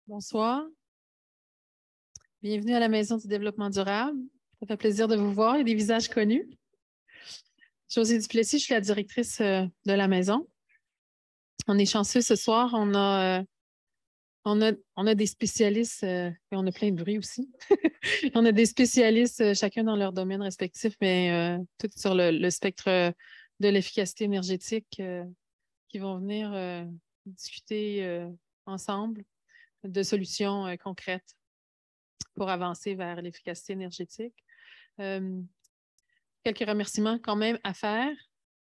Bonsoir. Bienvenue à la Maison du développement durable. Ça fait plaisir de vous voir et des visages connus. Josée Duplessis, je suis la directrice de la maison. On est chanceux ce soir. On a des spécialistes, et on a plein de bruit aussi. On a des spécialistes, chacun dans leur domaine respectif, mais tout sur le spectre de l'efficacité énergétique qui vont venir discuter ensemble de solutions concrètes pour avancer vers l'efficacité énergétique. Quelques remerciements quand même à faire.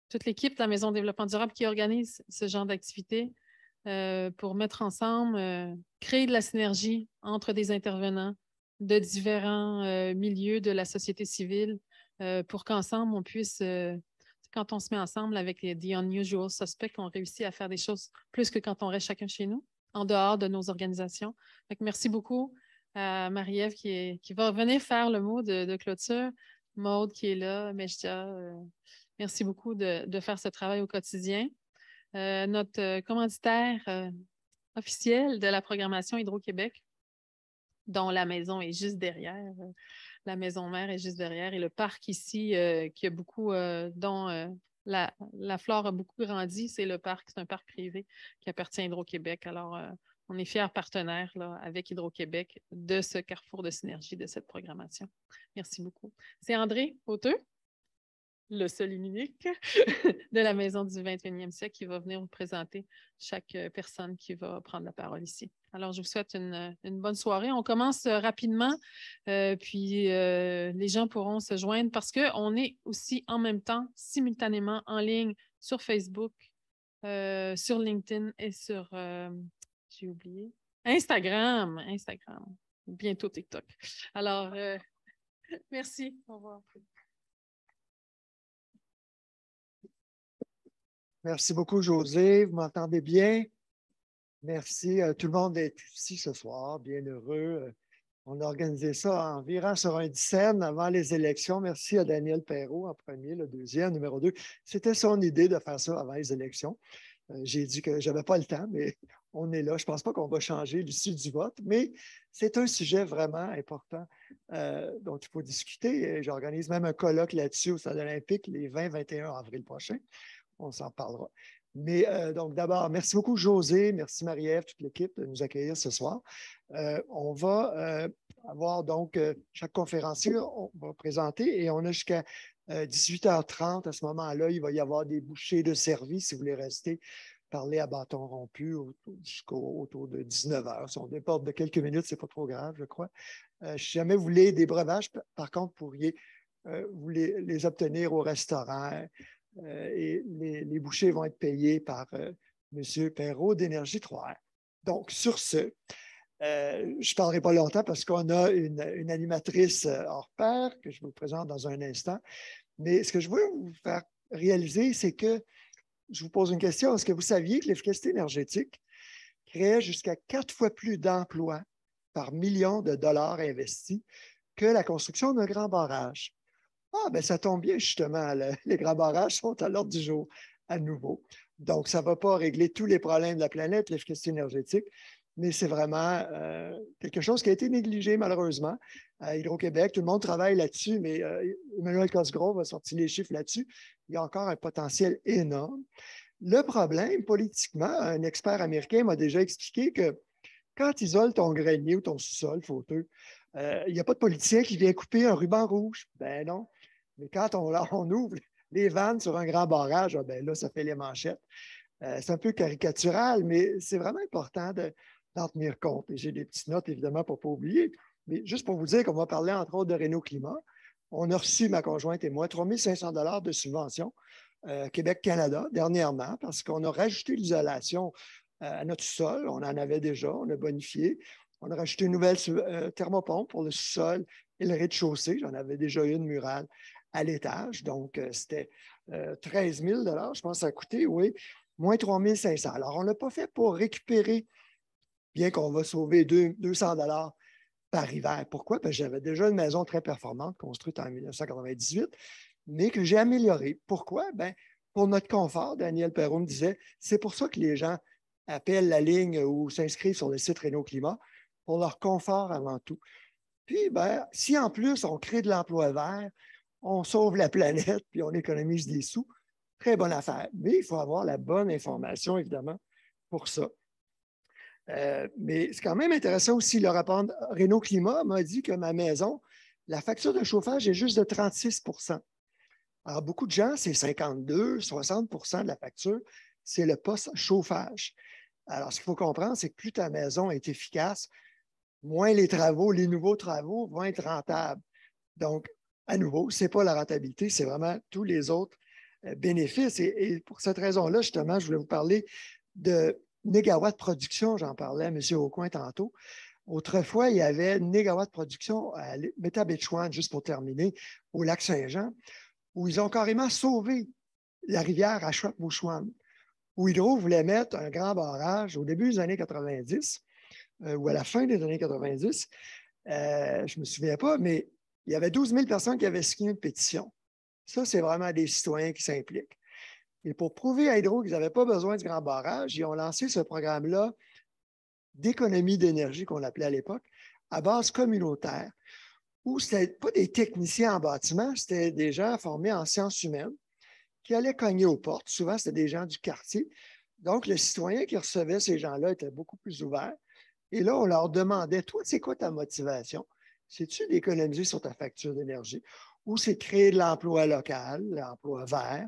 Toute l'équipe de la Maison de développement durable qui organise ce genre d'activité pour mettre ensemble, créer de la synergie entre des intervenants de différents milieux de la société civile pour qu'ensemble, on puisse, quand on se met ensemble avec les The Unusual Suspects, on réussit à faire des choses plus que quand on reste chacun chez nous, en dehors de nos organisations. Donc, merci beaucoup à Marie-Ève qui va venir faire le mot de clôture, Maude qui est là, Mejdia. Merci beaucoup de faire ce travail au quotidien. Notre commanditaire officiel de la programmation Hydro-Québec, dont la maison est juste derrière, la maison mère est juste derrière, et le parc ici, qui a beaucoup, dont la flore a beaucoup grandi, c'est le parc, c'est un parc privé qui appartient à Hydro-Québec. Alors, on est fiers partenaires là, avec Hydro-Québec de ce carrefour de synergie de cette programmation. Merci beaucoup. C'est André Auteux, le seul et unique de la Maison du 21e siècle qui va venir vous présenter chaque personne qui va prendre la parole ici. Alors, je vous souhaite une bonne soirée. On commence rapidement, puis les gens pourront se joindre parce qu'on est aussi en même temps, simultanément, en ligne sur Facebook, sur LinkedIn et sur, j'ai oublié, Instagram, bientôt TikTok. Alors, merci. Au revoir. Merci beaucoup, Josée. Vous m'entendez bien? Merci à tout le monde d'être ici ce soir. Bien heureux. On a organisé ça environ sur un dizaine avant les élections. Merci à Daniel Perrault en premier, le deuxième, numéro 2. C'était son idée de faire ça avant les élections. J'ai dit que je n'avais pas le temps, mais on est là. Je ne pense pas qu'on va changer l'issue du vote, mais c'est un sujet vraiment important dont il faut discuter. J'organise même un colloque là-dessus au Stade olympique les 20-21 avril prochain. On s'en parlera. Mais donc, d'abord, merci beaucoup, Josée. Merci, Marie-Ève, toute l'équipe de nous accueillir ce soir. On va avoir donc chaque conférencier, on va présenter et on a jusqu'à 18h30. À ce moment-là, il va y avoir des bouchées de service si vous voulez rester parler à bâton rompu jusqu'au autour de 19h. Si on déporte de quelques minutes, ce n'est pas trop grave, je crois. Si jamais vous voulez des breuvages, par contre, vous pourriez vous les obtenir au restaurant. Et les bouchées vont être payées par M. Perrault d'Énergie 3R. Donc, sur ce, je ne parlerai pas longtemps parce qu'on a une animatrice hors pair que je vous présente dans un instant. Mais ce que je veux vous faire réaliser, c'est que je vous pose une question. Est-ce que vous saviez que l'efficacité énergétique créait jusqu'à 4 fois plus d'emplois par million de dollars investis que la construction d'un grand barrage? Ah, bien, ça tombe bien, justement. Les grands barrages sont à l'ordre du jour à nouveau. Donc, ça ne va pas régler tous les problèmes de la planète, l'efficacité énergétique, mais c'est vraiment quelque chose qui a été négligé, malheureusement. À Hydro-Québec, tout le monde travaille là-dessus, mais Emmanuel Cosgrove a sorti les chiffres là-dessus. Il y a encore un potentiel énorme. Le problème, politiquement, un expert américain m'a déjà expliqué que quand tu isoles ton grenier ou ton sous-sol fauteux, il n'y a pas de politicien qui vient couper un ruban rouge. Ben non. Mais quand on ouvre les vannes sur un grand barrage, ben là, ça fait les manchettes. C'est un peu caricatural, mais c'est vraiment important d'en tenir compte. Et j'ai des petites notes, évidemment, pour ne pas oublier. Mais juste pour vous dire qu'on va parler, entre autres, de Réno Climat. On a reçu, ma conjointe et moi, 3 500 $ de subvention Québec-Canada dernièrement parce qu'on a rajouté l'isolation à notre sol. On en avait déjà, on a bonifié. On a rajouté une nouvelle thermopompe pour le sous-sol et le rez-de-chaussée. J'en avais déjà une murale à l'étage. Donc, c'était 13 000 $, je pense, que ça a coûté, oui, moins 3 500 $. Alors, on ne l'a pas fait pour récupérer, bien qu'on va sauver 200 $ par hiver. Pourquoi? Parce que j'avais déjà une maison très performante construite en 1998, mais que j'ai améliorée. Pourquoi? Bien, pour notre confort, Daniel Perrault me disait, c'est pour ça que les gens appellent la ligne ou s'inscrivent sur le site Réno Climat pour leur confort avant tout. Puis, ben, si en plus on crée de l'emploi vert, on sauve la planète puis on économise des sous, très bonne affaire. Mais il faut avoir la bonne information, évidemment, pour ça. Mais c'est quand même intéressant aussi, le rapport Réno Climat m'a dit que ma maison, la facture de chauffage est juste de 36 %. Alors, beaucoup de gens, c'est 52, 60 % de la facture, c'est le poste chauffage. Alors, ce qu'il faut comprendre, c'est que plus ta maison est efficace, moins les travaux, les nouveaux travaux vont être rentables. Donc, à nouveau, ce n'est pas la rentabilité, c'est vraiment tous les autres bénéfices. Et pour cette raison-là, justement, je voulais vous parler de négawatts de production. J'en parlais à M. Aucoin tantôt. Autrefois, il y avait une négawatt de production à Métabetchouan, juste pour terminer, au lac Saint-Jean, où ils ont carrément sauvé la rivière à Chouap-Mouchouam, où Hydro voulait mettre un grand barrage au début des années 90 ou à la fin des années 90. Je ne me souviens pas, mais il y avait 12 000 personnes qui avaient signé une pétition. Ça, c'est vraiment des citoyens qui s'impliquent. Et pour prouver à Hydro qu'ils n'avaient pas besoin du grand barrage, ils ont lancé ce programme-là d'économie d'énergie qu'on appelait à l'époque, à base communautaire, où ce n'était pas des techniciens en bâtiment, c'était des gens formés en sciences humaines qui allaient cogner aux portes. Souvent, c'était des gens du quartier. Donc, le citoyen qui recevait ces gens-là était beaucoup plus ouvert. Et là, on leur demandait, toi, c'est quoi ta motivation? C'est-tu d'économiser sur ta facture d'énergie? Ou c'est de créer de l'emploi local, l'emploi vert,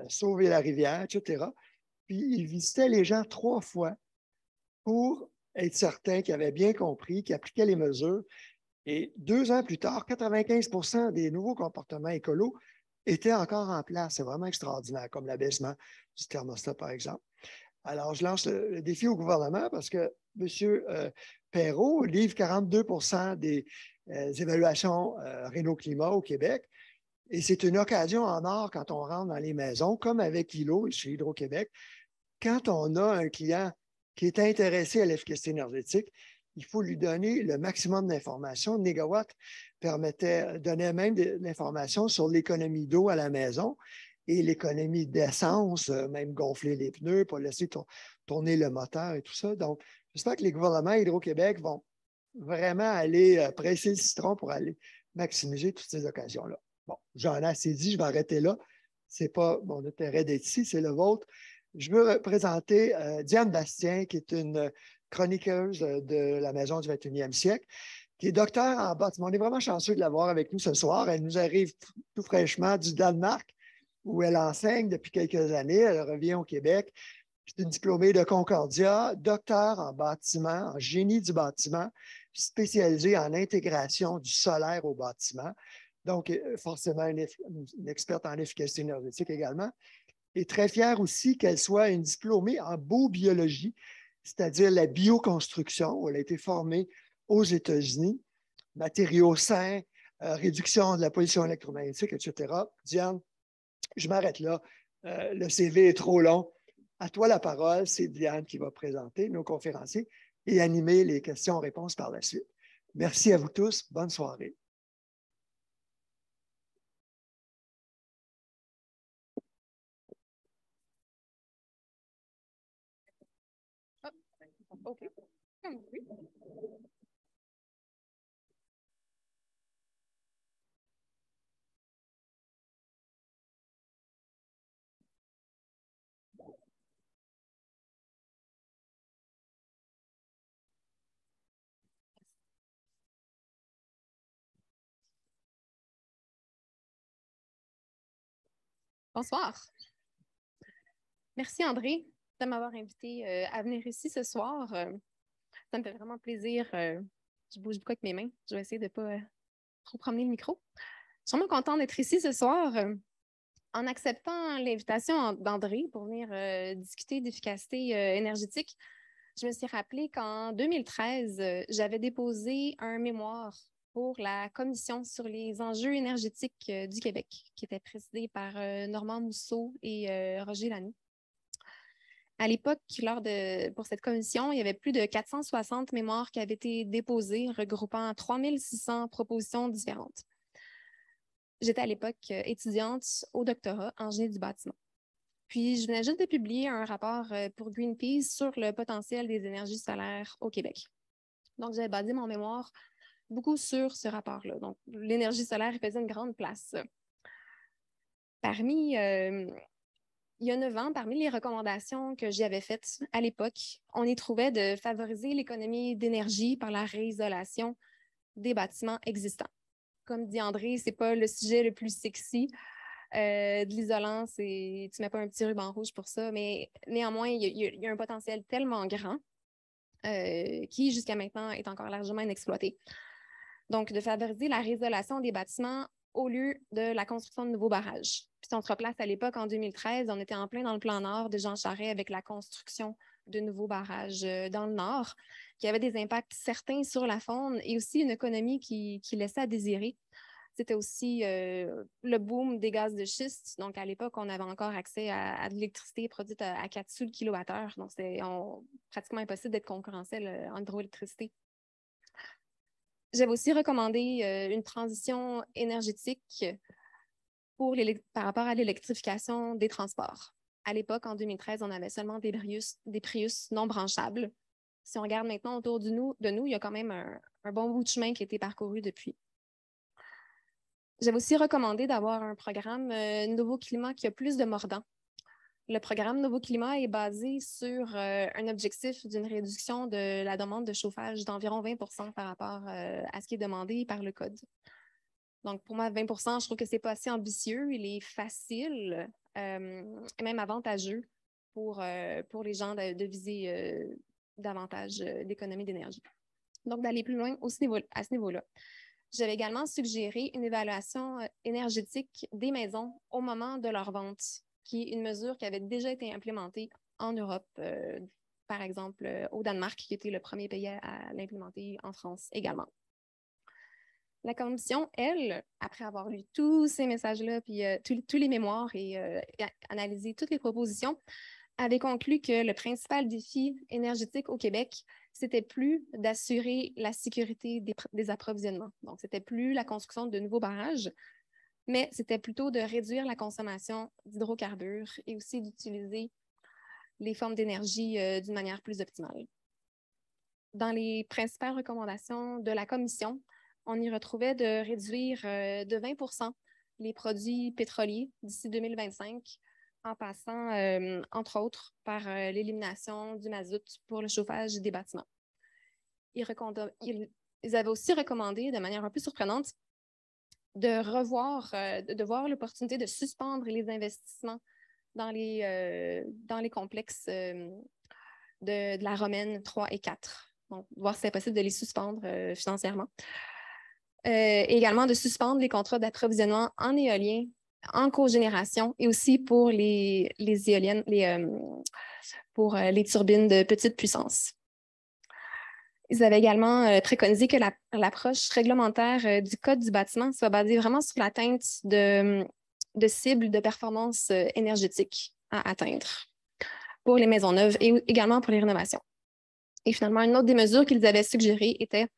sauver la rivière, etc. Puis, ils visitaient les gens 3 fois pour être certains qu'ils avaient bien compris, qu'ils appliquaient les mesures. Et 2 ans plus tard, 95 % des nouveaux comportements écolos étaient encore en place. C'est vraiment extraordinaire, comme l'abaissement du thermostat, par exemple. Alors, je lance le défi au gouvernement parce que M. Perrault livre 42 % des évaluations Réno-Climat au Québec. Et c'est une occasion en or quand on rentre dans les maisons, comme avec ILO chez Hydro-Québec. Quand on a un client qui est intéressé à l'efficacité énergétique, il faut lui donner le maximum d'informations. Négawatt donnait même de l'information sur l'économie d'eau à la maison et l'économie d'essence, même gonfler les pneus, pas laisser tourner le moteur et tout ça. Donc, j'espère que les gouvernements Hydro-Québec vont vraiment aller presser le citron pour aller maximiser toutes ces occasions-là. Bon, j'en ai assez dit, je vais arrêter là. Ce n'est pas mon intérêt d'être ici, c'est le vôtre. Je veux présenter Diane Bastien, qui est une chroniqueuse de la Maison du 21e siècle, qui est docteur en bâtiment. On est vraiment chanceux de l'avoir avec nous ce soir. Elle nous arrive tout fraîchement du Danemark, où elle enseigne depuis quelques années. Elle revient au Québec. C'est une diplômée de Concordia, docteur en bâtiment, en génie du bâtiment, spécialisée en intégration du solaire au bâtiment. Donc, forcément, une experte en efficacité énergétique également. Et très fière aussi qu'elle soit une diplômée en biobiologie, c'est-à-dire la bioconstruction, où elle a été formée aux États-Unis, matériaux sains, réduction de la pollution électromagnétique, etc. Diane, je m'arrête là. Le CV est trop long. À toi la parole. C'est Diane qui va présenter nos conférenciers et animer les questions-réponses par la suite. Merci à vous tous. Bonne soirée. OK. Bonsoir. Merci André de m'avoir invité à venir ici ce soir. Ça me fait vraiment plaisir. Je bouge beaucoup avec mes mains. Je vais essayer de ne pas trop promener le micro. Je suis vraiment contente d'être ici ce soir. En acceptant l'invitation d'André pour venir discuter d'efficacité énergétique, je me suis rappelé qu'en 2013, j'avais déposé un mémoire pour la Commission sur les enjeux énergétiques du Québec, qui était présidée par Normand Mousseau et Roger Lanoux. À l'époque, pour cette commission, il y avait plus de 460 mémoires qui avaient été déposées, regroupant 3600 propositions différentes. J'étais à l'époque étudiante au doctorat en génie du bâtiment. Puis, je venais juste de publier un rapport pour Greenpeace sur le potentiel des énergies solaires au Québec. Donc, j'avais basé mon mémoire beaucoup sur ce rapport-là. Donc, l'énergie solaire faisait une grande place. Il y a 9 ans, parmi les recommandations que j'y avais faites à l'époque, on y trouvait de favoriser l'économie d'énergie par la réisolation des bâtiments existants. Comme dit André, ce n'est pas le sujet le plus sexy de l'isolant, tu ne mets pas un petit ruban rouge pour ça, mais néanmoins, il y a un potentiel tellement grand qui, jusqu'à maintenant, est encore largement inexploité. Donc, de favoriser la réisolation des bâtiments au lieu de la construction de nouveaux barrages. Puis si on se replace à l'époque, en 2013, on était en plein dans le plan Nord de Jean Charest avec la construction de nouveaux barrages dans le Nord, qui avait des impacts certains sur la faune et aussi une économie qui laissait à désirer. C'était aussi le boom des gaz de schiste. Donc, à l'époque, on avait encore accès à de l'électricité produite à 4 sous le kilowattheure. Donc, c'était pratiquement impossible d'être concurrentiel en hydroélectricité. J'avais aussi recommandé une transition énergétique par rapport à l'électrification des transports. À l'époque, en 2013, on avait seulement des Prius non branchables. Si on regarde maintenant autour de nous, il y a quand même un bon bout de chemin qui a été parcouru depuis. J'avais aussi recommandé d'avoir un programme Nouveau Climat qui a plus de mordant. Le programme Nouveau Climat est basé sur un objectif d'une réduction de la demande de chauffage d'environ 20 % par rapport à ce qui est demandé par le Code. Donc, pour moi, 20 % je trouve que ce n'est pas assez ambitieux. Il est facile et même avantageux pour les gens de viser davantage d'économie d'énergie. Donc, d'aller plus loin à ce niveau-là. J'avais également suggéré une évaluation énergétique des maisons au moment de leur vente, qui est une mesure qui avait déjà été implémentée en Europe, par exemple au Danemark, qui était le premier pays à l'implémenter, en France également. La Commission, elle, après avoir lu tous ces messages-là, puis tous les mémoires et analysé toutes les propositions, avait conclu que le principal défi énergétique au Québec, c'était plus d'assurer la sécurité des approvisionnements. Donc, c'était plus la construction de nouveaux barrages, mais c'était plutôt de réduire la consommation d'hydrocarbures et aussi d'utiliser les formes d'énergie d'une manière plus optimale. Dans les principales recommandations de la Commission, on y retrouvait de réduire de 20 % les produits pétroliers d'ici 2025, en passant, entre autres, par l'élimination du mazout pour le chauffage des bâtiments. Ils avaient aussi recommandé, de manière un peu surprenante, de voir l'opportunité de suspendre les investissements dans les complexes de la Romaine 3 et 4. Donc, voir si c'est possible de les suspendre financièrement. Et également de suspendre les contrats d'approvisionnement en éolien, en cogénération et aussi pour les éoliennes, pour les turbines de petite puissance. Ils avaient également préconisé que l'approche réglementaire du Code du bâtiment soit basée vraiment sur l'atteinte de cibles de performance énergétique à atteindre pour les maisons neuves et également pour les rénovations. Et finalement, une autre des mesures qu'ils avaient suggérées était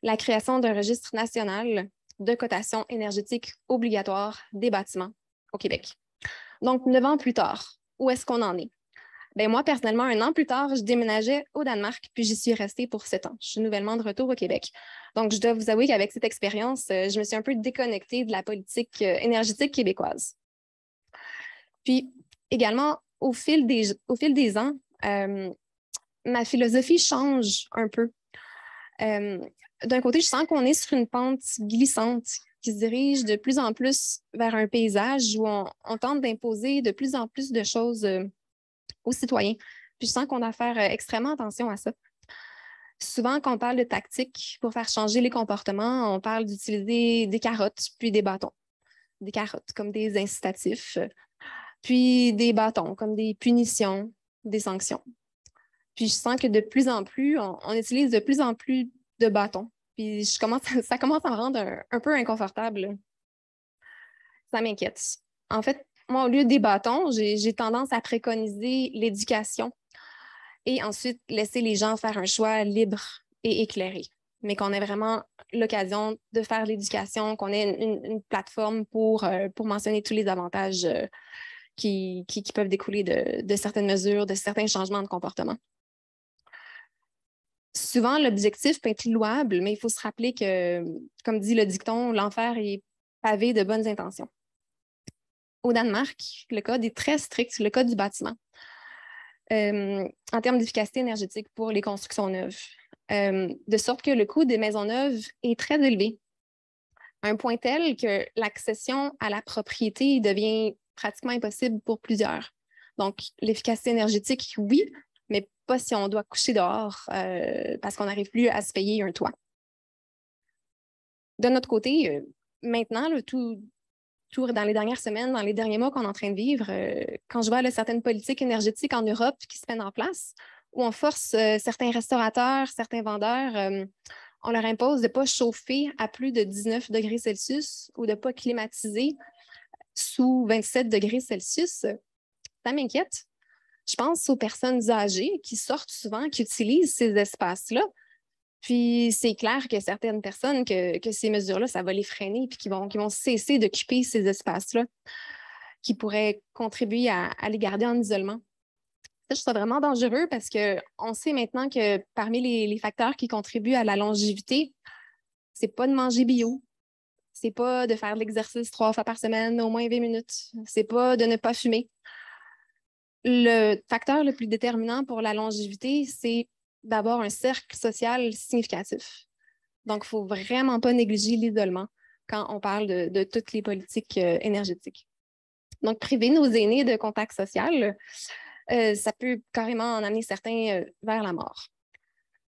la création d'un registre national de cotation énergétique obligatoire des bâtiments au Québec. Donc, 9 ans plus tard, où est-ce qu'on en est? Bien, moi, personnellement, 1 an plus tard, je déménageais au Danemark, puis j'y suis restée pour 7 ans. Je suis nouvellement de retour au Québec. Donc, je dois vous avouer qu'avec cette expérience, je me suis un peu déconnectée de la politique énergétique québécoise. Puis, également, au fil des ans, ma philosophie change un peu. D'un côté, je sens qu'on est sur une pente glissante qui se dirige de plus en plus vers un paysage où on tente d'imposer de plus en plus de choses aux citoyens. Puis je sens qu'on doit faire extrêmement attention à ça. Souvent, quand on parle de tactiques pour faire changer les comportements, on parle d'utiliser des carottes puis des bâtons. Des carottes comme des incitatifs, puis des bâtons comme des punitions, des sanctions. Puis je sens que de plus en plus, on utilise de plus en plus de bâtons. Puis ça commence à me rendre un peu inconfortable. Ça m'inquiète. En fait, moi, au lieu des bâtons, j'ai tendance à préconiser l'éducation et ensuite laisser les gens faire un choix libre et éclairé. Mais qu'on ait vraiment l'occasion de faire l'éducation, qu'on ait une plateforme pour mentionner tous les avantages qui peuvent découler de certaines mesures, de certains changements de comportement. Souvent, l'objectif peut être louable, mais il faut se rappeler que, comme dit le dicton, l'enfer est pavé de bonnes intentions. Au Danemark, le code est très strict, le code du bâtiment, en termes d'efficacité énergétique pour les constructions neuves, de sorte que le coût des maisons neuves est très élevé, à un point tel que l'accession à la propriété devient pratiquement impossible pour plusieurs. Donc, l'efficacité énergétique, oui, mais pas si on doit coucher dehors parce qu'on n'arrive plus à se payer un toit. De notre côté, maintenant, tout dans les dernières semaines, dans les derniers mois qu'on est en train de vivre, quand je vois là, certaines politiques énergétiques en Europe qui se mettent en place, où on force certains restaurateurs, certains vendeurs, on leur impose de ne pas chauffer à plus de 19 degrés Celsius ou de ne pas climatiser sous 27 degrés Celsius, ça m'inquiète. Je pense aux personnes âgées qui sortent souvent, qui utilisent ces espaces-là. Puis c'est clair que certaines personnes, que ces mesures-là, ça va les freiner puis qui vont cesser d'occuper ces espaces-là qui pourraient contribuer à les garder en isolement. Ça, je trouve ça vraiment dangereux parce qu'on sait maintenant que parmi les facteurs qui contribuent à la longévité, c'est pas de manger bio, c'est pas de faire de l'exercice 3 fois par semaine, au moins 20 minutes, c'est pas de ne pas fumer. Le facteur le plus déterminant pour la longévité, c'est d'avoir un cercle social significatif. Donc, il ne faut vraiment pas négliger l'isolement quand on parle de toutes les politiques énergétiques. Donc, priver nos aînés de contact social, ça peut carrément en amener certains vers la mort.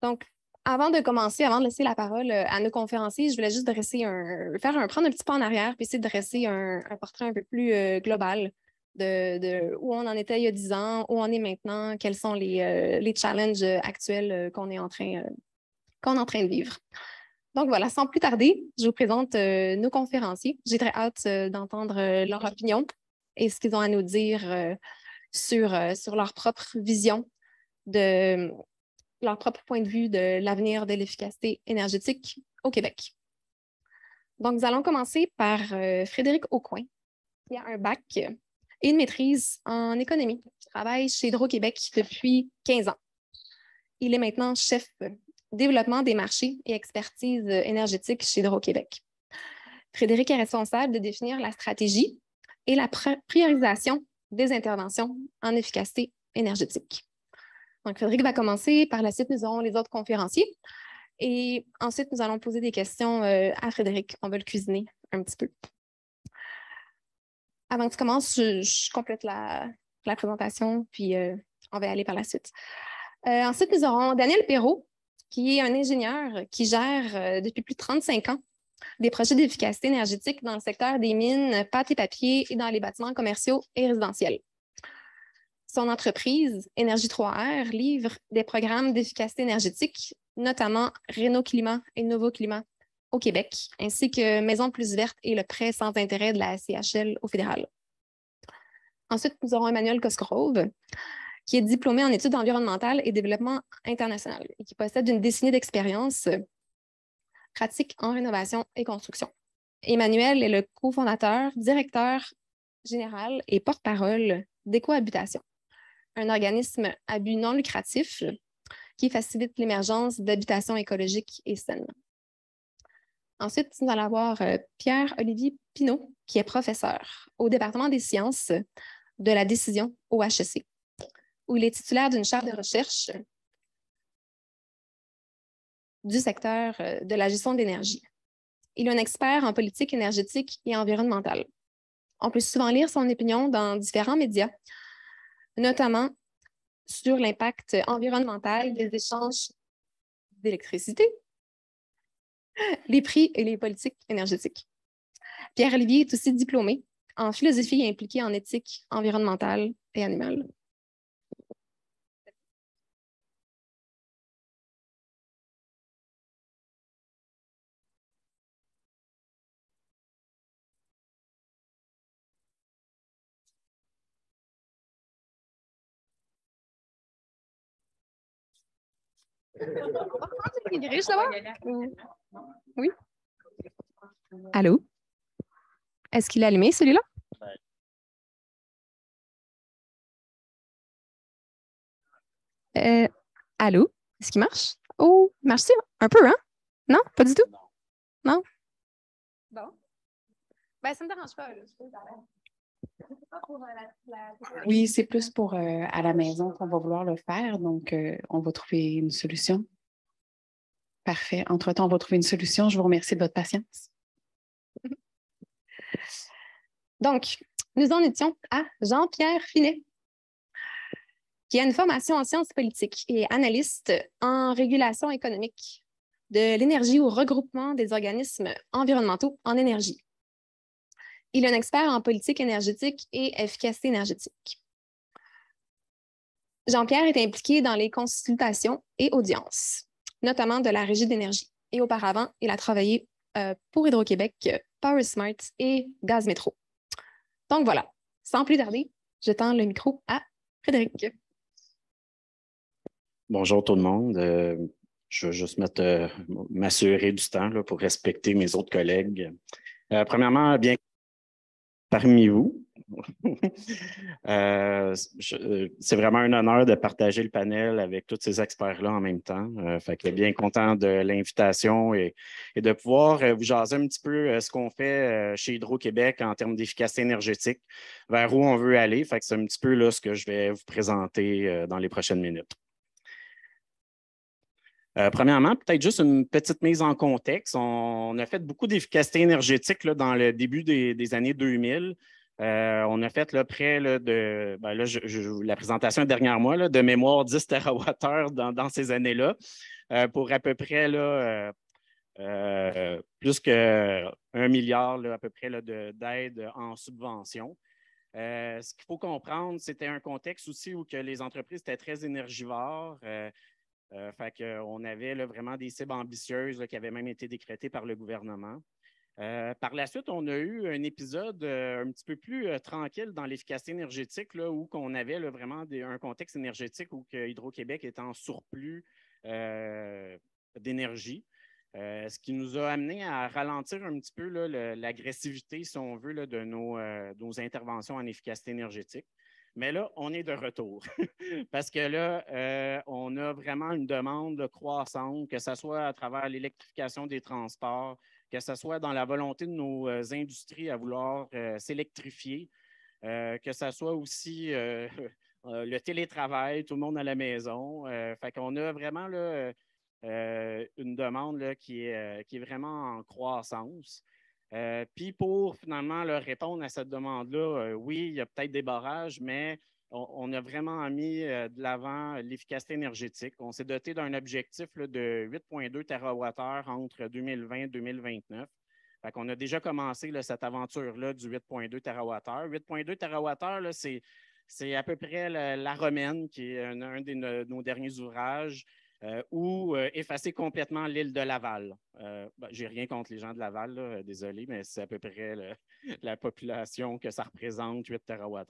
Donc, avant de laisser la parole à nos conférenciers, je voulais juste prendre un petit pas en arrière puis essayer de dresser un portrait un peu plus global de où on en était il y a 10 ans, où on est maintenant, quels sont les challenges actuels qu'on est en train de vivre. Donc voilà, sans plus tarder, je vous présente nos conférenciers. J'ai très hâte d'entendre leur opinion et ce qu'ils ont à nous dire sur leur propre vision, leur propre point de vue de l'avenir de l'efficacité énergétique au Québec. Donc, nous allons commencer par Frédéric Aucoin, qui a un bac et une maîtrise en économie. Il travaille chez Hydro-Québec depuis 15 ans. Il est maintenant chef développement des marchés et expertise énergétique chez Hydro-Québec. Frédéric est responsable de définir la stratégie et la priorisation des interventions en efficacité énergétique. Donc, Frédéric va commencer. Par la suite, nous aurons les autres conférenciers. Et ensuite, nous allons poser des questions à Frédéric. On va le cuisiner un petit peu. Avant que tu commences, je complète la présentation, puis on va aller par la suite. Ensuite, nous aurons Daniel Perrault, qui est un ingénieur qui gère depuis plus de 35 ans des projets d'efficacité énergétique dans le secteur des mines, pâte et papier et dans les bâtiments commerciaux et résidentiels. Son entreprise, Énergie 3R, livre des programmes d'efficacité énergétique, notamment Réno Climat et Novo Climat au Québec, ainsi que Maison Plus Verte et le prêt sans intérêt de la CHL au fédéral. Ensuite, nous aurons Emmanuel Cosgrove, qui est diplômé en études environnementales et développement international et qui possède une décennie d'expérience pratique en rénovation et construction. Emmanuel est le cofondateur, directeur général et porte-parole d'Écohabitation, un organisme à but non lucratif qui facilite l'émergence d'habitations écologiques et saines. Ensuite, nous allons avoir Pierre-Olivier Pinault, qui est professeur au département des sciences de la décision au HEC, où il est titulaire d'une chaire de recherche du secteur de la gestion de l'énergie. Il est un expert en politique énergétique et environnementale. On peut souvent lire son opinion dans différents médias, notamment sur l'impact environnemental des échanges d'électricité, les prix et les politiques énergétiques. Pierre-Olivier est aussi diplômé en philosophie et impliqué en éthique environnementale et animale. Oui. Allô? Est-ce qu'il est allumé, celui-là? Allô? Est-ce qu'il marche? Oh, marche-t-il un peu, hein? Non? Pas du tout? Non? Bon. Ben, ça ne me dérange pas. Oui, c'est plus pour à la maison qu'on va vouloir le faire, donc on va trouver une solution. Parfait. Entre-temps, on va trouver une solution. Je vous remercie de votre patience. Donc, nous en étions à Jean-Pierre Finet, qui a une formation en sciences politiques et analyste en régulation économique de l'énergie au regroupement des organismes environnementaux en énergie. Il est un expert en politique énergétique et efficacité énergétique. Jean-Pierre est impliqué dans les consultations et audiences, notamment de la Régie d'énergie. Et auparavant, il a travaillé pour Hydro-Québec, Power Smart et Gaz Métro. Donc voilà, sans plus tarder, je tends le micro à Frédéric. Bonjour tout le monde. Je vais juste m'assurer du temps là, pour respecter mes autres collègues. Premièrement, bien parmi vous. C'est vraiment un honneur de partager le panel avec tous ces experts-là en même temps. Fait que bien content de l'invitation et de pouvoir vous jaser un petit peu ce qu'on fait chez Hydro-Québec en termes d'efficacité énergétique, vers où on veut aller. Fait que c'est un petit peu là, ce que je vais vous présenter dans les prochaines minutes. Premièrement, peut-être juste une petite mise en contexte. On a fait beaucoup d'efficacité énergétique là, dans le début des années 2000. On a fait là, près là, de la présentation derrière moi là, de mémoire 10 TWh dans ces années-là pour à peu près là, plus que 1 milliard là, à peu près d'aide en subvention. Ce qu'il faut comprendre, c'était un contexte aussi où que les entreprises étaient très énergivores. Fait qu'on avait là, vraiment des cibles ambitieuses là, qui avaient même été décrétées par le gouvernement. Par la suite, on a eu un épisode un petit peu plus tranquille dans l'efficacité énergétique, là, où on avait là, vraiment un contexte énergétique où Hydro-Québec est en surplus d'énergie. Ce qui nous a amené à ralentir un petit peu l'agressivité, si on veut, là, de nos interventions en efficacité énergétique. Mais là, on est de retour parce que là, on a vraiment une demande croissante, que ce soit à travers l'électrification des transports, que ce soit dans la volonté de nos industries à vouloir s'électrifier, que ce soit aussi le télétravail, tout le monde à la maison. Fait qu'on a vraiment là, une demande là, qui est vraiment en croissance. Puis pour finalement leur répondre à cette demande-là, oui, il y a peut-être des barrages, mais on a vraiment mis de l'avant l'efficacité énergétique. On s'est doté d'un objectif là, de 8,2 TWh entre 2020 et 2029. Fait qu'on a déjà commencé là, cette aventure-là du 8,2 TWh. 8,2 TWh, c'est à peu près la Romaine, qui est un de nos derniers ouvrages. Ou effacer complètement l'île de Laval. Je n'ai rien contre les gens de Laval, là, désolé, mais c'est à peu près la population que ça représente, 8 TWh.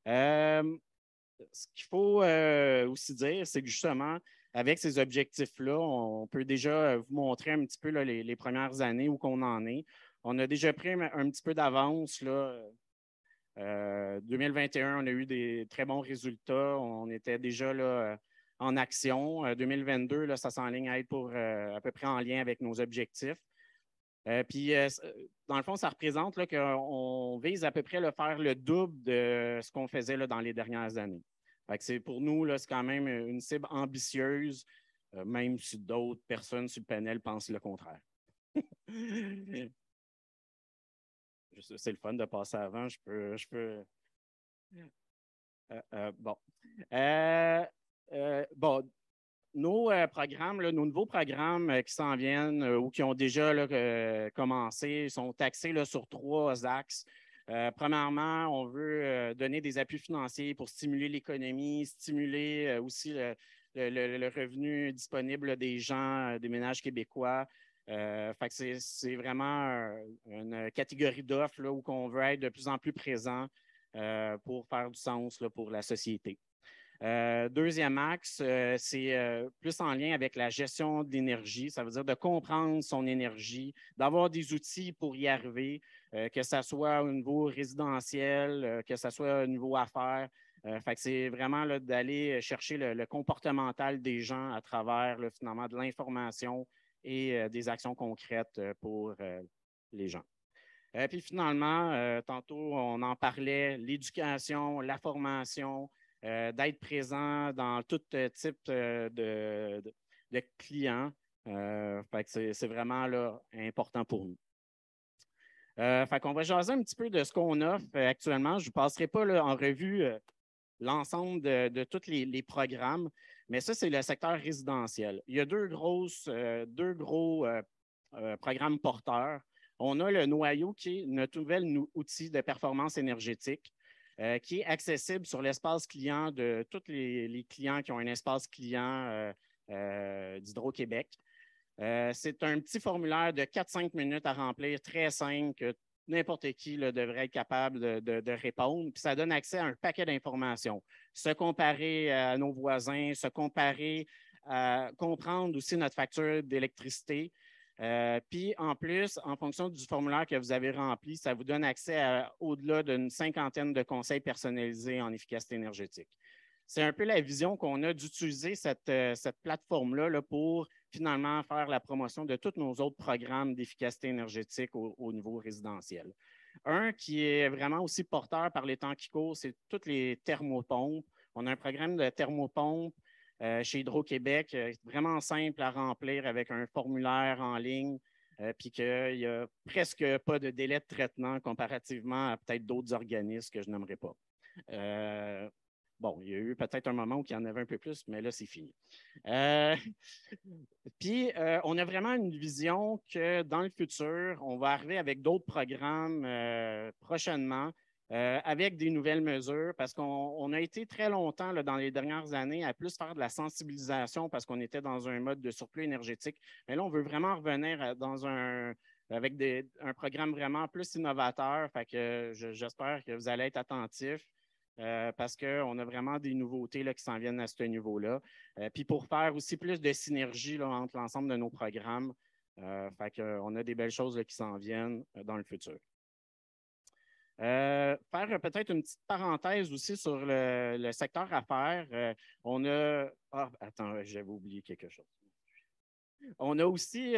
Ce qu'il faut aussi dire, c'est que justement, avec ces objectifs-là, on peut déjà vous montrer un petit peu là, les premières années où on en est. On a déjà pris un petit peu d'avance. 2021, on a eu des très bons résultats. On était déjà là, en action. 2022, là, ça s'enligne à être à peu près en lien avec nos objectifs. Puis, dans le fond, ça représente là, qu'on vise à peu près faire le double de ce qu'on faisait là, dans les dernières années. Fait que pour nous, c'est quand même une cible ambitieuse, même si d'autres personnes sur le panel pensent le contraire. C'est le fun de passer avant. Je peux... Bon. Bon, nos programmes, là, nos nouveaux programmes qui s'en viennent ou qui ont déjà là, commencé sont axés là, sur 3 axes. Premièrement, on veut donner des appuis financiers pour stimuler l'économie, stimuler aussi le revenu disponible là, des gens, des ménages québécois. Fait que c'est vraiment une catégorie d'offres où on veut être de plus en plus présent pour faire du sens là, pour la société. Deuxième axe, c'est plus en lien avec la gestion de l'énergie. Ça veut dire de comprendre son énergie, d'avoir des outils pour y arriver, que ce soit au niveau résidentiel, que ce soit au niveau affaires, Fait que c'est vraiment d'aller chercher le comportemental des gens à travers finalement de l'information et des actions concrètes pour les gens. Puis finalement, tantôt, on en parlait, l'éducation, la formation, d'être présent dans tout type de clients. Fait que c'est vraiment important pour nous. Fait qu'on va jaser un petit peu de ce qu'on offre actuellement. Je ne passerai pas en revue l'ensemble de tous les programmes, mais ça, c'est le secteur résidentiel. Il y a deux gros programmes porteurs. On a le noyau qui est notre nouvel outil de performance énergétique qui est accessible sur l'espace client de tous les clients qui ont un espace client d'Hydro-Québec. C'est un petit formulaire de 4-5 minutes à remplir, très simple, que n'importe qui devrait être capable de répondre. Puis ça donne accès à un paquet d'informations. Se comparer à nos voisins, se comparer à comprendre aussi notre facture d'électricité. Puis en plus, en fonction du formulaire que vous avez rempli, ça vous donne accès à au-delà d'une 50aine de conseils personnalisés en efficacité énergétique. C'est un peu la vision qu'on a d'utiliser cette plateforme-là pour finalement faire la promotion de tous nos autres programmes d'efficacité énergétique au niveau résidentiel. Un qui est vraiment aussi porteur par les temps qui courent, c'est toutes les thermopompes. On a un programme de thermopompes chez Hydro-Québec, vraiment simple à remplir avec un formulaire en ligne, puis qu'il n'y a presque pas de délai de traitement comparativement à peut-être d'autres organismes que je n'aimerais pas. Bon, il y a eu peut-être un moment où il y en avait un peu plus, mais là, c'est fini. Puis, on a vraiment une vision que dans le futur, on va arriver avec d'autres programmes prochainement, avec des nouvelles mesures, parce qu'on a été très longtemps dans les dernières années à plus faire de la sensibilisation parce qu'on était dans un mode de surplus énergétique. Mais là, on veut vraiment revenir avec un programme vraiment plus innovateur. Fait que j'espère que vous allez être attentifs. Parce qu'on a vraiment des nouveautés qui s'en viennent à ce niveau-là. Puis pour faire aussi plus de synergie entre l'ensemble de nos programmes, on a des belles choses qui s'en viennent dans le futur. Faire peut-être une petite parenthèse aussi sur le secteur affaires. On a... Ah, attends, j'avais oublié quelque chose. On a aussi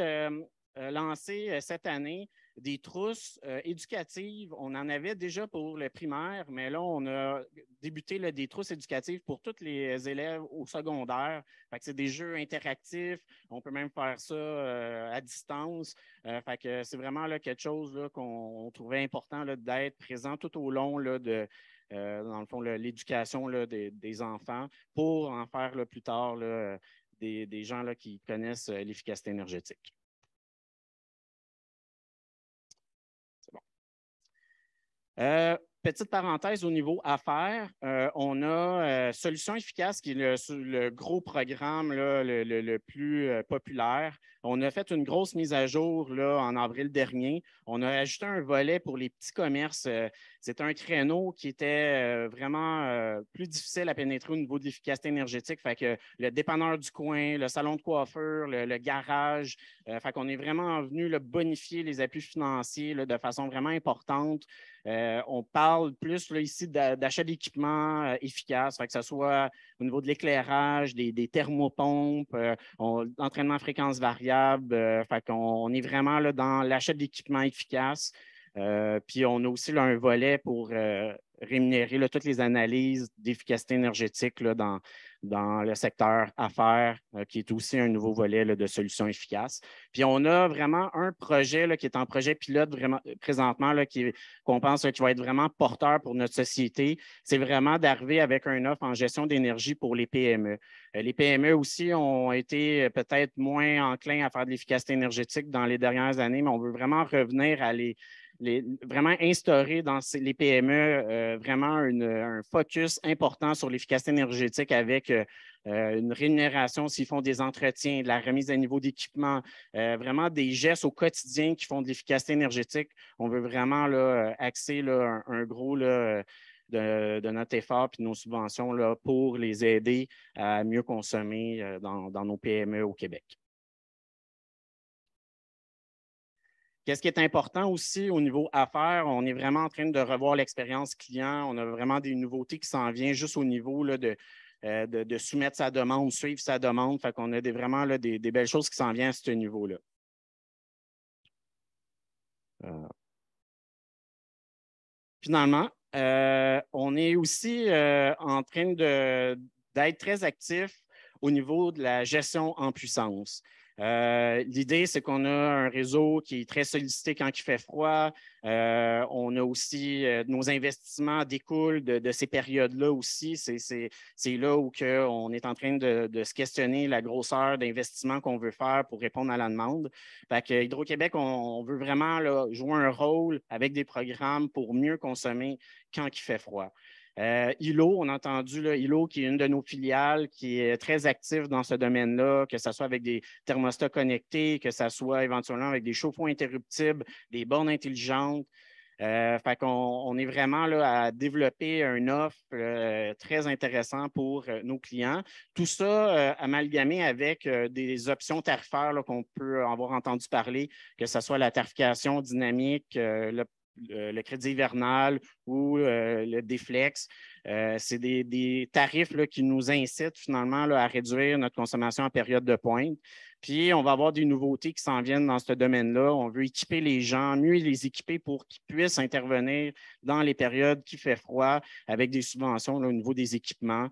lancé cette année des trousses éducatives. On en avait déjà pour le primaire, mais là, on a débuté des trousses éducatives pour tous les élèves au secondaire. C'est des jeux interactifs. On peut même faire ça à distance. C'est vraiment quelque chose qu'on trouvait important d'être présent tout au long dans le fond, l'éducation des enfants pour en faire plus tard des gens qui connaissent l'efficacité énergétique. Petite parenthèse au niveau affaires, on a Solutions efficaces qui est le gros programme le plus populaire. On a fait une grosse mise à jour en avril dernier. On a ajouté un volet pour les petits commerces. C'est un créneau qui était vraiment plus difficile à pénétrer au niveau de l'efficacité énergétique. Fait que le dépanneur du coin, le salon de coiffure, le garage. Fait qu'on est vraiment venu bonifier les appuis financiers de façon vraiment importante. On parle plus ici d'achat d'équipements efficaces, que ce soit au niveau de l'éclairage, des thermopompes, entraînement à fréquence variable. On est vraiment dans l'achat d'équipements efficaces. Puis on a aussi un volet pour rémunérer toutes les analyses d'efficacité énergétique dans le secteur affaires, qui est aussi un nouveau volet de solutions efficaces. Puis on a vraiment un projet qui est en projet pilote vraiment, présentement, qu'on pense qui va être vraiment porteur pour notre société. C'est vraiment d'arriver avec un offre en gestion d'énergie pour les PME. Les PME aussi ont été peut-être moins enclins à faire de l'efficacité énergétique dans les dernières années, mais on veut vraiment revenir à vraiment instaurer dans les PME vraiment un focus important sur l'efficacité énergétique avec une rémunération s'ils font des entretiens, de la remise à niveau d'équipement, vraiment des gestes au quotidien qui font de l'efficacité énergétique. On veut vraiment axer un gros de notre effort et de nos subventions pour les aider à mieux consommer dans nos PME au Québec. Qu'est-ce qui est important aussi au niveau affaires, on est vraiment en train de revoir l'expérience client. On a vraiment des nouveautés qui s'en viennent juste au niveau là, de soumettre sa demande, suivre sa demande. Fait qu'on a vraiment là, des belles choses qui s'en viennent à ce niveau-là. Finalement, on est aussi en train d'être très actif au niveau de la gestion en puissance. L'idée, c'est qu'on a un réseau qui est très sollicité quand il fait froid. On a aussi nos investissements découlent de ces périodes-là aussi. C'est là où on est en train de se questionner la grosseur d'investissement qu'on veut faire pour répondre à la demande. Fait que Hydro-Québec, on veut vraiment là, jouer un rôle avec des programmes pour mieux consommer quand il fait froid. ILO, on a entendu là, ILO, qui est une de nos filiales, qui est très active dans ce domaine-là, que ce soit avec des thermostats connectés, que ce soit éventuellement avec des chauffe-eau interruptibles, des bornes intelligentes. Fait qu'on est vraiment là, à développer une offre très intéressante pour nos clients. Tout ça amalgamé avec des options tarifaires qu'on peut avoir entendu parler, que ce soit la tarification dynamique, le crédit hivernal ou le Déflex. C'est des tarifs là, qui nous incitent finalement là, à réduire notre consommation en période de pointe. Puis, on va avoir des nouveautés qui s'en viennent dans ce domaine-là. On veut équiper les gens, mieux les équiper pour qu'ils puissent intervenir dans les périodes qui fait froid avec des subventions là, au niveau des équipements.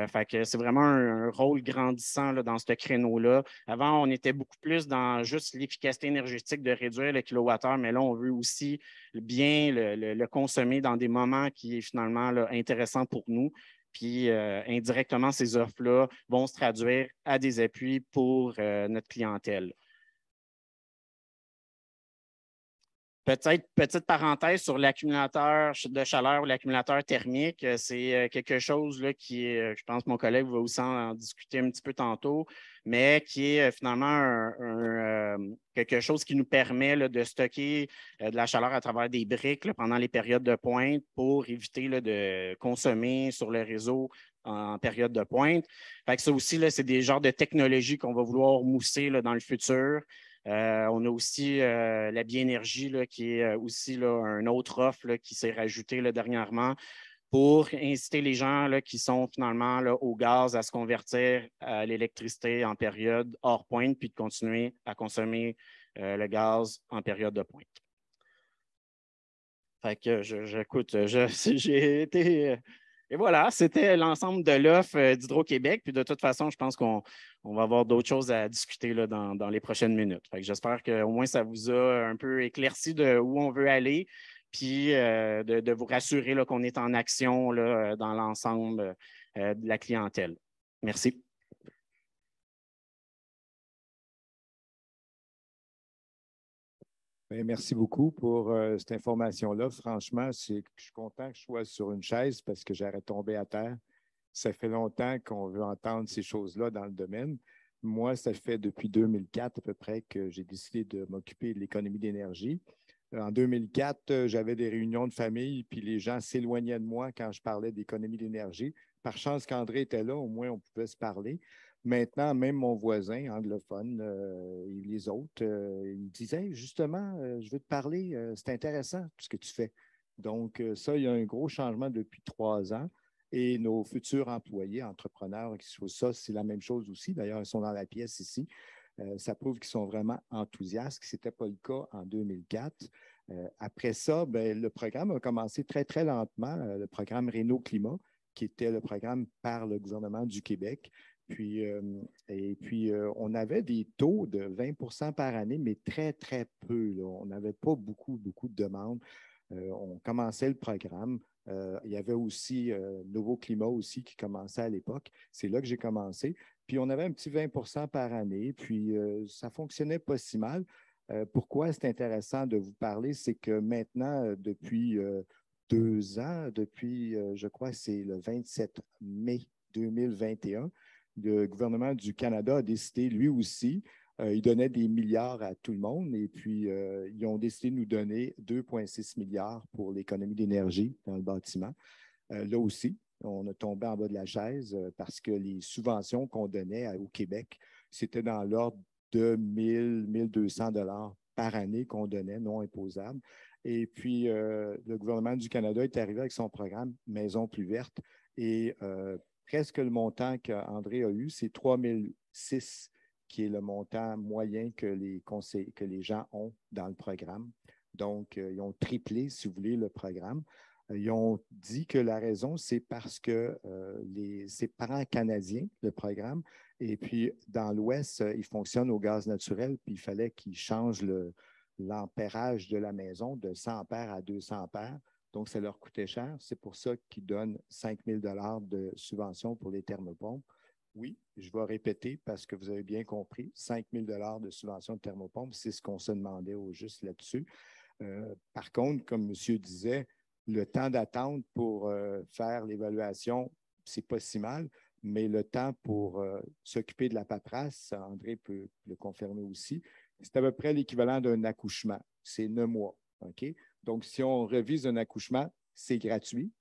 Fait que c'est vraiment un rôle grandissant là, dans ce créneau-là. Avant, on était beaucoup plus dans juste l'efficacité énergétique de réduire le kilowattheure, mais là, on veut aussi bien le consommer dans des moments qui est finalement là, intéressant pour nous. Puis indirectement, ces offres-là vont se traduire à des appuis pour notre clientèle. Peut-être petite parenthèse sur l'accumulateur de chaleur ou l'accumulateur thermique. C'est quelque chose là, qui est, je pense que mon collègue va aussi en discuter un petit peu tantôt, mais qui est finalement quelque chose qui nous permet là, de stocker de la chaleur à travers des briques là, pendant les périodes de pointe pour éviter là, de consommer sur le réseau en période de pointe. Fait que ça aussi, là, c'est des genres de technologies qu'on va vouloir mousser là, dans le futur. On a aussi la Biénergie, là, qui est aussi là, une autre offre là, qui s'est rajoutée là, dernièrement pour inciter les gens là, qui sont finalement là, au gaz à se convertir à l'électricité en période hors pointe, puis de continuer à consommer le gaz en période de pointe. Fait que j'ai été... Et voilà, c'était l'ensemble de l'offre d'Hydro-Québec. Puis de toute façon, je pense qu'on va avoir d'autres choses à discuter là, dans les prochaines minutes. J'espère qu'au moins ça vous a un peu éclairci de où on veut aller, puis de vous rassurer qu'on est en action là, dans l'ensemble de la clientèle. Merci. Bien, merci beaucoup pour cette information-là. Franchement, je suis content que je sois sur une chaise parce que j'aurais tombé à terre. Ça fait longtemps qu'on veut entendre ces choses-là dans le domaine. Moi, ça fait depuis 2004 à peu près que j'ai décidé de m'occuper de l'économie d'énergie. En 2004, j'avais des réunions de famille, puis les gens s'éloignaient de moi quand je parlais d'économie d'énergie. Par chance qu'André était là, au moins on pouvait se parler. Maintenant, même mon voisin anglophone et les autres, ils me disaient justement, je veux te parler, c'est intéressant tout ce que tu fais. Donc, ça, il y a un gros changement depuis 3 ans. Et nos futurs employés, entrepreneurs, ça, c'est la même chose aussi. D'ailleurs, ils sont dans la pièce ici. Ça prouve qu'ils sont vraiment enthousiastes, ce n'était pas le cas en 2004. Après ça, bien, le programme a commencé très, très lentement, le programme Réno Climat, qui était le programme par le gouvernement du Québec. Puis, on avait des taux de 20 par année, mais très, très peu. Là. On n'avait pas beaucoup, beaucoup de demandes. On commençait le programme. Il y avait aussi Nouveau Climat aussi qui commençait à l'époque. C'est là que j'ai commencé. Puis, on avait un petit 20 par année. Puis, ça fonctionnait pas si mal. Pourquoi c'est intéressant de vous parler? C'est que maintenant, depuis 2 ans, depuis, je crois, c'est le 27 mai 2021, le gouvernement du Canada a décidé, lui aussi, il donnait des milliards à tout le monde et puis ils ont décidé de nous donner 2,6 milliards pour l'économie d'énergie dans le bâtiment. Là aussi, on a tombé en bas de la chaise parce que les subventions qu'on donnait au Québec, c'était dans l'ordre de 1 200 $ par année qu'on donnait, non imposable. Et puis, le gouvernement du Canada est arrivé avec son programme Maison plus verte et presque le montant qu'André a eu, c'est 3006, qui est le montant moyen que les gens ont dans le programme. Donc, ils ont triplé, si vous voulez, le programme. Ils ont dit que la raison, c'est parce que c'est pan-canadien, le programme. Et puis, dans l'Ouest, il fonctionne au gaz naturel, puis il fallait qu'ils changent l'ampérage de la maison de 100 ampères à 200 ampères. Donc, ça leur coûtait cher. C'est pour ça qu'ils donnent 5 000 de subvention pour les thermopompes. Oui, je vais répéter parce que vous avez bien compris, 5 000 de subvention de thermopompe, c'est ce qu'on se demandait au juste là-dessus. Par contre, comme monsieur disait, le temps d'attente pour faire l'évaluation, c'est pas si mal, mais le temps pour s'occuper de la paperasse, André peut le confirmer aussi, c'est à peu près l'équivalent d'un accouchement. C'est 9 mois. OK? Donc, si on revise un accouchement, c'est gratuit.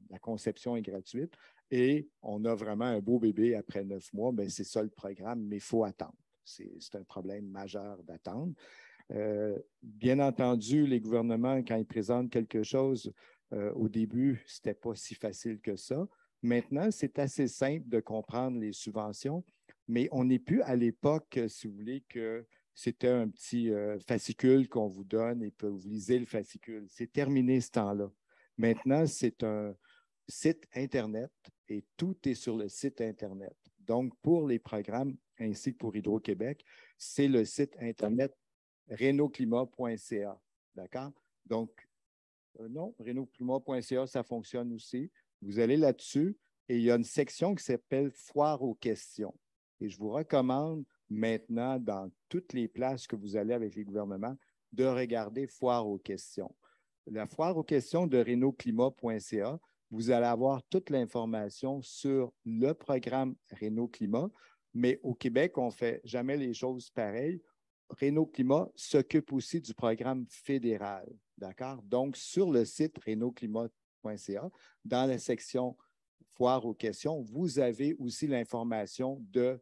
La conception est gratuite et on a vraiment un beau bébé après 9 mois. Bien, c'est ça le programme, mais il faut attendre. C'est un problème majeur d'attendre. Bien entendu, les gouvernements, quand ils présentent quelque chose, au début, ce n'était pas si facile que ça. Maintenant, c'est assez simple de comprendre les subventions, mais on n'est plus à l'époque, si vous voulez, que c'était un petit fascicule qu'on vous donne et que vous lisez le fascicule. C'est terminé ce temps-là. Maintenant, c'est un site Internet et tout est sur le site Internet. Donc, pour les programmes ainsi que pour Hydro-Québec, c'est le site Internet renoclimat.ca. D'accord? Donc, non, renoclimat.ca, ça fonctionne aussi. Vous allez là-dessus et il y a une section qui s'appelle Foire aux questions. Et je vous recommande maintenant, dans toutes les places que vous allez avec les gouvernements, de regarder Foire aux questions. La Foire aux questions de renoclimat.ca, vous allez avoir toute l'information sur le programme Réno-Climat, mais au Québec, on ne fait jamais les choses pareilles. Réno-Climat s'occupe aussi du programme fédéral, d'accord? Donc, sur le site renoclimat.ca, dans la section Foire aux questions, vous avez aussi l'information de,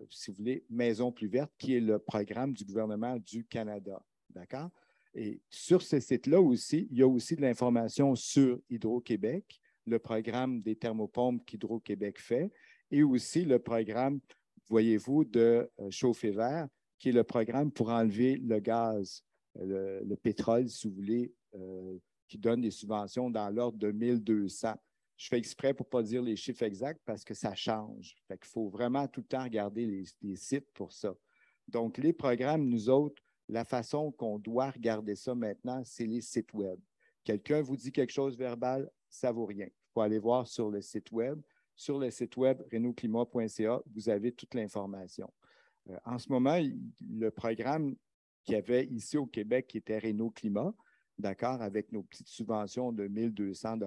si vous voulez, Maison plus verte, qui est le programme du gouvernement du Canada, d'accord? Et sur ce site-là aussi, il y a aussi de l'information sur Hydro-Québec, le programme des thermopompes qu'Hydro-Québec fait, et aussi le programme, voyez-vous, de chauffer vert, qui est le programme pour enlever le gaz, le pétrole, si vous voulez, qui donne des subventions dans l'ordre de 1200. Je fais exprès pour ne pas dire les chiffres exacts parce que ça change. Fait qu'il faut vraiment tout le temps regarder les sites pour ça. Donc, les programmes, nous autres, la façon qu'on doit regarder ça maintenant, c'est les sites web. Quelqu'un vous dit quelque chose verbal, ça ne vaut rien. Il faut aller voir sur le site web. Sur le site web renoclimat.ca, vous avez toute l'information. En ce moment, le programme qu'il y avait ici au Québec, qui était Réno-Climat, d'accord, avec nos petites subventions de 1200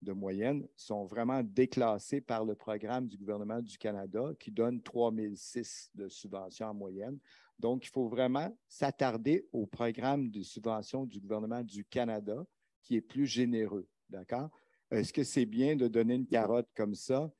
de moyenne, sont vraiment déclassés par le programme du gouvernement du Canada qui donne 3006 de subventions en moyenne. Donc, il faut vraiment s'attarder au programme de subvention du gouvernement du Canada qui est plus généreux, d'accord? Est-ce que c'est bien de donner une carotte comme ça?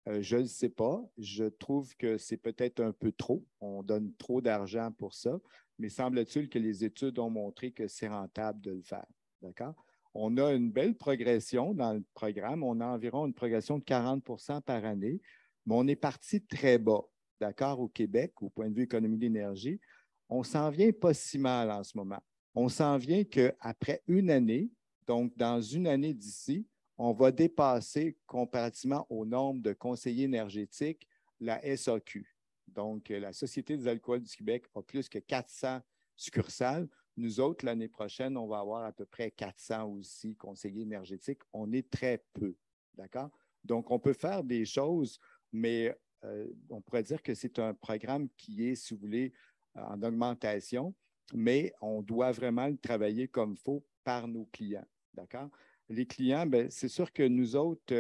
Je ne le sais pas. Je trouve que c'est peut-être un peu trop. On donne trop d'argent pour ça, mais semble-t-il que les études ont montré que c'est rentable de le faire. D'accord? On a une belle progression dans le programme. On a environ une progression de 40 par année, mais on est parti très bas, d'accord, au Québec, au point de vue économie d'énergie. On s'en vient pas si mal en ce moment. On s'en vient qu'après une année, donc dans une année d'ici, on va dépasser comparativement au nombre de conseillers énergétiques la SAQ. Donc, la Société des alcools du Québec a plus que 400 succursales. Nous autres, l'année prochaine, on va avoir à peu près 400 aussi conseillers énergétiques. On est très peu, d'accord? Donc, on peut faire des choses, mais on pourrait dire que c'est un programme qui est, si vous voulez, en augmentation, mais on doit vraiment le travailler comme il faut par nos clients, d'accord? Les clients, bien, c'est sûr que nous autres,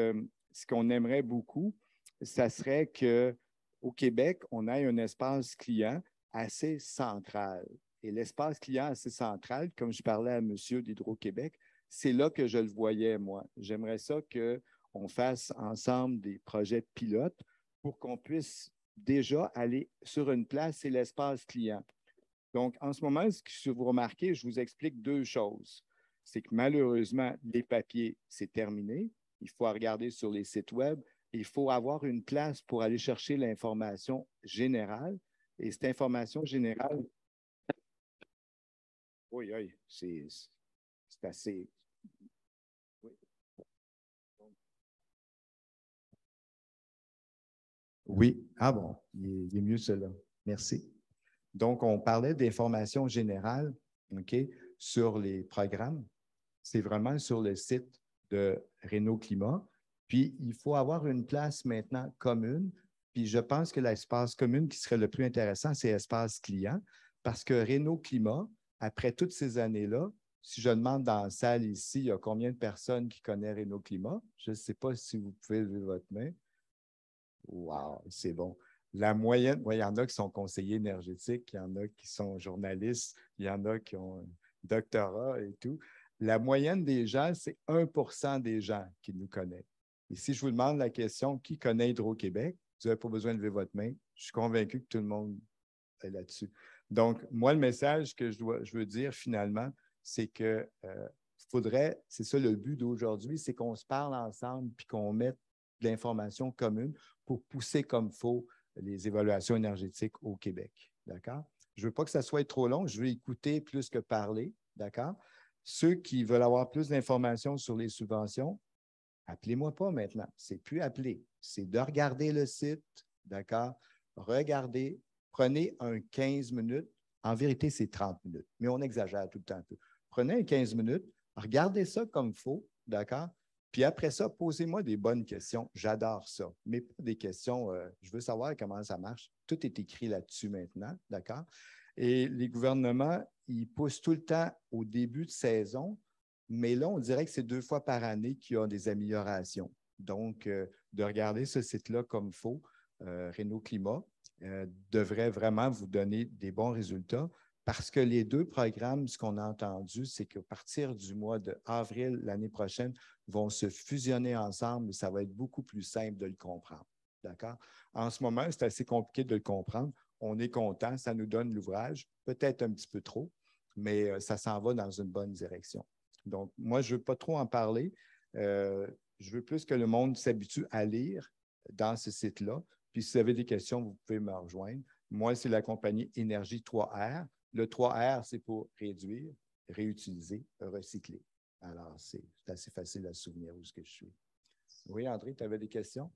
ce qu'on aimerait beaucoup, ça serait qu'au Québec, on ait un espace client assez central. Et l'espace client assez central, comme je parlais à monsieur d'Hydro-Québec, c'est là que je le voyais, moi. J'aimerais ça qu'on fasse ensemble des projets pilotes pour qu'on puisse déjà aller sur une place, c'est l'espace client. Donc, en ce moment, ce que vous remarquez, je vous explique deux choses. C'est que malheureusement, les papiers, c'est terminé. Il faut regarder sur les sites web. Il faut avoir une place pour aller chercher l'information générale. Et cette information générale, oui, c'est assez. Oui. Oui, ah bon, il est mieux cela. Merci. Donc, on parlait d'informations générales, OK, sur les programmes. C'est vraiment sur le site de Réno Climat. Puis, il faut avoir une place maintenant commune. Puis, je pense que l'espace commun qui serait le plus intéressant, c'est l'espace client, parce que Réno Climat, après toutes ces années-là, si je demande dans la salle ici, il y a combien de personnes qui connaissent Réno Climat? Je ne sais pas si vous pouvez lever votre main. Wow, c'est bon. La moyenne, il y en a qui sont conseillers énergétiques, il y en a qui sont journalistes, il y en a qui ont un doctorat et tout. La moyenne des gens, c'est 1% des gens qui nous connaissent. Et si je vous demande la question, qui connaît Hydro-Québec? Vous n'avez pas besoin de lever votre main. Je suis convaincu que tout le monde est là-dessus. Donc, moi, le message que je veux dire finalement, c'est que faudrait, c'est ça le but d'aujourd'hui, c'est qu'on se parle ensemble puis qu'on mette de l'information commune pour pousser comme il faut les évaluations énergétiques au Québec. D'accord? Je ne veux pas que ça soit trop long, je veux écouter plus que parler. D'accord? Ceux qui veulent avoir plus d'informations sur les subventions, appelez-moi pas maintenant. C'est plus appeler. C'est de regarder le site. D'accord? Regardez. Prenez un 15 minutes. En vérité, c'est 30 minutes, mais on exagère tout le temps un peu. Prenez un 15 minutes. Regardez ça comme il faut. D'accord? Puis après ça, posez-moi des bonnes questions. J'adore ça. Mais pas des questions, je veux savoir comment ça marche. Tout est écrit là-dessus maintenant, d'accord? Et les gouvernements, ils poussent tout le temps au début de saison, mais là, on dirait que c'est 2 fois par année qu'il y a des améliorations. Donc, de regarder ce site-là comme il faut, Réno Climat, devrait vraiment vous donner des bons résultats. Parce que les deux programmes, ce qu'on a entendu, c'est qu'à partir du mois d'avril l'année prochaine, vont se fusionner ensemble et ça va être beaucoup plus simple de le comprendre. D'accord? En ce moment, c'est assez compliqué de le comprendre. On est content, ça nous donne l'ouvrage, peut-être un petit peu trop, mais ça s'en va dans une bonne direction. Donc, moi, je ne veux pas trop en parler. Je veux plus que le monde s'habitue à lire dans ce site-là. Puis, si vous avez des questions, vous pouvez me rejoindre. Moi, c'est la compagnie Énergie 3R. Le 3R, c'est pour réduire, réutiliser, recycler. Alors, c'est assez facile à se souvenir où est-ce que je suis. Oui, André, tu avais des questions?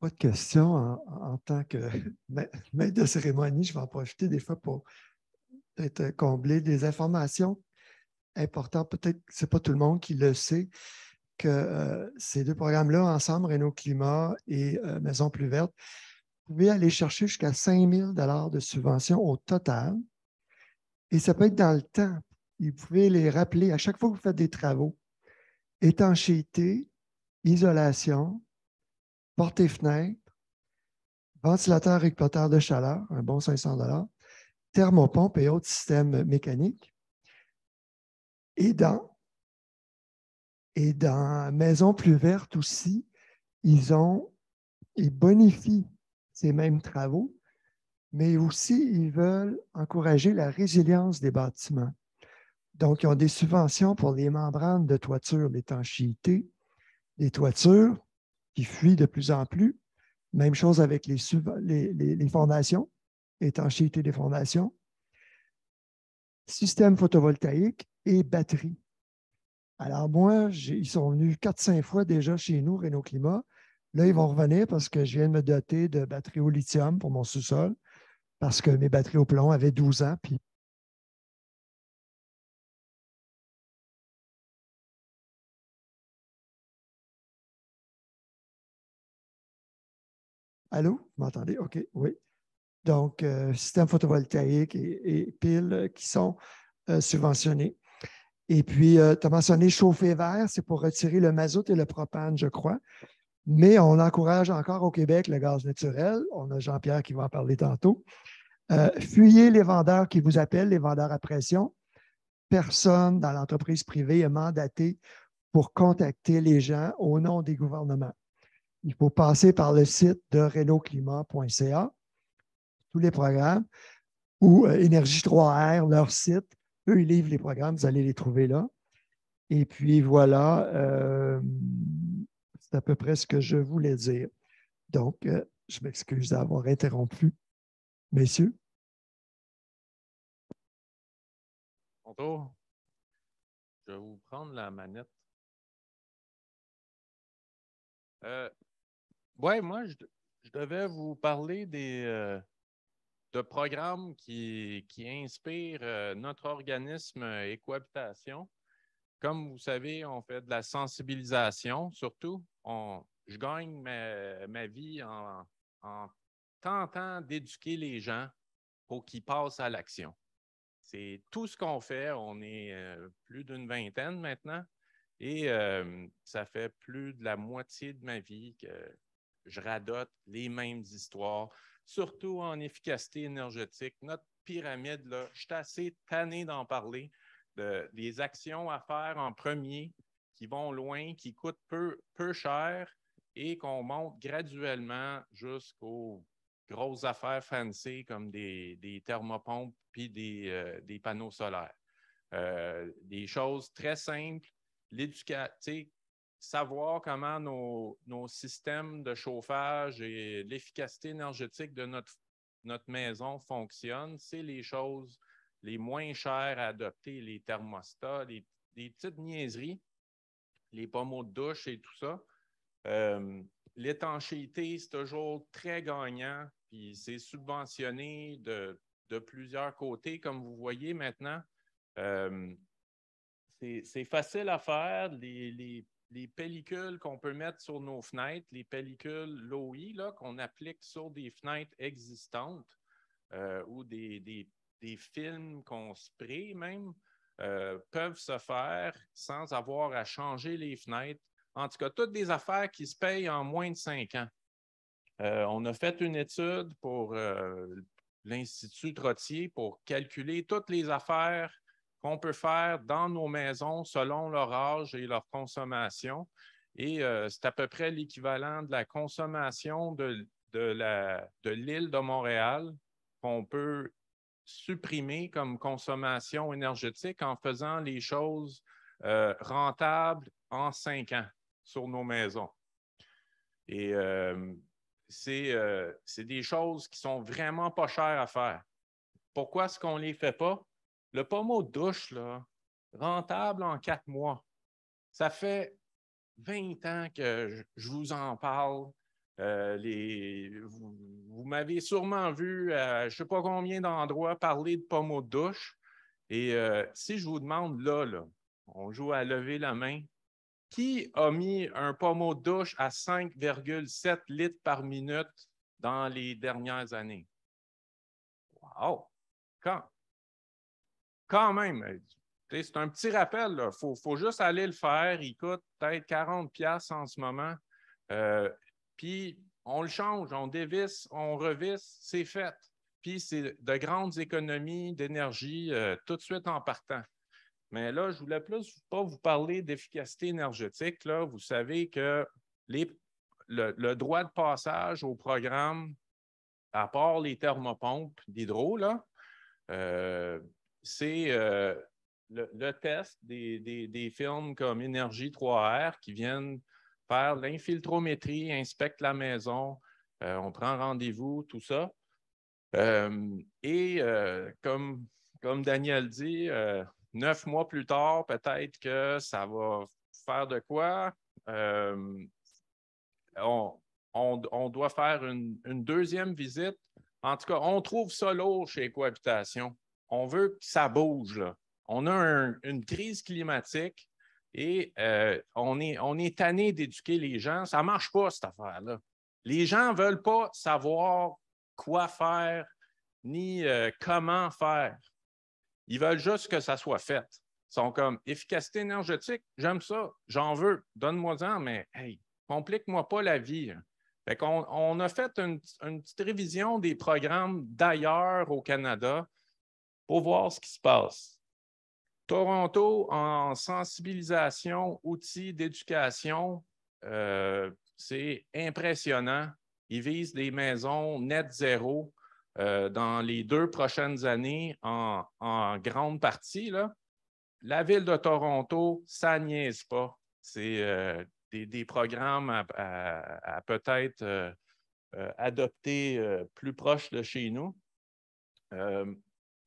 Pas de questions en tant que maître de cérémonie. Je vais en profiter des fois pour peut-être combler des informations importantes. Peut-être que ce n'est pas tout le monde qui le sait, que ces deux programmes-là, ensemble, Réno Climat et Maison Plus Verte, vous pouvez aller chercher jusqu'à 5 000 $ de subventions au total. Et ça peut être dans le temps. Vous pouvez les rappeler à chaque fois que vous faites des travaux. Étanchéité, isolation, portes et fenêtres, ventilateur récupérateur de chaleur, un bon 500 $, thermopompe et autres systèmes mécaniques. Et dans Maison Plus Verte aussi, ils bonifient ces mêmes travaux, mais aussi ils veulent encourager la résilience des bâtiments. Donc, ils ont des subventions pour les membranes de toiture, l'étanchéité, les toitures qui fuient de plus en plus. Même chose avec les fondations, étanchéité des fondations, système photovoltaïque et batterie. Alors moi, ils sont venus 4-5 fois déjà chez nous, Réno Climat. Là, ils vont revenir parce que je viens de me doter de batteries au lithium pour mon sous-sol parce que mes batteries au plomb avaient 12 ans. Puis allô? Vous m'entendez? OK, oui. Donc, système photovoltaïque et piles qui sont subventionnés. Et puis, tu as mentionné chauffer vert, c'est pour retirer le mazout et le propane, je crois. Mais on encourage encore au Québec le gaz naturel. On a Jean-Pierre qui va en parler tantôt. Fuyez les vendeurs qui vous appellent, les vendeurs à pression. Personne dans l'entreprise privée est mandaté pour contacter les gens au nom des gouvernements. Il faut passer par le site de renoclimat.ca, tous les programmes. ou Énergie 3R, leur site. Eux, ils livrent les programmes, vous allez les trouver là. Et puis voilà, c'est à peu près ce que je voulais dire. Donc, je m'excuse d'avoir interrompu. Messieurs. Bonjour. Je vais vous prendre la manette. Oui, moi, je devais vous parler de programmes qui inspirent notre organisme Écohabitation. Comme vous savez, on fait de la sensibilisation, surtout. Je gagne ma vie en tentant d'éduquer les gens pour qu'ils passent à l'action. C'est tout ce qu'on fait. On est plus d'une vingtaine maintenant et ça fait plus de la moitié de ma vie que je radote les mêmes histoires, surtout en efficacité énergétique. Notre pyramide, là, je suis assez tanné d'en parler, des actions à faire en premier qui vont loin, qui coûtent peu cher et qu'on monte graduellement jusqu'aux grosses affaires fancy comme des thermopompes puis des panneaux solaires. Des choses très simples, savoir comment nos systèmes de chauffage et l'efficacité énergétique de notre maison fonctionnent, c'est les choses les moins chères à adopter, les thermostats, les petites niaiseries, les pommeaux de douche et tout ça. L'étanchéité, c'est toujours très gagnant, puis c'est subventionné de plusieurs côtés, comme vous voyez maintenant. C'est facile à faire. Les pellicules qu'on peut mettre sur nos fenêtres, les pellicules LOI qu'on applique sur des fenêtres existantes ou des films qu'on spraye même, peuvent se faire sans avoir à changer les fenêtres. En tout cas, toutes des affaires qui se payent en moins de 5 ans. On a fait une étude pour l'Institut Trottier pour calculer toutes les affaires qu'on peut faire dans nos maisons selon leur âge et leur consommation. Et c'est à peu près l'équivalent de la consommation de l'île de Montréal qu'on peut supprimer comme consommation énergétique en faisant les choses rentables en 5 ans sur nos maisons. Et c'est des choses qui sont vraiment pas chères à faire. Pourquoi est-ce qu'on ne les fait pas? Le pommeau de douche, là, rentable en 4 mois. Ça fait 20 ans que je vous en parle. Vous m'avez sûrement vu à je ne sais pas combien d'endroits parler de pommeau de douche. Et si je vous demande là, on joue à lever la main, qui a mis un pommeau de douche à 5,7 litres par minute dans les dernières années? Wow! Quand même, c'est un petit rappel. Il faut juste aller le faire. Il coûte peut-être 40$ en ce moment. Puis, on le change, on dévisse, on revisse, c'est fait. Puis, c'est de grandes économies d'énergie tout de suite en partant. Mais là, je ne voulais plus pas vous parler d'efficacité énergétique. Là. Vous savez que le droit de passage au programme, à part les thermopompes d'hydro, c'est le test des firmes comme Énergie 3R qui viennent faire l'infiltrométrie, inspectent la maison, on prend rendez-vous, tout ça. Comme Daniel dit, 9 mois plus tard, peut-être que ça va faire de quoi. On doit faire une deuxième visite. En tout cas, on trouve ça lourd chez Écohabitation. On veut que ça bouge, là. On a une crise climatique et on est tanné d'éduquer les gens. Ça ne marche pas, cette affaire-là. Les gens ne veulent pas savoir quoi faire ni comment faire. Ils veulent juste que ça soit fait. Ils sont comme efficacité énergétique, j'aime ça, j'en veux, donne-moi-en, mais hey, complique-moi pas la vie. Fait qu'on on a fait une petite révision des programmes d'ailleurs au Canada pour voir ce qui se passe. Toronto, en sensibilisation, outils d'éducation, c'est impressionnant. Ils visent des maisons net zéro. dans les 2 prochaines années en grande partie, là. La Ville de Toronto, ça niaise pas. C'est des programmes à peut-être adopter plus proche de chez nous.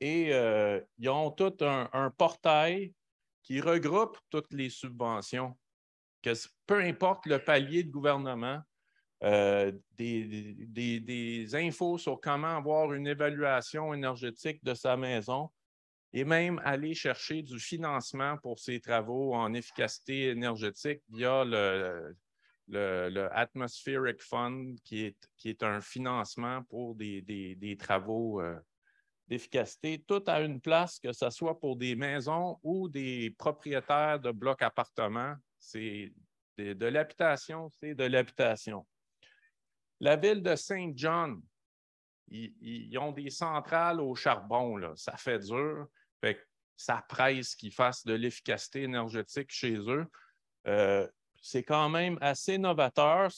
Ils ont tout un portail qui regroupe toutes les subventions. Peu importe le palier de gouvernement, des infos sur comment avoir une évaluation énergétique de sa maison et même aller chercher du financement pour ses travaux en efficacité énergétique via le Atmospheric Fund, qui est un financement pour des travaux d'efficacité, tout à une place, que ce soit pour des maisons ou des propriétaires de blocs appartements. C'est de l'habitation, c'est de l'habitation. La ville de Saint John, ils ont des centrales au charbon, là. Ça fait dur. Fait que ça presse qu'ils fassent de l'efficacité énergétique chez eux. C'est quand même assez novateur.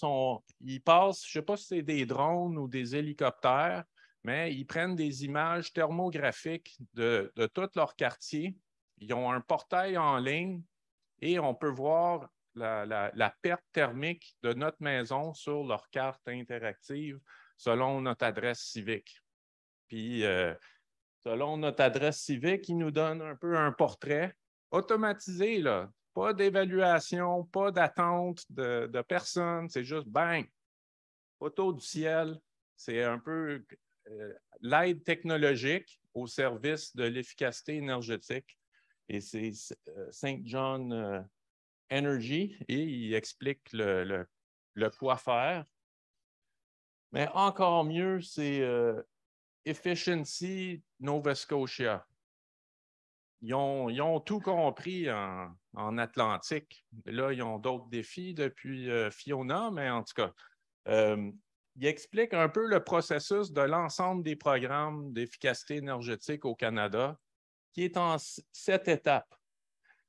Ils passent, je ne sais pas si c'est des drones ou des hélicoptères, mais ils prennent des images thermographiques de tout leur quartier. Ils ont un portail en ligne et on peut voir la perte thermique de notre maison sur leur carte interactive selon notre adresse civique. Puis, selon notre adresse civique, ils nous donnent un peu un portrait automatisé, là. Pas d'évaluation, pas d'attente de personne. C'est juste, bang, photo du ciel. C'est un peu l'aide technologique au service de l'efficacité énergétique. Et c'est Saint John Energy, et il explique le quoi faire. Mais encore mieux, c'est Efficiency Nova Scotia. Ils ont tout compris en Atlantique. Là, ils ont d'autres défis depuis Fiona, mais en tout cas, il explique un peu le processus de l'ensemble des programmes d'efficacité énergétique au Canada, qui est en 7 étapes.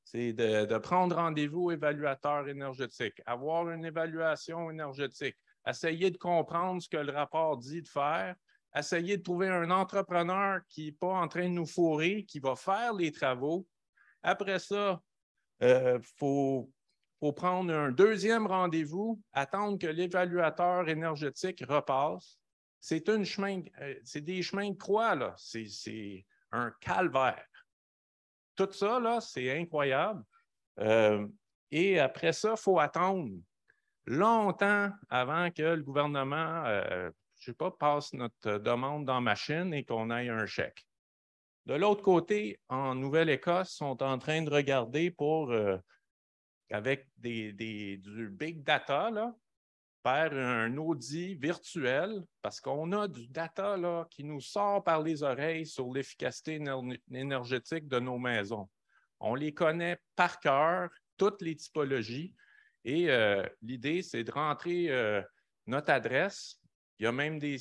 C'est de prendre rendez-vous au évaluateur énergétique, avoir une évaluation énergétique, essayer de comprendre ce que le rapport dit de faire, essayer de trouver un entrepreneur qui n'est pas en train de nous fourrer, qui va faire les travaux. Après ça, faut prendre un deuxième rendez-vous, attendre que l'évaluateur énergétique repasse. C'est des chemins de croix, là. C'est un calvaire. Tout ça, là, c'est incroyable. Et après ça, il faut attendre longtemps avant que le gouvernement, je ne sais pas, passe notre demande dans la machine et qu'on ait un chèque. De l'autre côté, en Nouvelle-Écosse, ils sont en train de regarder pour, avec du big data, là, faire un audit virtuel, parce qu'on a du data là, qui nous sort par les oreilles sur l'efficacité énergétique de nos maisons. On les connaît par cœur, toutes les typologies, et l'idée, c'est de rentrer notre adresse. Il y a même des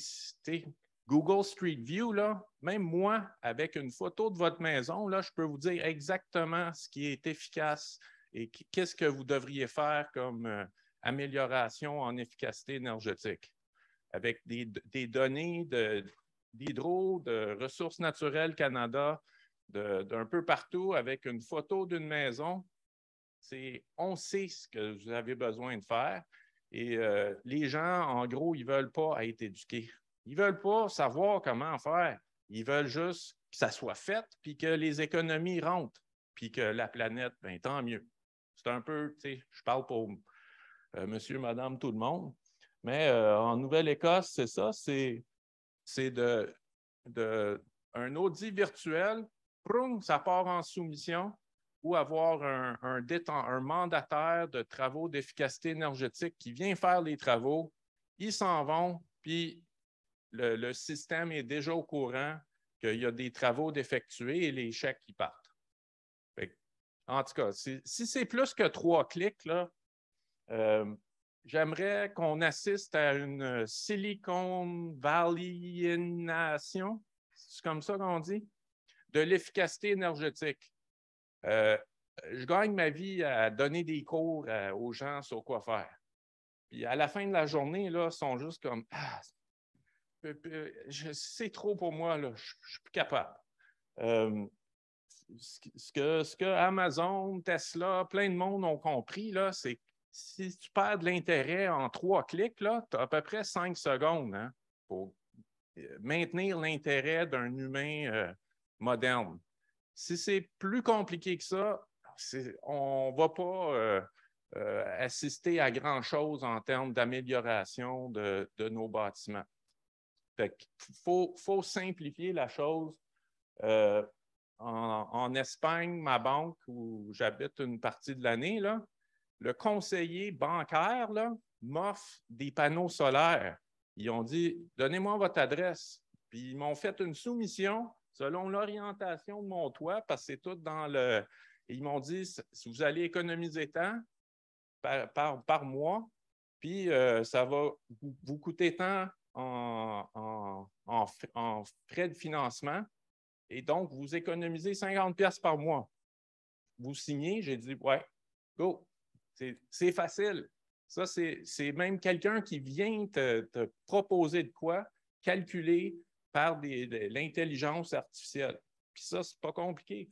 Google Street View, là, même moi, avec une photo de votre maison, là, je peux vous dire exactement ce qui est efficace et qu'est-ce que vous devriez faire comme amélioration en efficacité énergétique. Avec des données d'Hydro, de Ressources naturelles Canada, d'un peu partout, avec une photo d'une maison. On sait ce que vous avez besoin de faire. Et les gens, en gros, ils ne veulent pas être éduqués. Ils ne veulent pas savoir comment faire. Ils veulent juste que ça soit fait, puis que les économies rentrent, puis que la planète, bien, tant mieux. C'est un peu, tu sais, je parle pour monsieur, madame, tout le monde. Mais en Nouvelle-Écosse, c'est ça, c'est un audit virtuel, ça part en soumission, ou avoir un mandataire de travaux d'efficacité énergétique qui vient faire les travaux, ils s'en vont, puis le système est déjà au courant qu'il y a des travaux d'effectuer et les chèques qui partent. En tout cas, si c'est plus que 3 clics, là, j'aimerais qu'on assiste à une Silicon Valleyination, c'est comme ça qu'on dit, de l'efficacité énergétique. Je gagne ma vie à donner des cours aux gens sur quoi faire. Puis à la fin de la journée, là, ils sont juste comme c'est trop pour moi, là. Je ne suis plus capable. Ce que Amazon, Tesla, plein de monde ont compris, là, c'est que si tu perds de l'intérêt en 3 clics, tu as à peu près 5 secondes, hein, pour maintenir l'intérêt d'un humain moderne. Si c'est plus compliqué que ça, on ne va pas assister à grand-chose en termes d'amélioration de nos bâtiments. Il faut simplifier la chose. En Espagne, ma banque, où j'habite une partie de l'année, là, le conseiller bancaire là, m'offre des panneaux solaires. Ils ont dit, donnez-moi votre adresse. Puis ils m'ont fait une soumission selon l'orientation de mon toit, parce que c'est tout dans le... Ils m'ont dit, si vous allez économiser tant par mois, puis ça va vous coûter tant en frais de financement, et donc vous économisez 50$ par mois. Vous signez, j'ai dit, ouais, go. C'est facile. Ça, c'est même quelqu'un qui vient te proposer de quoi, calculé par l'intelligence artificielle. Puis ça, c'est pas compliqué.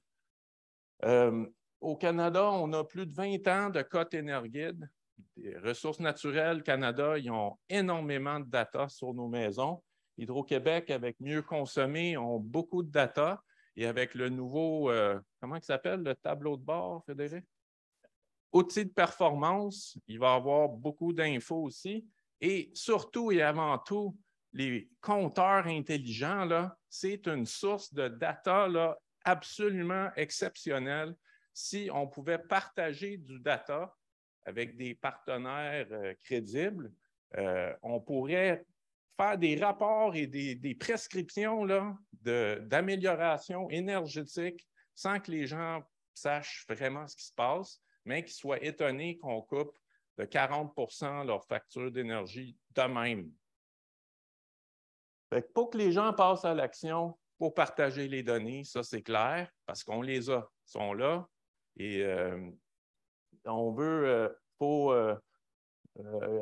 Au Canada, on a plus de 20 ans de cote Énergide. Les Ressources naturelles Canada, ils ont énormément de data sur nos maisons. Hydro-Québec, avec Mieux consommer, ont beaucoup de data. Et avec le nouveau, comment il s'appelle, le tableau de bord, Frédéric? Outils de performance, il va y avoir beaucoup d'infos aussi. Et surtout et avant tout, les compteurs intelligents, c'est une source de data là, absolument exceptionnelle. Si on pouvait partager du data avec des partenaires crédibles, on pourrait faire des rapports et des prescriptions d'amélioration énergétique sans que les gens sachent vraiment ce qui se passe, mais qu'ils soient étonnés qu'on coupe de 40% leur facture d'énergie de même. Fait que pour que les gens passent à l'action, pour partager les données, ça c'est clair, parce qu'on les a, ils sont là, et on veut, faut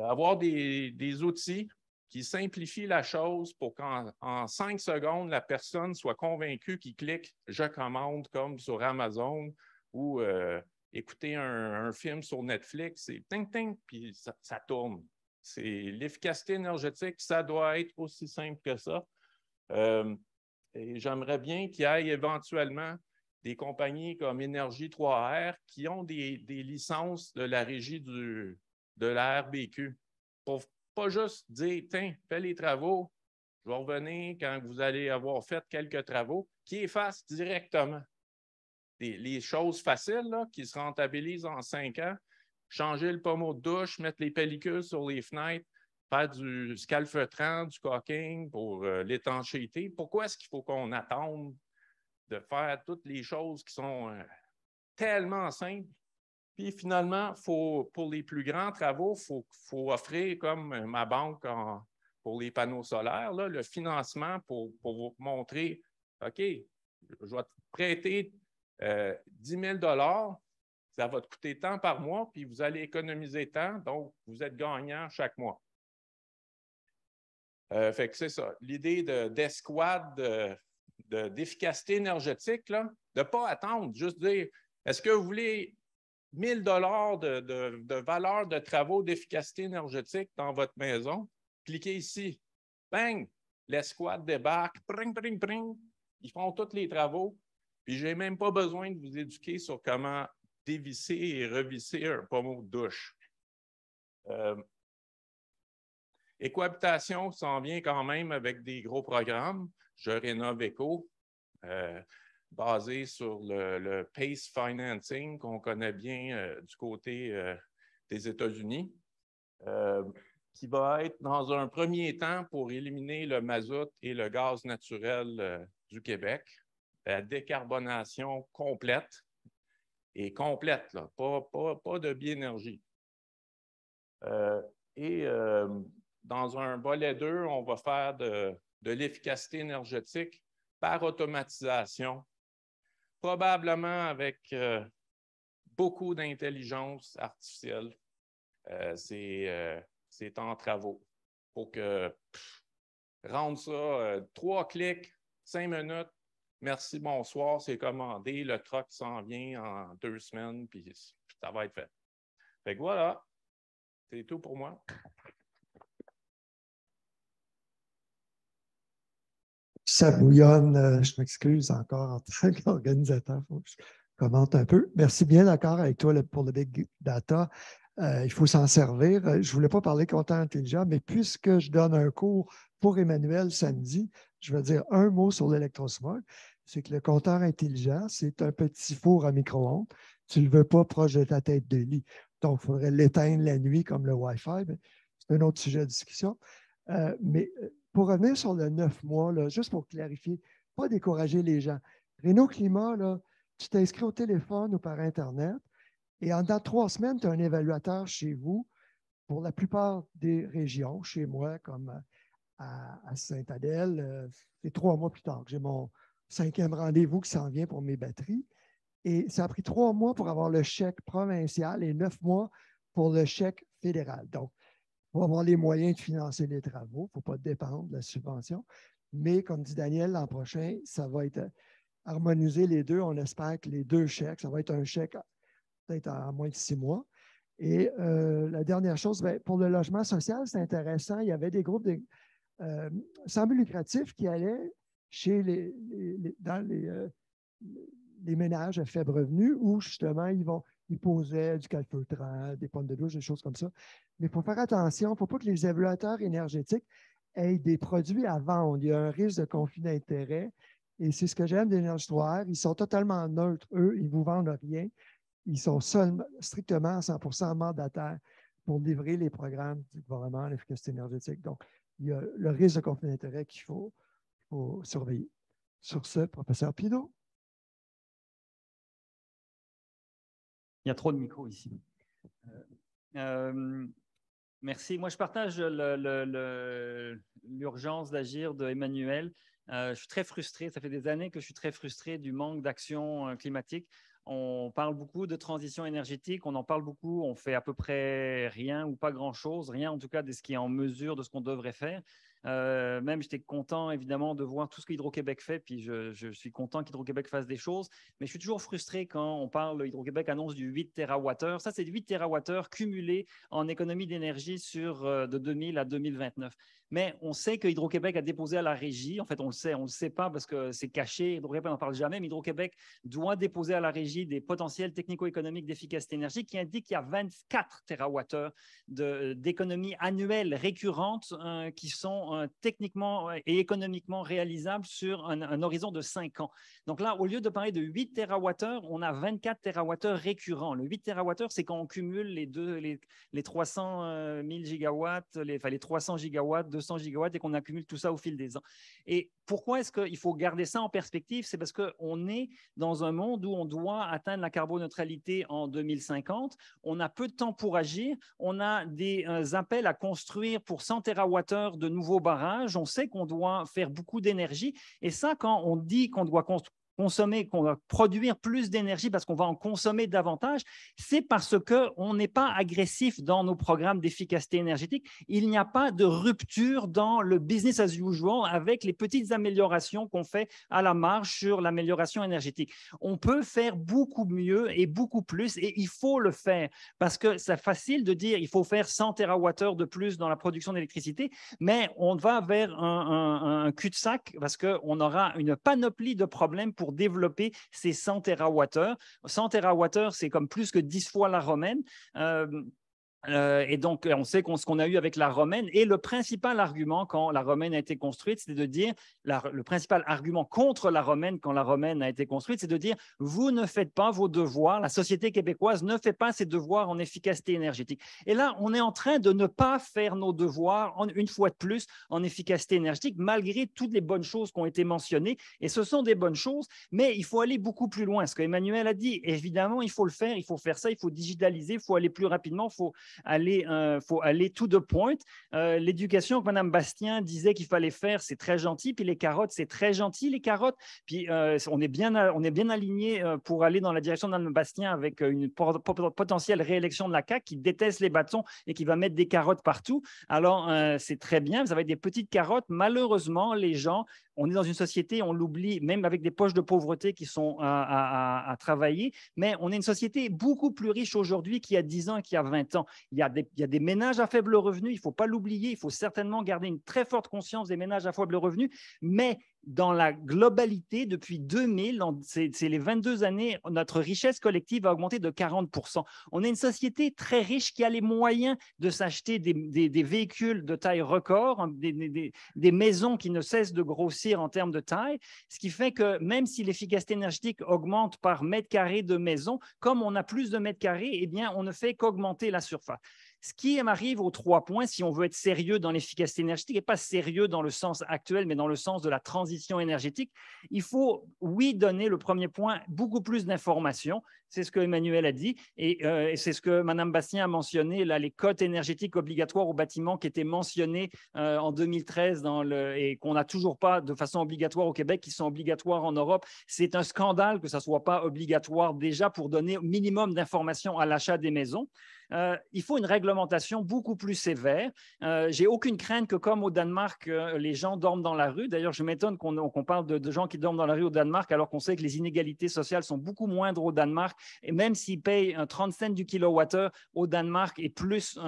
avoir des outils qui simplifient la chose pour qu'en 5 secondes, la personne soit convaincue qu'il clique « Je commande » comme sur Amazon ou écouter un film sur Netflix, c'est ting-ting, puis ça tourne. C'est l'efficacité énergétique, ça doit être aussi simple que ça. Et j'aimerais bien qu'il y ait éventuellement des compagnies comme Énergie 3R qui ont des licences de la régie de la RBQ pour pas juste dire, tiens, fais les travaux, je vais revenir quand vous allez avoir fait quelques travaux, qui effacent directement les choses faciles là, qui se rentabilisent en 5 ans, changer le pommeau de douche, mettre les pellicules sur les fenêtres, faire du scalfeutrant, du caulking pour l'étanchéité. Pourquoi est-ce qu'il faut qu'on attende de faire toutes les choses qui sont tellement simples? Puis finalement, pour les plus grands travaux, il faut offrir, comme ma banque pour les panneaux solaires, là, le financement pour vous montrer, OK, je vais te prêter 10 000 $, ça va te coûter tant par mois, puis vous allez économiser tant, donc vous êtes gagnant chaque mois. Fait que c'est ça. L'idée d'escouade d'efficacité énergétique, là, de ne pas attendre, juste dire, est-ce que vous voulez 1 000 $ de valeur de travaux d'efficacité énergétique dans votre maison? Cliquez ici. Bang! L'escouade débarque. Pring, pring, pring. Ils font tous les travaux. Puis je n'ai même pas besoin de vous éduquer sur comment dévisser et revisser un pommeau de douche. Écohabitation s'en vient quand même avec des gros programmes. Je rénove éco, basé sur le PACE Financing qu'on connaît bien du côté des États-Unis, qui va être dans un premier temps pour éliminer le mazout et le gaz naturel du Québec. La décarbonation complète, et complète, là, pas de biénergie. Dans un volet 2, on va faire de l'efficacité énergétique par automatisation, probablement avec beaucoup d'intelligence artificielle. C'est en travaux. Faut que rendre ça 3 clics, 5 minutes. Merci, bonsoir, c'est commandé. Le truck s'en vient en 2 semaines, puis ça va être fait. Fait que voilà, c'est tout pour moi. Ça bouillonne, je m'excuse encore en tant qu'organisateur, il faut que je commente un peu. Merci, bien d'accord avec toi pour le Big Data. Il faut s'en servir. Je ne voulais pas parler compteur intelligent, mais puisque je donne un cours pour Emmanuel samedi, je vais dire un mot sur l'électrosmog. C'est que le compteur intelligent, c'est un petit four à micro-ondes. Tu ne le veux pas proche de ta tête de lit. Donc, il faudrait l'éteindre la nuit comme le Wi-Fi. C'est un autre sujet de discussion. Mais pour revenir sur le 9 mois, là, juste pour clarifier, pas décourager les gens. Renault Climat, là, tu t'inscris au téléphone ou par Internet et en dans 3 semaines, tu as un évaluateur chez vous pour la plupart des régions, chez moi, comme à Sainte-Adèle. C'est 3 mois plus tard que j'ai mon 5e rendez-vous qui s'en vient pour mes batteries. Et ça a pris 3 mois pour avoir le chèque provincial et 9 mois pour le chèque fédéral. Donc, il faut avoir les moyens de financer les travaux. Il ne faut pas dépendre de la subvention. Mais comme dit Daniel, l'an prochain, ça va être harmoniser les deux. On espère que les 2 chèques, ça va être un chèque peut-être en moins de 6 mois. Et la dernière chose, pour le logement social, c'est intéressant. Il y avait des groupes sans but lucratif qui allaient chez dans les ménages à faible revenu où justement ils posaient du calfeutrant, des pommes de douche, des choses comme ça. Mais il faut faire attention, il ne faut pas que les évaluateurs énergétiques aient des produits à vendre. Il y a un risque de conflit d'intérêts. Et c'est ce que j'aime d'Énergie-Toire. Ils sont totalement neutres, eux, ils ne vous vendent rien. Ils sont strictement à 100% mandataires pour livrer les programmes du gouvernement à l'efficacité énergétique. Donc, il y a le risque de conflit d'intérêts qu'il faut surveiller. Sur ce, professeur Pinault. Il y a trop de micros ici. Merci. Moi, je partage l'urgence d'agir d'Emmanuel. Je suis très frustré. Ça fait des années que je suis très frustré du manque d'action climatique. On parle beaucoup de transition énergétique, on en parle beaucoup, on fait à peu près rien ou pas grand-chose, rien en tout cas de ce qui est en mesure de ce qu'on devrait faire. Même j'étais content évidemment de voir tout ce qu'Hydro-Québec fait, puis je suis content qu'Hydro-Québec fasse des choses, mais je suis toujours frustré quand on parle, Hydro-Québec annonce du 8 TWh. Ça, c'est 8 TWh cumulés en économie d'énergie de 2000 à 2029. Mais on sait que Hydro-Québec a déposé à la régie, en fait on ne le sait pas parce que c'est caché, Hydro-Québec n'en parle jamais, mais Hydro-Québec doit déposer à la régie des potentiels technico-économiques d'efficacité énergétique qui indiquent qu'il y a 24 TWh d'économies annuelles récurrentes qui sont techniquement et économiquement réalisables sur un horizon de 5 ans. Donc là, au lieu de parler de 8 TWh, on a 24 TWh récurrents. Le 8 TWh, c'est quand on cumule les 300 000 gigawatts, les 300 gigawatts, 200 gigawatts et qu'on accumule tout ça au fil des ans. Et pourquoi est-ce qu'il faut garder ça en perspective? C'est parce qu'on est dans un monde où on doit atteindre la carboneutralité en 2050. On a peu de temps pour agir. On a des appels à construire pour 100 TWh de nouveaux barrages. On sait qu'on doit faire beaucoup d'énergie. Et ça, quand on dit qu'on doit consommer, qu'on va produire plus d'énergie parce qu'on va en consommer davantage, c'est parce qu'on n'est pas agressif dans nos programmes d'efficacité énergétique. Il n'y a pas de rupture dans le business as usual avec les petites améliorations qu'on fait à la marge sur l'amélioration énergétique. On peut faire beaucoup mieux et beaucoup plus et il faut le faire parce que c'est facile de dire il faut faire 100 TWh de plus dans la production d'électricité, mais on va vers un cul-de-sac parce qu'on aura une panoplie de problèmes pour développer ces 100 TWh. 100 TWh, c'est comme plus que 10 fois la romaine. Et donc, on sait ce qu'on a eu avec la romaine. Et le principal argument, quand la romaine a été construite, c'est de dire, le principal argument contre la romaine, quand la romaine a été construite, c'est de dire, vous ne faites pas vos devoirs, la société québécoise ne fait pas ses devoirs en efficacité énergétique. Et là, on est en train de ne pas faire nos devoirs, une fois de plus, en efficacité énergétique, malgré toutes les bonnes choses qui ont été mentionnées. Et ce sont des bonnes choses, mais il faut aller beaucoup plus loin. Ce qu'Emmanuel a dit, évidemment, il faut le faire, il faut faire ça, il faut digitaliser, il faut aller plus rapidement, il faut faut aller to the point. L'éducation que Mme Bastien disait qu'il fallait faire, c'est très gentil. Puis les carottes, c'est très gentil, les carottes. Puis on est bien aligné pour aller dans la direction de Mme Bastien avec une potentielle réélection de la CAQ qui déteste les bâtons et qui va mettre des carottes partout. Alors, c'est très bien. Ça va être des petites carottes. Malheureusement, les gens, on est dans une société, on l'oublie, même avec des poches de pauvreté qui sont à travailler, mais on est une société beaucoup plus riche aujourd'hui qu'il y a 10 ans et qu'il y a 20 ans. Il y a des ménages à faible revenu, il ne faut pas l'oublier, il faut certainement garder une très forte conscience des ménages à faible revenu, mais dans la globalité, depuis 2000, c'est les 22 années, notre richesse collective a augmenté de 40%. On est une société très riche qui a les moyens de s'acheter des véhicules de taille record, des maisons qui ne cessent de grossir en termes de taille, ce qui fait que même si l'efficacité énergétique augmente par mètre carré de maison, comme on a plus de mètres carrés, eh bien, on ne fait qu'augmenter la surface. Ce qui m'arrive aux 3 points, si on veut être sérieux dans l'efficacité énergétique, et pas sérieux dans le sens actuel, mais dans le sens de la transition énergétique, il faut, oui, donner le premier point, beaucoup plus d'informations. C'est ce que Emmanuel a dit, et c'est ce que Mme Bastien a mentionné, là, les cotes énergétiques obligatoires aux bâtiments qui étaient mentionnés en 2013 et qu'on n'a toujours pas de façon obligatoire au Québec, qui sont obligatoires en Europe. C'est un scandale que ça ne soit pas obligatoire déjà pour donner au minimum d'informations à l'achat des maisons. Il faut une réglementation beaucoup plus sévère. J'ai aucune crainte que, comme au Danemark, les gens dorment dans la rue. D'ailleurs, je m'étonne qu'on parle de gens qui dorment dans la rue au Danemark, alors qu'on sait que les inégalités sociales sont beaucoup moindres au Danemark. Et même s'ils payent 30 cents du kilowattheure au Danemark et plus,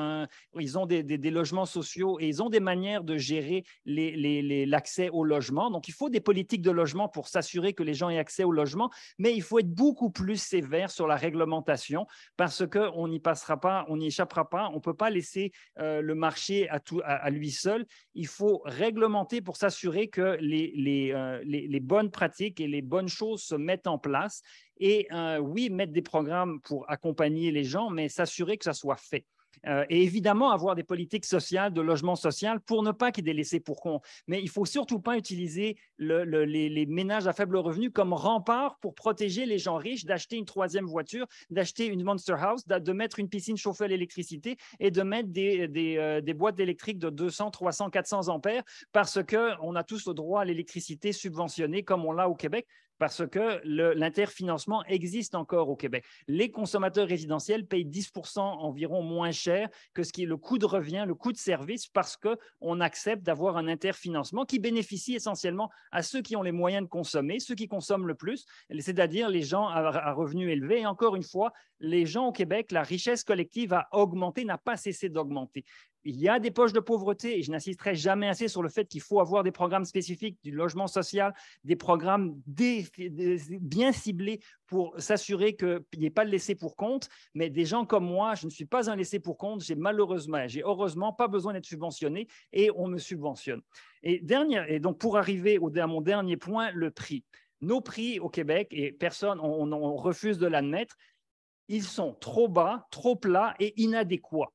ils ont des logements sociaux et ils ont des manières de gérer l'accès au logement. Donc, il faut des politiques de logement pour s'assurer que les gens aient accès au logement, mais il faut être beaucoup plus sévère sur la réglementation parce qu'on n'y passera pas, on n'y échappera pas. On ne peut pas laisser le marché à lui seul. Il faut réglementer pour s'assurer que les bonnes pratiques et les bonnes choses se mettent en place. Et oui, mettre des programmes pour accompagner les gens, mais s'assurer que ça soit fait. Et évidemment, avoir des politiques sociales, de logement social pour ne pas qu'il y ait des laissés pour compte. Mais il ne faut surtout pas utiliser les ménages à faible revenu comme rempart pour protéger les gens riches d'acheter une 3e voiture, d'acheter une Monster House, de mettre une piscine chauffée à l'électricité et de mettre des boîtes électriques de 200, 300, 400 ampères parce qu'on a tous le droit à l'électricité subventionnée comme on l'a au Québec. Parce que l'interfinancement existe encore au Québec. Les consommateurs résidentiels payent 10% environ moins cher que ce qui est le coût de revient, le coût de service, parce qu'on accepte d'avoir un interfinancement qui bénéficie essentiellement à ceux qui ont les moyens de consommer, ceux qui consomment le plus, c'est-à-dire les gens à revenus élevés. Et encore une fois, les gens au Québec, la richesse collective a augmenté, n'a pas cessé d'augmenter. Il y a des poches de pauvreté et je n'insisterai jamais assez sur le fait qu'il faut avoir des programmes spécifiques du logement social, des programmes bien ciblés pour s'assurer qu'il n'y ait pas de laissé pour compte. Mais des gens comme moi, je ne suis pas un laissé pour compte. J'ai heureusement pas besoin d'être subventionné et on me subventionne. Et donc pour arriver à mon dernier point, le prix. Nos prix au Québec, et personne, on refuse de l'admettre, ils sont trop bas, trop plats et inadéquats.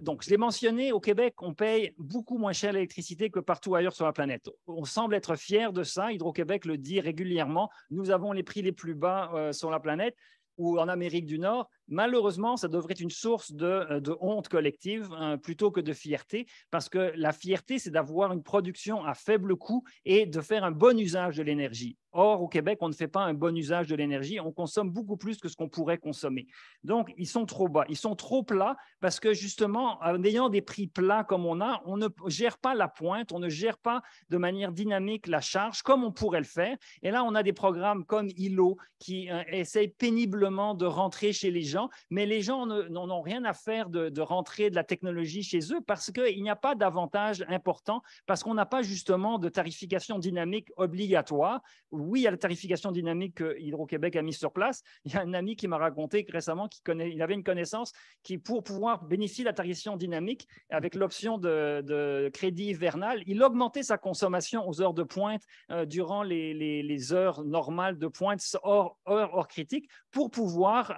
Donc, je l'ai mentionné, au Québec, on paye beaucoup moins cher l'électricité que partout ailleurs sur la planète. On semble être fiers de ça. Hydro-Québec le dit régulièrement. Nous avons les prix les plus bas sur la planète ou en Amérique du Nord. Malheureusement, ça devrait être une source de honte collective plutôt que de fierté, parce que la fierté, c'est d'avoir une production à faible coût et de faire un bon usage de l'énergie. Or, au Québec, on ne fait pas un bon usage de l'énergie, on consomme beaucoup plus que ce qu'on pourrait consommer. Donc, ils sont trop bas, ils sont trop plats, parce que justement, en ayant des prix plats comme on ne gère pas la pointe, on ne gère pas de manière dynamique la charge comme on pourrait le faire. Et là, on a des programmes comme ILO qui essayent péniblement de rentrer chez les gens, mais les gens n'en ont rien à faire de rentrer de la technologie chez eux parce qu'il n'y a pas d'avantage important, parce qu'on n'a pas justement de tarification dynamique obligatoire. Oui, il y a la tarification dynamique que Hydro-Québec a mise sur place. Il y a un ami qui m'a raconté récemment qu'il avait une connaissance qui, pour pouvoir bénéficier de la tarification dynamique avec l'option de crédit hivernal, il augmentait sa consommation aux heures de pointe durant les heures normales de pointe hors critique pour pouvoir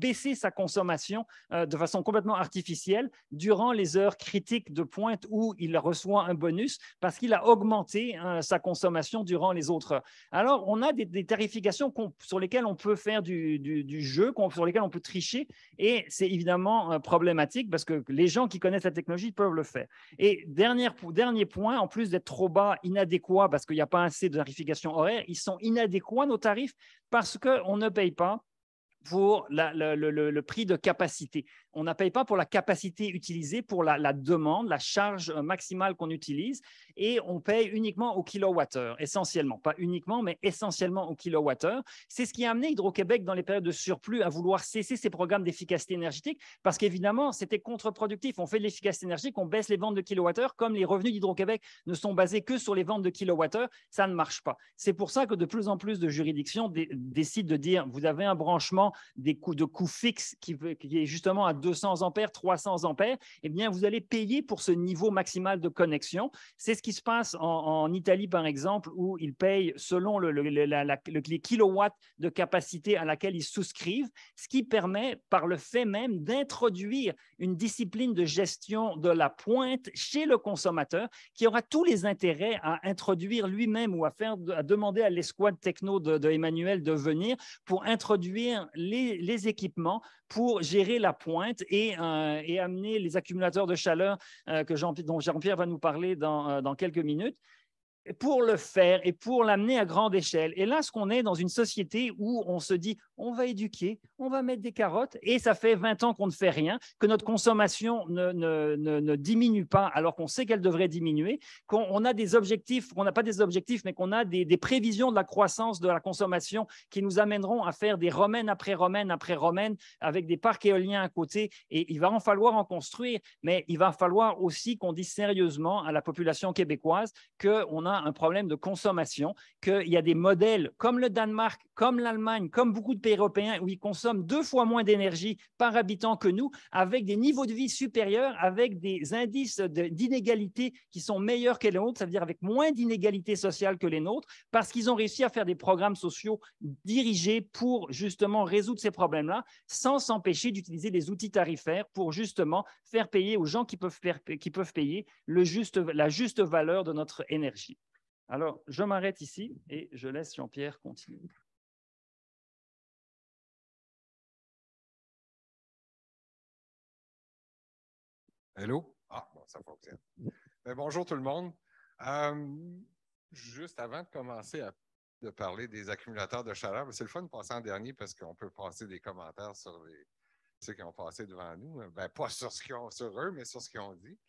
baisser sa consommation de façon complètement artificielle durant les heures critiques de pointe où il reçoit un bonus parce qu'il a augmenté sa consommation durant les autres heures. Alors, on a des tarifications sur lesquelles on peut faire du jeu, sur lesquelles on peut tricher, et c'est évidemment problématique parce que les gens qui connaissent la technologie peuvent le faire. Et dernier point, en plus d'être trop bas, inadéquat parce qu'il n'y a pas assez de tarification horaire, ils sont inadéquats, nos tarifs, parce qu'on ne paye pas pour le prix de capacité. On ne paye pas pour la capacité utilisée, pour la demande, la charge maximale qu'on utilise, et on paye uniquement au kilowattheure, essentiellement. Pas uniquement, mais essentiellement au kilowattheure. C'est ce qui a amené Hydro-Québec, dans les périodes de surplus, à vouloir cesser ses programmes d'efficacité énergétique, parce qu'évidemment, c'était contre-productif. On fait de l'efficacité énergétique, on baisse les ventes de kilowattheure, comme les revenus d'Hydro-Québec ne sont basés que sur les ventes de kilowattheure, ça ne marche pas. C'est pour ça que de plus en plus de juridictions décident de dire, vous avez un branchement de coûts fixes qui est justement à 200 ampères, 300 ampères, eh bien, vous allez payer pour ce niveau maximal de connexion. C'est ce qui se passe en Italie, par exemple, où ils payent selon les kilowatts de capacité à laquelle ils souscrivent, ce qui permet, par le fait même, d'introduire une discipline de gestion de la pointe chez le consommateur qui aura tous les intérêts à introduire lui-même ou à demander à l'escouade techno de Emmanuel de venir pour introduire les équipements pour gérer la pointe et amener les accumulateurs de chaleur dont Jean-Pierre va nous parler dans quelques minutes, pour le faire et pour l'amener à grande échelle. Et là, ce qu'on est dans une société où on se dit, on va éduquer, on va mettre des carottes, et ça fait 20 ans qu'on ne fait rien, que notre consommation ne diminue pas alors qu'on sait qu'elle devrait diminuer, qu'on a des objectifs, qu'on n'a pas des objectifs, mais qu'on a des prévisions de la croissance de la consommation qui nous amèneront à faire des romaines après romaines après romaines avec des parcs éoliens à côté, et il va en falloir en construire, mais il va falloir aussi qu'on dise sérieusement à la population québécoise qu'on a un problème de consommation, qu'il y a des modèles comme le Danemark, comme l'Allemagne, comme beaucoup de pays européens où ils consomment 2 fois moins d'énergie par habitant que nous, avec des niveaux de vie supérieurs, avec des indices d'inégalité qui sont meilleurs que les nôtres, ça veut dire avec moins d'inégalités sociales que les nôtres, parce qu'ils ont réussi à faire des programmes sociaux dirigés pour justement résoudre ces problèmes-là, sans s'empêcher d'utiliser des outils tarifaires pour justement faire payer aux gens qui peuvent payer la juste valeur de notre énergie. Alors, je m'arrête ici et je laisse Jean-Pierre continuer. Hello? Ah, bon, ça fonctionne. Bonjour tout le monde. Juste avant de commencer de parler des accumulateurs de chaleur, c'est le fun de passer en dernier parce qu'on peut passer des commentaires sur ceux qui ont passé devant nous. Pas sur sur eux, mais sur ce qu'ils ont dit.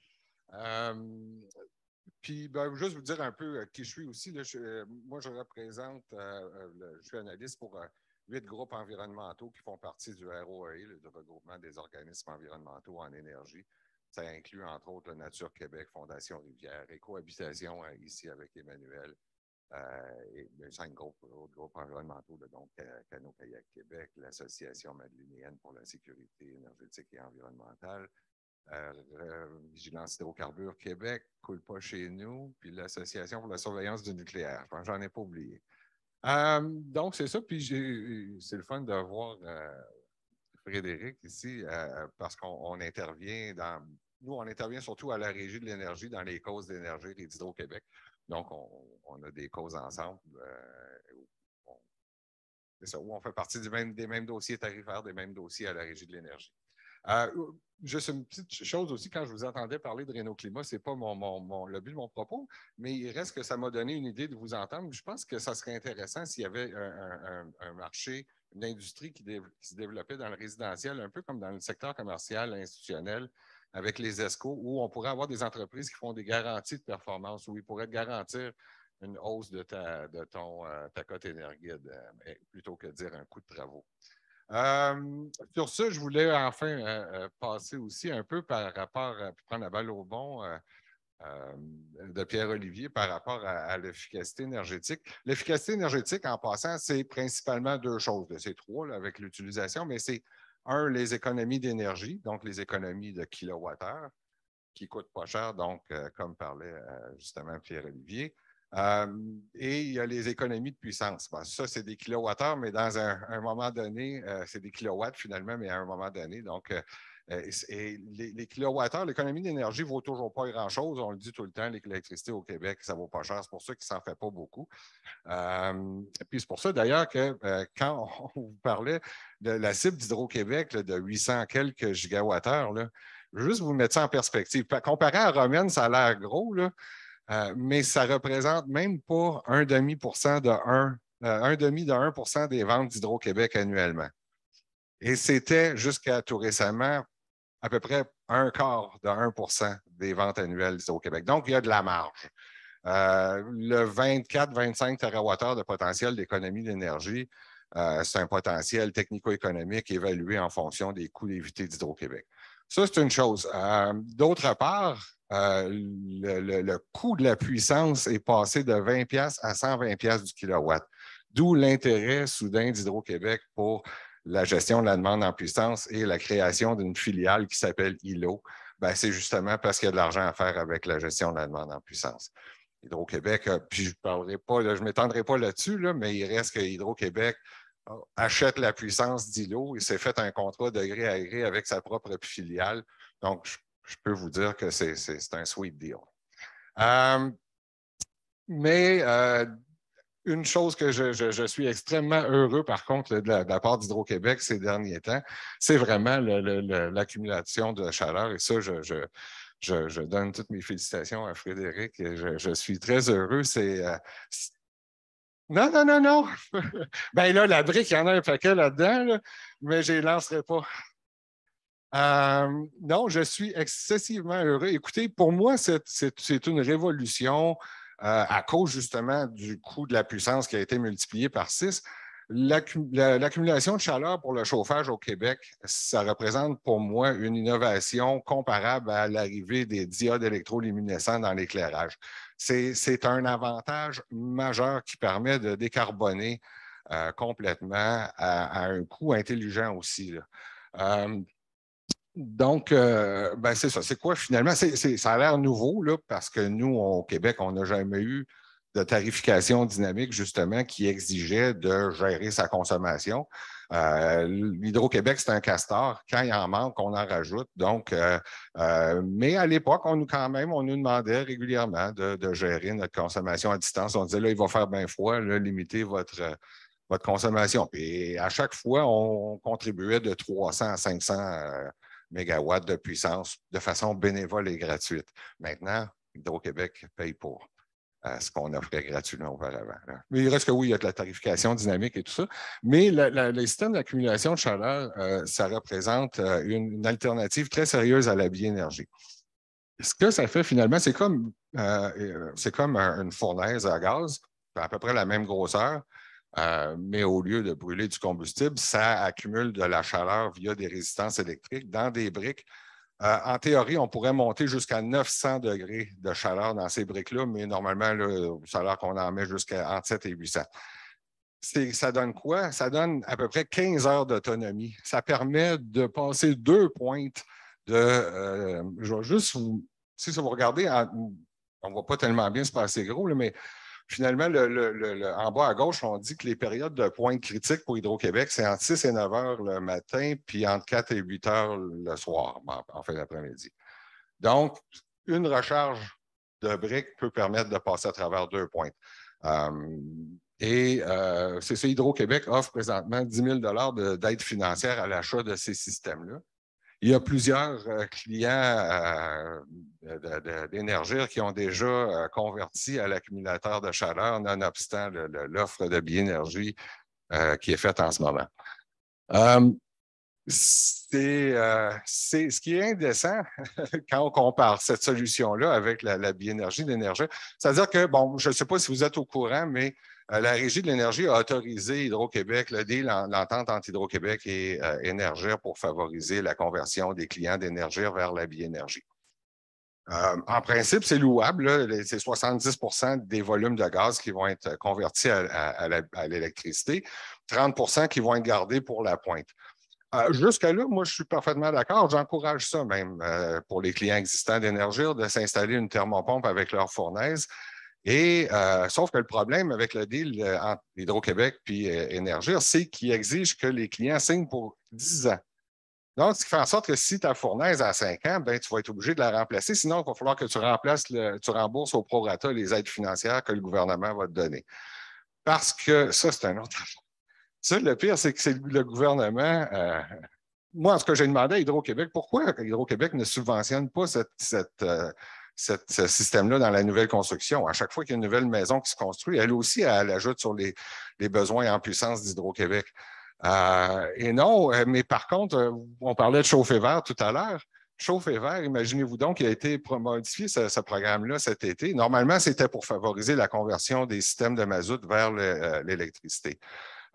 Puis, juste vous dire un peu qui je suis aussi. Là, moi, je représente, je suis analyste pour 8 groupes environnementaux qui font partie du ROAE, le regroupement des organismes environnementaux en énergie. Ça inclut, entre autres, Nature Québec, Fondation Rivière, Écohabitation ici avec Emmanuel, et 5 autres groupes environnementaux, donc Canot-Kayak Québec, l'Association madeleinienne pour la sécurité énergétique et environnementale, Vigilance Hydrocarbures Québec, Coule pas chez nous, puis l'Association pour la surveillance du nucléaire. Enfin, j'en ai pas oublié. Donc, c'est ça. Puis, c'est le fun de voir Frédéric ici parce qu'on intervient nous, on intervient surtout à la Régie de l'énergie dans les causes d'énergie d'Hydro-Québec. Donc, on a des causes ensemble. C'est ça, où on fait partie des mêmes dossiers tarifaires, des mêmes dossiers à la Régie de l'énergie. Juste une petite chose aussi, quand je vous entendais parler de Réno-Climat, ce n'est pas le but de mon propos, mais il reste que ça m'a donné une idée de vous entendre. Je pense que ça serait intéressant s'il y avait un marché, une industrie qui se développait dans le résidentiel, un peu comme dans le secteur commercial, institutionnel, avec les ESCO, où on pourrait avoir des entreprises qui font des garanties de performance, où ils pourraient te garantir une hausse de ta cote Énergide, plutôt que de dire un coût de travaux. Sur ça, je voulais enfin passer aussi un peu par rapport, prendre la balle au bon de Pierre-Olivier par rapport à l'efficacité énergétique. L'efficacité énergétique, en passant, c'est principalement 2 choses, c'est 3 là, avec l'utilisation, mais c'est les économies d'énergie, donc les économies de kilowattheure qui ne coûtent pas cher, donc comme parlait justement Pierre-Olivier. Et il y a les économies de puissance. Bon, ça, c'est des kilowattheures, mais dans un moment donné, c'est des kilowatts finalement, mais à un moment donné. Donc, et les kilowattheures, l'économie d'énergie ne vaut toujours pas grand-chose. On le dit tout le temps, l'électricité au Québec, ça ne vaut pas cher. C'est pour ça qu'il ne s'en fait pas beaucoup. Puis c'est pour ça d'ailleurs que quand on vous parlait de la cible d'Hydro-Québec de 800 quelques gigawattheures, là, je veux juste vous mettre ça en perspective. Comparé à Romaine, ça a l'air gros, là, mais ça ne représente même pas 1,5% de 1% des ventes d'Hydro-Québec annuellement. Et c'était jusqu'à tout récemment à peu près un quart de 1% des ventes annuelles d'Hydro-Québec. Donc, il y a de la marge. Le 24-25 TWh de potentiel d'économie d'énergie, c'est un potentiel technico-économique évalué en fonction des coûts d'évité d'Hydro-Québec. Ça, c'est une chose. D'autre part, le coût de la puissance est passé de 20$ à 120$ du kilowatt, d'où l'intérêt soudain d'Hydro-Québec pour la gestion de la demande en puissance et la création d'une filiale qui s'appelle ILO. C'est justement parce qu'il y a de l'argent à faire avec la gestion de la demande en puissance. Hydro-Québec, puis je ne m'étendrai pas là-dessus, là, mais il reste que Hydro-Québec achète la puissance d'ILO. Il s'est fait un contrat de gré à gré avec sa propre filiale. Donc, je peux vous dire que c'est un sweet deal. Une chose que je suis extrêmement heureux, par contre, de la part d'Hydro-Québec ces derniers temps, c'est vraiment l'accumulation de chaleur. Et ça, je donne toutes mes félicitations à Frédéric. Et je suis très heureux. Non. Bien là, la brique, il y en a un paquet là-dedans, là, mais je ne les lancerai pas. Non, je suis excessivement heureux. Écoutez, pour moi, c'est une révolution à cause justement du coût de la puissance qui a été multiplié par 6. L'accumulation de chaleur pour le chauffage au Québec, ça représente pour moi une innovation comparable à l'arrivée des diodes électroluminescents dans l'éclairage. C'est un avantage majeur qui permet de décarboner complètement à un coût intelligent aussi. Donc, c'est ça. C'est quoi finalement? Ça a l'air nouveau là, parce que nous, au Québec, on n'a jamais eu de tarification dynamique, justement, qui exigeait de gérer sa consommation. L'Hydro-Québec, c'est un castor. Quand il en manque, on en rajoute. Donc, mais à l'époque, on nous demandait régulièrement de gérer notre consommation à distance. On disait, là, il va faire bien froid, là, limitez votre consommation. Et à chaque fois, on contribuait de 300 à 500 mégawatts de puissance de façon bénévole et gratuite. Maintenant, Hydro-Québec paye pour ce qu'on offrait gratuitement auparavant. Mais il reste que oui, il y a de la tarification dynamique et tout ça. Mais les systèmes d'accumulation de chaleur, ça représente une alternative très sérieuse à la biénergie. Ce que ça fait finalement, c'est comme une fournaise à gaz, à peu près la même grosseur, mais au lieu de brûler du combustible, ça accumule de la chaleur via des résistances électriques dans des briques. En théorie, on pourrait monter jusqu'à 900 degrés de chaleur dans ces briques-là, mais normalement, le chaleur qu'on en met jusqu'à entre 7 et 800. Ça donne quoi? Ça donne à peu près 15 heures d'autonomie. Ça permet de passer 2 pointes de... je vais juste vous... Si vous regardez, on ne voit pas tellement bien, c'est pas assez gros, là, mais finalement, en bas à gauche, on dit que les périodes de pointe critiques pour Hydro-Québec, c'est entre 6 et 9 heures le matin, puis entre 4 et 8 heures le soir, en fin d'après-midi. Donc, une recharge de briques peut permettre de passer à travers 2 pointes. C'est ça, Hydro-Québec offre présentement 10 000 d'aide financière à l'achat de ces systèmes-là. Il y a plusieurs clients d'Énergir qui ont déjà converti à l'accumulateur de chaleur, nonobstant l'offre de biénergie qui est faite en ce moment. Ce qui est indécent quand on compare cette solution-là avec la biénergie d'Énergir. C'est-à-dire que, bon, je ne sais pas si vous êtes au courant, mais la Régie de l'énergie a autorisé Hydro-Québec, le deal, l'entente entre Hydro-Québec et Énergir pour favoriser la conversion des clients d'Énergir vers la biénergie. En principe, c'est louable. C'est 70% des volumes de gaz qui vont être convertis à l'électricité, 30% qui vont être gardés pour la pointe. Jusqu'à là, moi, je suis parfaitement d'accord. J'encourage ça même pour les clients existants d'Énergir de s'installer une thermopompe avec leur fournaise. Et sauf que le problème avec le deal entre Hydro-Québec et Énergir, c'est qu'il exige que les clients signent pour 10 ans. Donc, ce qui fait en sorte que si ta fournaise a 5 ans, ben, tu vas être obligé de la remplacer. Sinon, il va falloir que tu rembourses au prorata les aides financières que le gouvernement va te donner. Parce que ça, c'est un autre affaire. Ça, le pire, c'est que c'est le gouvernement. Moi, en tout cas, j'ai demandé à Hydro-Québec pourquoi Hydro-Québec ne subventionne pas ce système-là dans la nouvelle construction. À chaque fois qu'il y a une nouvelle maison qui se construit, elle aussi, elle ajoute sur les besoins en puissance d'Hydro-Québec. Et non, mais par contre, on parlait de chauffer vert tout à l'heure. Chauffer vert, imaginez-vous donc, il a été modifié ce programme-là cet été. Normalement, c'était pour favoriser la conversion des systèmes de mazout vers l'électricité.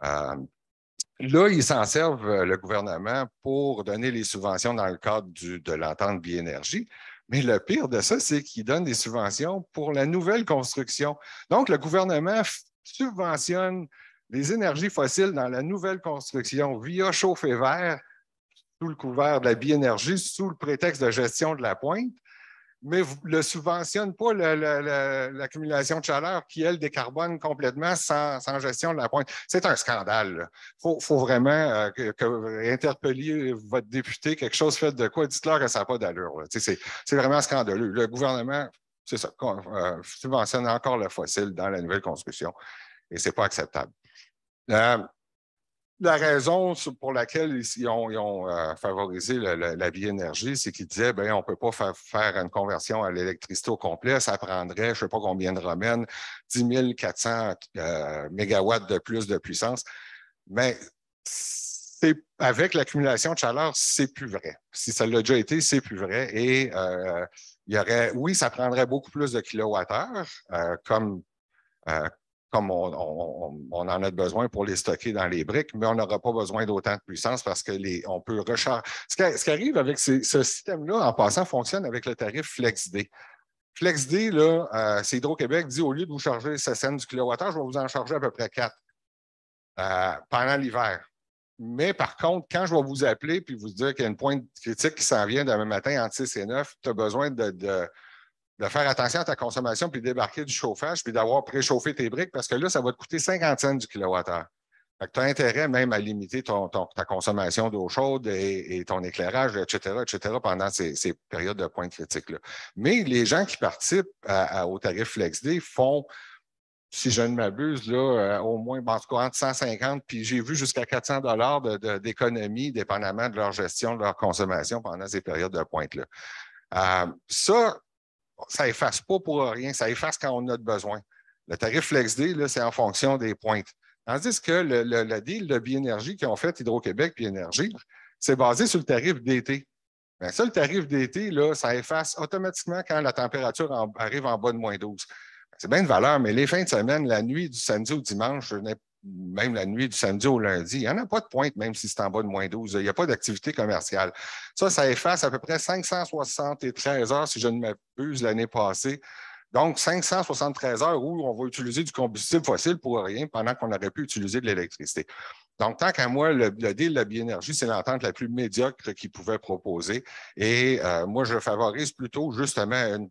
Là, ils s'en servent, le gouvernement, pour donner les subventions dans le cadre de l'entente Biénergie. Mais le pire de ça, c'est qu'ils donnent des subventions pour la nouvelle construction. Donc, le gouvernement subventionne les énergies fossiles dans la nouvelle construction via chauffer vert, sous le couvert de la biénergie, sous le prétexte de gestion de la pointe, mais ne le subventionne pas l'accumulation de chaleur qui, elle, décarbone complètement sans gestion de la pointe. C'est un scandale. Il faut vraiment interpeller votre député, quelque chose fait de quoi, dites-leur que ça n'a pas d'allure. C'est vraiment scandaleux. Le gouvernement, c'est ça, subventionne encore le fossile dans la nouvelle construction et ce n'est pas acceptable. La raison pour laquelle ils ont favorisé la biénergie, c'est qu'ils disaient on ne peut pas faire une conversion à l'électricité au complet, ça prendrait, je ne sais pas combien de romaines, 10 400 mégawatts de plus de puissance. Mais avec l'accumulation de chaleur, c'est plus vrai. Si ça l'a déjà été, c'est plus vrai. Et oui, ça prendrait beaucoup plus de kilowattheures, comme on en a besoin pour les stocker dans les briques, mais on n'aura pas besoin d'autant de puissance parce qu'on peut recharger. Ce qui arrive avec ce système-là, en passant, fonctionne avec le tarif FlexD. FlexD, là, c'est Hydro-Québec dit, au lieu de vous charger 7 cents du kilowattheure, je vais vous en charger à peu près 4 pendant l'hiver. Mais par contre, quand je vais vous appeler et vous dire qu'il y a une pointe critique qui s'en vient demain matin entre 6 et 9, tu as besoin de faire attention à ta consommation, puis débarquer du chauffage, puis d'avoir préchauffé tes briques, parce que là, ça va te coûter 50 cents du kilowattheure. Tu as intérêt même à limiter ta consommation d'eau chaude et ton éclairage, etc., pendant ces périodes de pointe critique-là. Mais les gens qui participent au tarif FlexD font, si je ne m'abuse, là, au moins entre 150 puis j'ai vu jusqu'à 400 $ d'économie, dépendamment de leur gestion, de leur consommation pendant ces périodes de pointe-là. Ça efface pas pour rien, ça efface quand on a besoin. Le tarif FlexD, c'est en fonction des pointes. Tandis que le deal de biénergie qu'ils ont fait Hydro-Québec et Énergie, c'est basé sur le tarif d'été. Bien, ça, le tarif d'été, ça efface automatiquement quand la température arrive en bas de -12. C'est bien de valeur, mais les fins de semaine, la nuit du samedi au dimanche, même la nuit du samedi au lundi, il n'y en a pas de pointe, même si c'est en bas de -12. Il n'y a pas d'activité commerciale. Ça efface à peu près 573 heures, si je ne m'abuse, l'année passée. Donc, 573 heures où on va utiliser du combustible fossile pour rien pendant qu'on aurait pu utiliser de l'électricité. Donc, tant qu'à moi, le deal de la biénergie, c'est l'entente la plus médiocre qu'ils pouvaient proposer. Et moi, je favorise plutôt justement une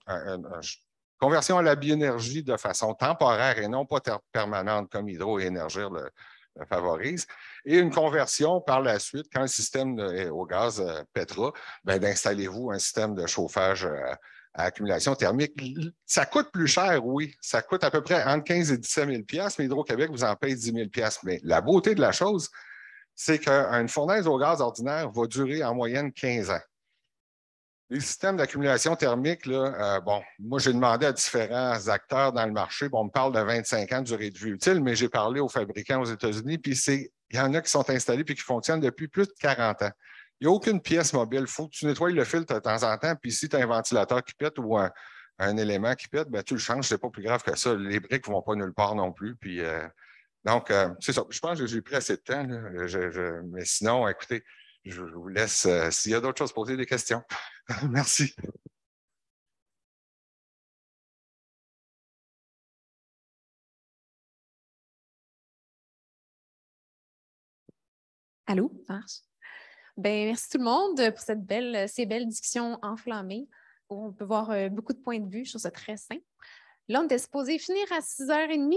conversion à la biénergie de façon temporaire et non pas permanente comme Hydro et Énergir le favorisent. Et une conversion par la suite, quand le système au gaz pètera, d'installez-vous un système de chauffage à accumulation thermique. Ça coûte plus cher, oui. Ça coûte à peu près entre 15 et 17 000 $, mais Hydro-Québec vous en paye 10 000 $. Mais la beauté de la chose, c'est qu'une fournaise au gaz ordinaire va durer en moyenne 15 ans. Les systèmes d'accumulation thermique, moi, j'ai demandé à différents acteurs dans le marché. On me parle de 25 ans de durée de vie utile, mais j'ai parlé aux fabricants aux États-Unis, puis il y en a qui sont installés et qui fonctionnent depuis plus de 40 ans. Il n'y a aucune pièce mobile. Il faut que tu nettoies le filtre de temps en temps, puis si tu as un ventilateur qui pète ou un élément qui pète, tu le changes, c'est pas plus grave que ça. Les briques ne vont pas nulle part non plus. Puis, donc, c'est ça. Je pense que j'ai pris assez de temps, mais sinon, écoutez, je vous laisse, s'il y a d'autres choses, poser des questions. Merci. Allô, ça marche? Merci tout le monde pour ces belles discussions enflammées où on peut voir beaucoup de points de vue. Je trouve ça très sain. Là, on était supposé finir à 6h30,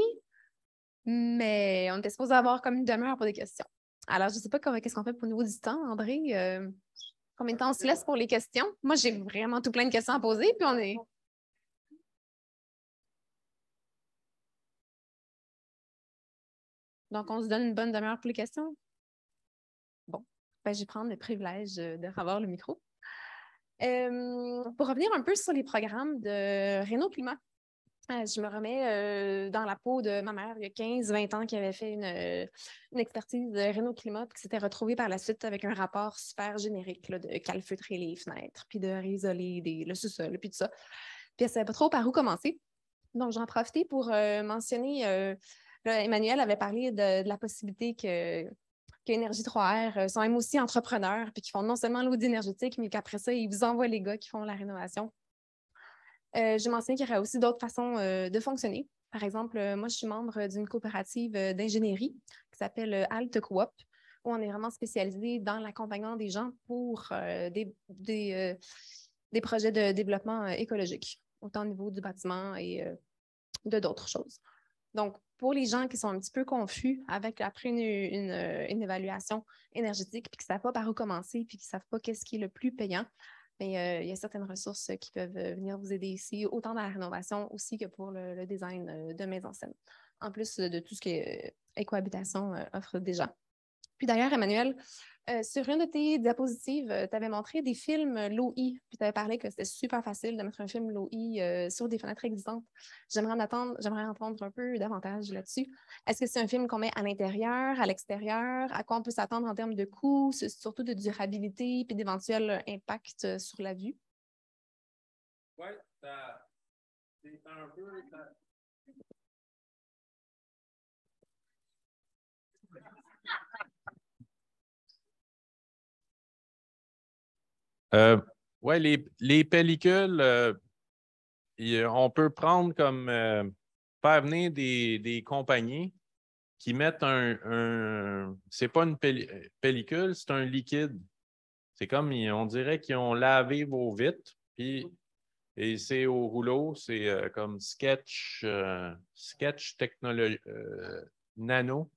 mais on était supposé avoir comme une demi-heure pour des questions. Alors, je ne sais pas qu'est-ce qu'on fait pour le niveau du temps, André. Combien de temps on se laisse pour les questions? Moi, j'ai vraiment tout plein de questions à poser, puis on est... Donc, on se donne une bonne demi-heure pour les questions? Bon, ben, je vais prendre le privilège de avoir le micro. Pour revenir un peu sur les programmes de Réno Climat, je me remets dans la peau de ma mère il y a 15-20 ans qui avait fait une expertise de Réno Climat et qui s'était retrouvée par la suite avec un rapport super générique là, de calfeutrer les fenêtres, puis de réisoler le sous-sol, puis tout ça. Puis elle ne savait pas trop par où commencer. Donc, j'en profitais pour mentionner, là, Emmanuel avait parlé de la possibilité qu'Énergie 3R sont même aussi entrepreneurs, puis qui font non seulement l'audit énergétique, mais qu'après ça, ils vous envoient les gars qui font la rénovation. Je mentionne qu'il y aurait aussi d'autres façons de fonctionner. Par exemple, moi, je suis membre d'une coopérative d'ingénierie qui s'appelle Alt Coop, où on est vraiment spécialisé dans l'accompagnement des gens pour des projets de développement écologique, autant au niveau du bâtiment et de d'autres choses. Donc, pour les gens qui sont un petit peu confus après une évaluation énergétique, puis qui ne savent pas par où commencer, puis qui ne savent pas qu'est-ce qui est le plus payant, mais il y a certaines ressources qui peuvent venir vous aider ici, autant dans la rénovation aussi que pour le design de maisons saines, en plus de tout ce que Écohabitation offre déjà. Puis d'ailleurs, Emmanuel, sur une de tes diapositives, tu avais montré des films LOI, puis tu avais parlé que c'était super facile de mettre un film LOI sur des fenêtres existantes. J'aimerais entendre un peu davantage là-dessus. Est-ce que c'est un film qu'on met à l'intérieur, à l'extérieur? À quoi on peut s'attendre en termes de coûts, surtout de durabilité, puis d'éventuels impacts sur la vue? Oui, c'est un peu... Oui, les pellicules, on peut prendre comme faire venir des compagnies qui mettent c'est pas une pellicule, c'est un liquide. C'est comme, on dirait qu'ils ont lavé vos vitres, et c'est au rouleau, c'est comme Sketch Technology Nano.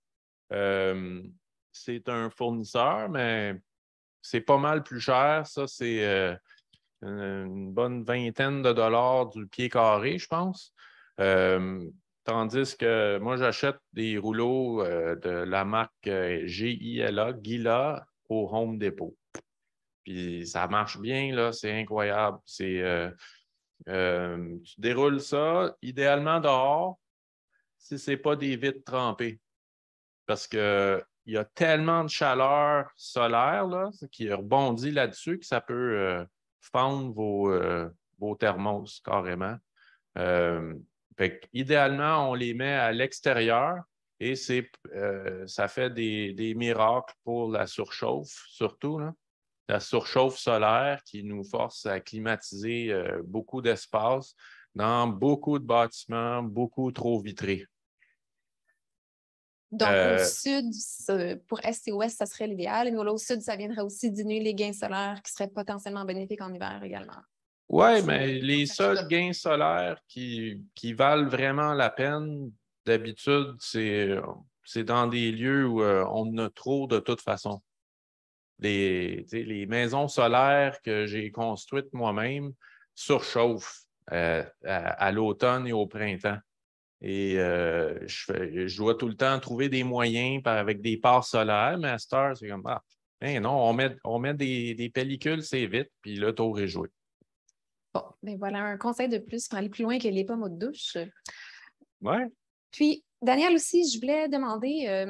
C'est un fournisseur, mais c'est pas mal plus cher. Ça, c'est une bonne vingtaine de dollars du pied carré, je pense. Tandis que moi, j'achète des rouleaux de la marque GILA au Home Depot. Puis ça marche bien, là, c'est incroyable. Tu déroules ça, idéalement dehors, si ce n'est pas des vitres trempées. Parce qu'il y a tellement de chaleur solaire là, qui rebondit là-dessus que ça peut fendre vos thermos carrément. Idéalement, on les met à l'extérieur et ça fait des miracles pour la surchauffe, surtout. Là. La surchauffe solaire qui nous force à climatiser beaucoup d'espace dans beaucoup de bâtiments, beaucoup trop vitrés. Donc, au sud, pour Est et Ouest, ça serait l'idéal. Et au sud, ça viendrait aussi diminuer les gains solaires qui seraient potentiellement bénéfiques en hiver également. Oui, mais les seuls gains solaires qui valent vraiment la peine, d'habitude, c'est dans des lieux où on en a trop de toute façon. Les maisons solaires que j'ai construites moi-même surchauffent à l'automne et au printemps. Et je dois tout le temps trouver des moyens avec des parts solaires, mais à cette heure, c'est comme, non, on met des pellicules, c'est vite, puis là, tour est joué. Bon, ben voilà un conseil de plus pour aller plus loin que les pommes de douche. Oui. Puis, Daniel aussi, je voulais demander,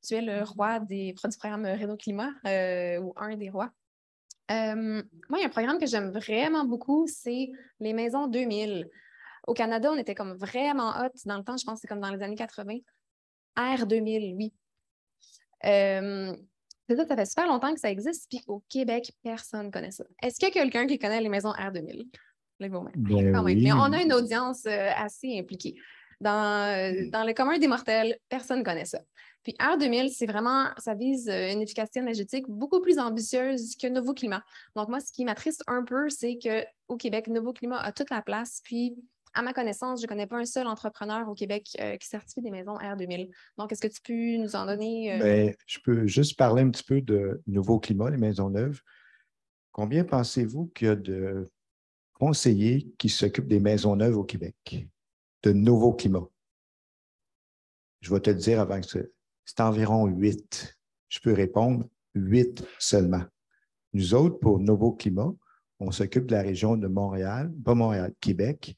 tu es le roi du programme Réno Climat, ou un des rois. Moi, il y a un programme que j'aime vraiment beaucoup, c'est les Maisons 2000. Au Canada, on était comme vraiment hot dans le temps, je pense que c'est comme dans les années 80. R2000, oui. C'est ça fait super longtemps que ça existe, puis au Québec, personne ne connaît ça. Est-ce qu'il y a quelqu'un qui connaît les maisons R2000? Ben oui. Mais on a une audience assez impliquée. Dans le commun des mortels, personne ne connaît ça. Puis R2000, c'est vraiment, ça vise une efficacité énergétique beaucoup plus ambitieuse que Nouveau Climat. Donc moi, ce qui m'attriste un peu, c'est qu'au Québec, Nouveau Climat a toute la place, puis à ma connaissance, je ne connais pas un seul entrepreneur au Québec qui certifie des maisons R2000. Donc, est-ce que tu peux nous en donner? Bien, je peux juste parler un petit peu de Nouveau Climat, les maisons neuves. Combien pensez-vous qu'il y a de conseillers qui s'occupent des maisons neuves au Québec, de Nouveau Climat? Je vais te le dire avant que c'est environ 8. Je peux répondre 8 seulement. Nous autres, pour Nouveau Climat, on s'occupe de la région de Montréal, pas Montréal, Québec,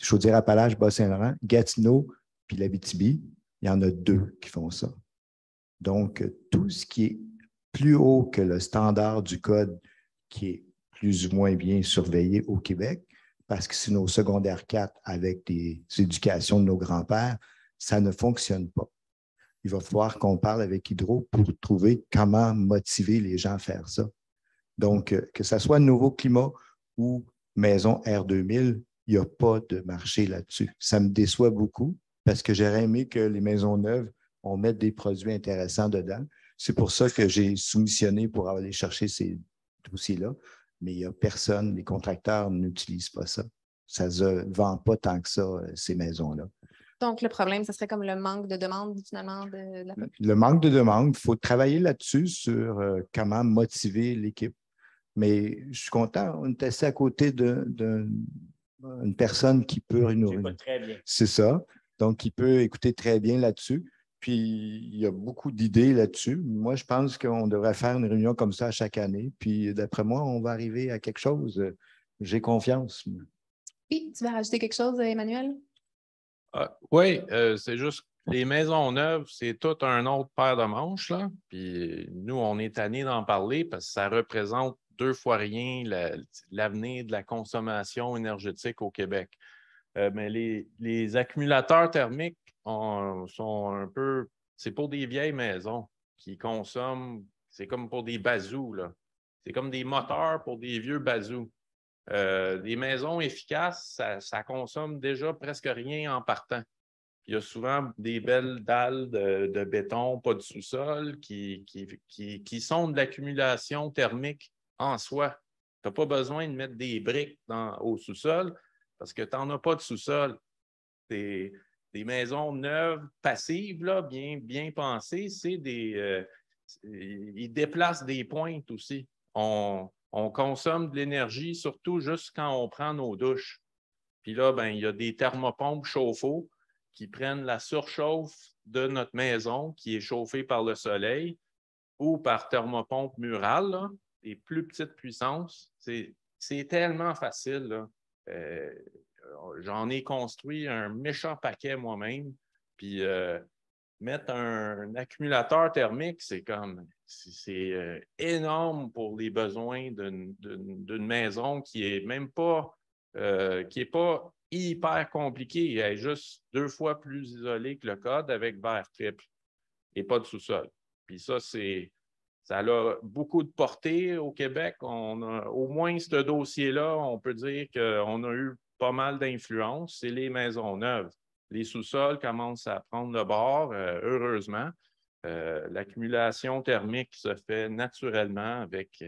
Chaudière-Appalaches, Bas-Saint-Laurent, Gatineau, puis l'Abitibi. Il y en a 2 qui font ça. Donc, tout ce qui est plus haut que le standard du code qui est plus ou moins bien surveillé au Québec, parce que c'est nos secondaires 4 avec des éducations de nos grands-pères, ça ne fonctionne pas. Il va falloir qu'on parle avec Hydro pour trouver comment motiver les gens à faire ça. Donc, que ce soit Nouveau Climat ou Maison R2000, il n'y a pas de marché là-dessus. Ça me déçoit beaucoup parce que j'aurais aimé que les maisons neuves, on mette des produits intéressants dedans. C'est pour ça que j'ai soumissionné pour aller chercher ces dossiers-là, mais il n'y a personne, les contracteurs n'utilisent pas ça. Ça ne vend pas tant que ça, ces maisons-là. Donc, le problème, ce serait comme le manque de demande, finalement, de la population. Le manque de demande, il faut travailler là-dessus sur comment motiver l'équipe. Mais je suis content, on est assis à côté d'une personne qui peut... très bien. C'est ça. Donc, qui peut écouter très bien là-dessus. Puis, il y a beaucoup d'idées là-dessus. Moi, je pense qu'on devrait faire une réunion comme ça chaque année. Puis, d'après moi, on va arriver à quelque chose. J'ai confiance. Oui, tu veux rajouter quelque chose, Emmanuel? Oui, c'est juste les maisons neuves, c'est tout un autre paire de manches, là. Puis nous, on est tannés d'en parler parce que ça représente 2 fois rien l'avenir de la consommation énergétique au Québec. Mais les accumulateurs thermiques sont un peu... C'est pour des vieilles maisons qui consomment... C'est comme pour des bazous, là. C'est comme des moteurs pour des vieux bazous. Des maisons efficaces, ça consomme déjà presque rien en partant. Il y a souvent des belles dalles de béton, pas de sous-sol, qui sont de l'accumulation thermique en soi. Tu n'as pas besoin de mettre des briques au sous-sol parce que tu n'en as pas de sous-sol. Des maisons neuves, passives, là, bien pensées, ils déplacent des pointes aussi. On consomme de l'énergie, surtout juste quand on prend nos douches. Puis là, ben, il y a des thermopompes chauffe-eau qui prennent la surchauffe de notre maison qui est chauffée par le soleil ou par thermopompe murale, là, des plus petites puissances. C'est tellement facile, là. J'en ai construit un méchant paquet moi-même. Puis mettre un accumulateur thermique, c'est énorme pour les besoins d'une maison qui est même pas hyper compliquée. Elle est juste 2 fois plus isolée que le code avec verre triple et pas de sous-sol. Puis ça a beaucoup de portée au Québec. On a, au moins, ce dossier-là, on peut dire qu'on a eu pas mal d'influence. C'est les maisons neuves. Les sous-sols commencent à prendre le bord, heureusement. L'accumulation thermique se fait naturellement avec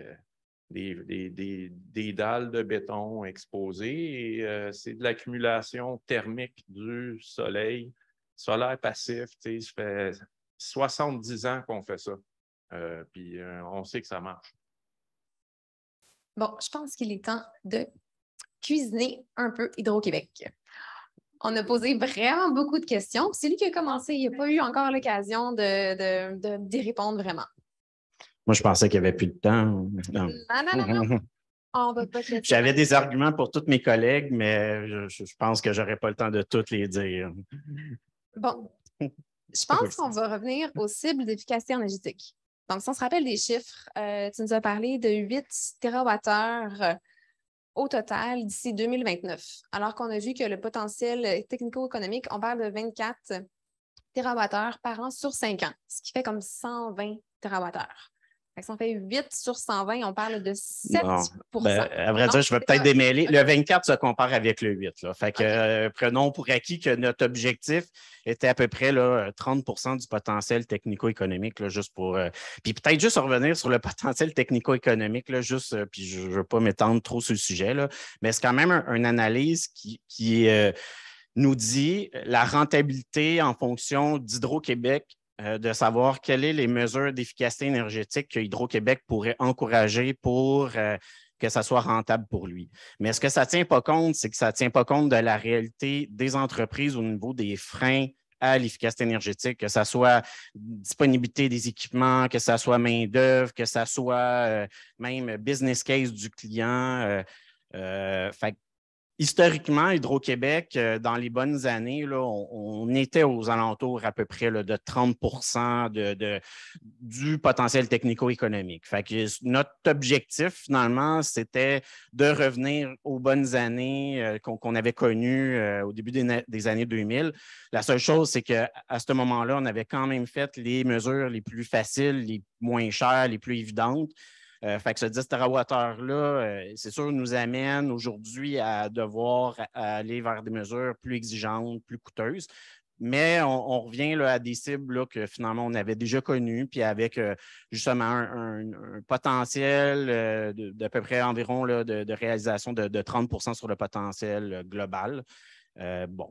des dalles de béton exposées et c'est de l'accumulation thermique du soleil, solaire passif. Ça fait 70 ans qu'on fait ça. Puis on sait que ça marche. Bon, je pense qu'il est temps de cuisiner un peu Hydro-Québec. On a posé vraiment beaucoup de questions. C'est lui qui a commencé. Il n'a pas eu encore l'occasion d'y répondre vraiment. Moi, je pensais qu'il n'y avait plus de temps. Non. On va pas te laisser. J'avais des arguments pour tous mes collègues, mais je pense que je n'aurais pas le temps de tous les dire. Bon, je pense qu'on va revenir aux cibles d'efficacité énergétique. Donc, si on se rappelle des chiffres, tu nous as parlé de 8 TWh au total d'ici 2029, alors qu'on a vu que le potentiel technico-économique, on parle de 24 TWh par an sur 5 ans, ce qui fait comme 120 TWh. Fait que si on fait 8 sur 120, on parle de 7 Non. À vrai dire, je vais peut-être démêler. Le 24 se compare avec le 8. Là. Fait que prenons pour acquis que notre objectif était à peu près là, 30 du potentiel technico-économique, là, juste pour. Puis peut-être juste revenir sur le potentiel technico-économique, là, juste, puis je ne veux pas m'étendre trop sur le sujet, là, mais c'est quand même une analyse qui nous dit la rentabilité en fonction d'Hydro-Québec, de savoir quelles sont les mesures d'efficacité énergétique que Hydro-Québec pourrait encourager pour que ça soit rentable pour lui. Mais ce que ça ne tient pas compte, c'est que ça ne tient pas compte de la réalité des entreprises au niveau des freins à l'efficacité énergétique, que ce soit disponibilité des équipements, que ce soit main-d'œuvre, que ce soit même business case du client. Fait historiquement, Hydro-Québec, dans les bonnes années, là, on était aux alentours à peu près là, de 30 du potentiel technico-économique. Fait que notre objectif, finalement, c'était de revenir aux bonnes années qu'on avait connues au début des années 2000. La seule chose, c'est qu'à ce moment-là, on avait quand même fait les mesures les plus faciles, les moins chères, les plus évidentes. Fait que ce 10 TWh-là, c'est sûr, nous amène aujourd'hui à devoir aller vers des mesures plus exigeantes, plus coûteuses. Mais on revient là, à des cibles là, que finalement on avait déjà connues, puis avec justement un potentiel d'à peu près environ là, de réalisation de 30 sur le potentiel global.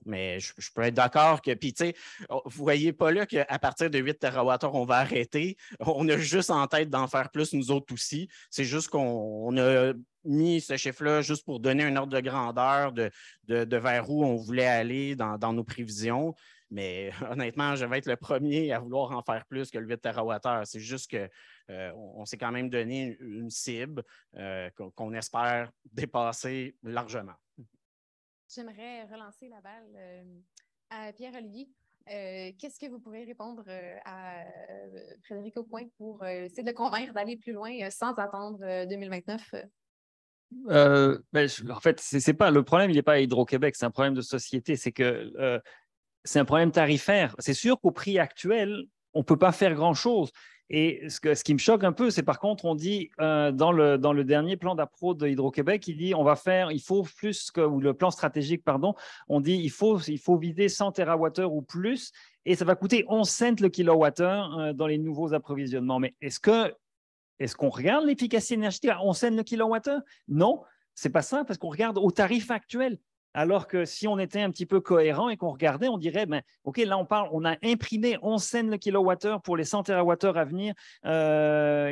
Mais je peux être d'accord que, puis tu sais, vous voyez pas là qu'à partir de 8 TWh, on va arrêter. On a juste en tête d'en faire plus nous autres aussi. C'est juste qu'on a mis ce chiffre-là juste pour donner un ordre de grandeur de vers où on voulait aller dans nos prévisions. Mais honnêtement, je vais être le premier à vouloir en faire plus que le 8 TWh. C'est juste qu'on s'est quand même donné une cible qu'on espère dépasser largement. J'aimerais relancer la balle à Pierre-Olivier. Qu'est-ce que vous pourrez répondre à Frédéric Aucoin pour essayer de le convaincre d'aller plus loin sans attendre 2029? En fait, c'est pas, le problème, il n'est pas à Hydro-Québec, c'est un problème de société. C'est que c'est un problème tarifaire. C'est sûr qu'au prix actuel, on ne peut pas faire grand-chose. Et ce qui me choque un peu, c'est par contre, on dit dans le dernier plan d'appro de Hydro-Québec, ou le plan stratégique, pardon, on dit il faut vider 100 TWh ou plus et ça va coûter 11 cents le kilowattheure dans les nouveaux approvisionnements. Mais est-ce qu'on regarde l'efficacité énergétique à 11 cents le kilowattheure? Non, ce n'est pas ça parce qu'on regarde au tarif actuel. Alors que si on était un petit peu cohérent et qu'on regardait, on dirait, OK, là, on a imprimé 11 cents le kilowattheure pour les 100 TWh à venir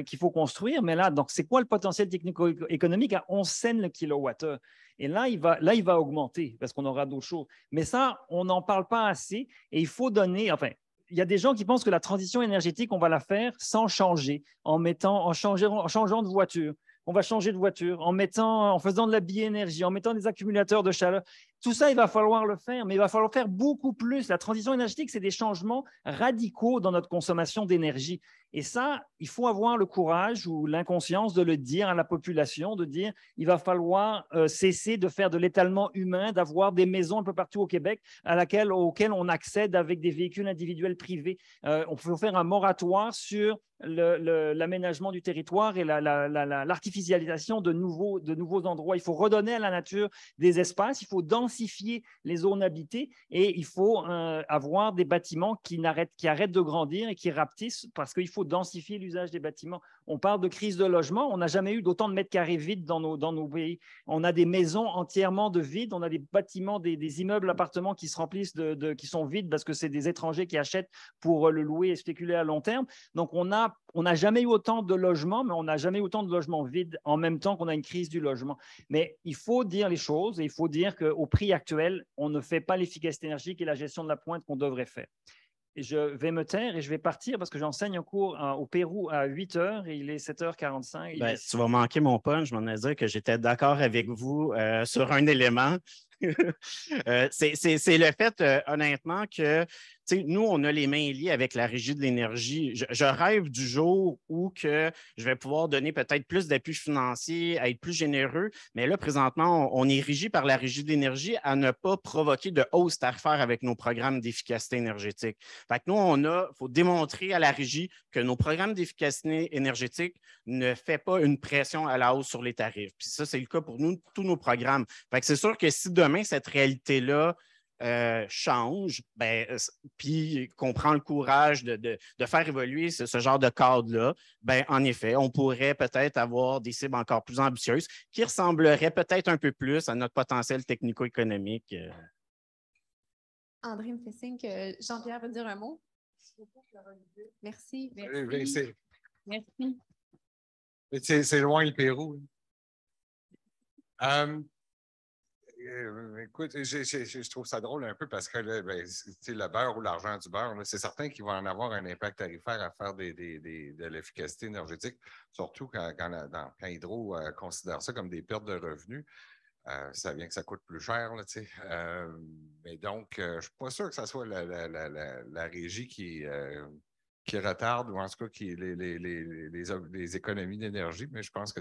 qu'il faut construire. Mais là, donc, c'est quoi le potentiel technico-économique à 11 cents le kilowattheure? Et là, il va augmenter parce qu'on aura d'autres choses. Mais ça, on n'en parle pas assez et il faut donner, enfin, il y a des gens qui pensent que la transition énergétique, on va la faire sans changer, en changeant de voiture. On va changer de voiture, en faisant de la biénergie, en mettant des accumulateurs de chaleur. Tout ça, il va falloir le faire, mais il va falloir faire beaucoup plus. La transition énergétique, c'est des changements radicaux dans notre consommation d'énergie. Et ça, il faut avoir le courage ou l'inconscience de le dire à la population, de dire il va falloir cesser de faire de l'étalement humain, d'avoir des maisons un peu partout au Québec auxquelles on accède avec des véhicules individuels privés. On peut faire un moratoire sur l'aménagement du territoire et l'artificialisation de nouveaux endroits. Il faut redonner à la nature des espaces, il faut densifier les zones habitées et il faut avoir des bâtiments qui arrêtent de grandir et qui rapetissent parce qu'il faut densifier l'usage des bâtiments. On parle de crise de logement, on n'a jamais eu d'autant de mètres carrés vides dans nos pays. On a des maisons entièrement de vides, on a des bâtiments, des immeubles, appartements qui se remplissent qui sont vides parce que c'est des étrangers qui achètent pour le louer et spéculer à long terme. Donc, on n'a jamais eu autant de logements, mais on n'a jamais eu autant de logements vides en même temps qu'on a une crise du logement. Mais il faut dire les choses et il faut dire qu'au prix actuel, on ne fait pas l'efficacité énergétique et la gestion de la pointe qu'on devrait faire. Et je vais me taire et je vais partir parce que j'enseigne un cours au Pérou à 8 h et il est 7h45. Tu vas manquer mon punch. Je m'en ai dit que j'étais d'accord avec vous sur un élément. C'est le fait, honnêtement, que nous, on a les mains liées avec la Régie de l'énergie. Je rêve du jour où que je vais pouvoir donner peut-être plus d'appui financier, être plus généreux, mais là, présentement, on est régi par la Régie de l'énergie à ne pas provoquer de hausse tarifaire avec nos programmes d'efficacité énergétique. Fait que nous, il faut démontrer à la Régie que nos programmes d'efficacité énergétique ne font pas une pression à la hausse sur les tarifs. Puis ça, c'est le cas pour nous, tous nos programmes. Fait que c'est sûr que si demain, cette réalité-là change, puis qu'on prend le courage de faire évoluer ce genre de cadre-là, en effet, on pourrait peut-être avoir des cibles encore plus ambitieuses qui ressembleraient peut-être un peu plus à notre potentiel technico-économique. André me fait signe que Jean-Pierre veut dire un mot. Merci. Merci. Merci. C'est loin le Pérou. Écoute, je trouve ça drôle un peu parce que le beurre ou l'argent du beurre, c'est certain qu'il va en avoir un impact tarifaire à faire de l'efficacité énergétique, surtout quand Hydro considère ça comme des pertes de revenus. Ça vient que ça coûte plus cher. Là, mais donc, je ne suis pas sûr que ce soit la régie qui retarde ou en tout cas les économies d'énergie, mais je pense que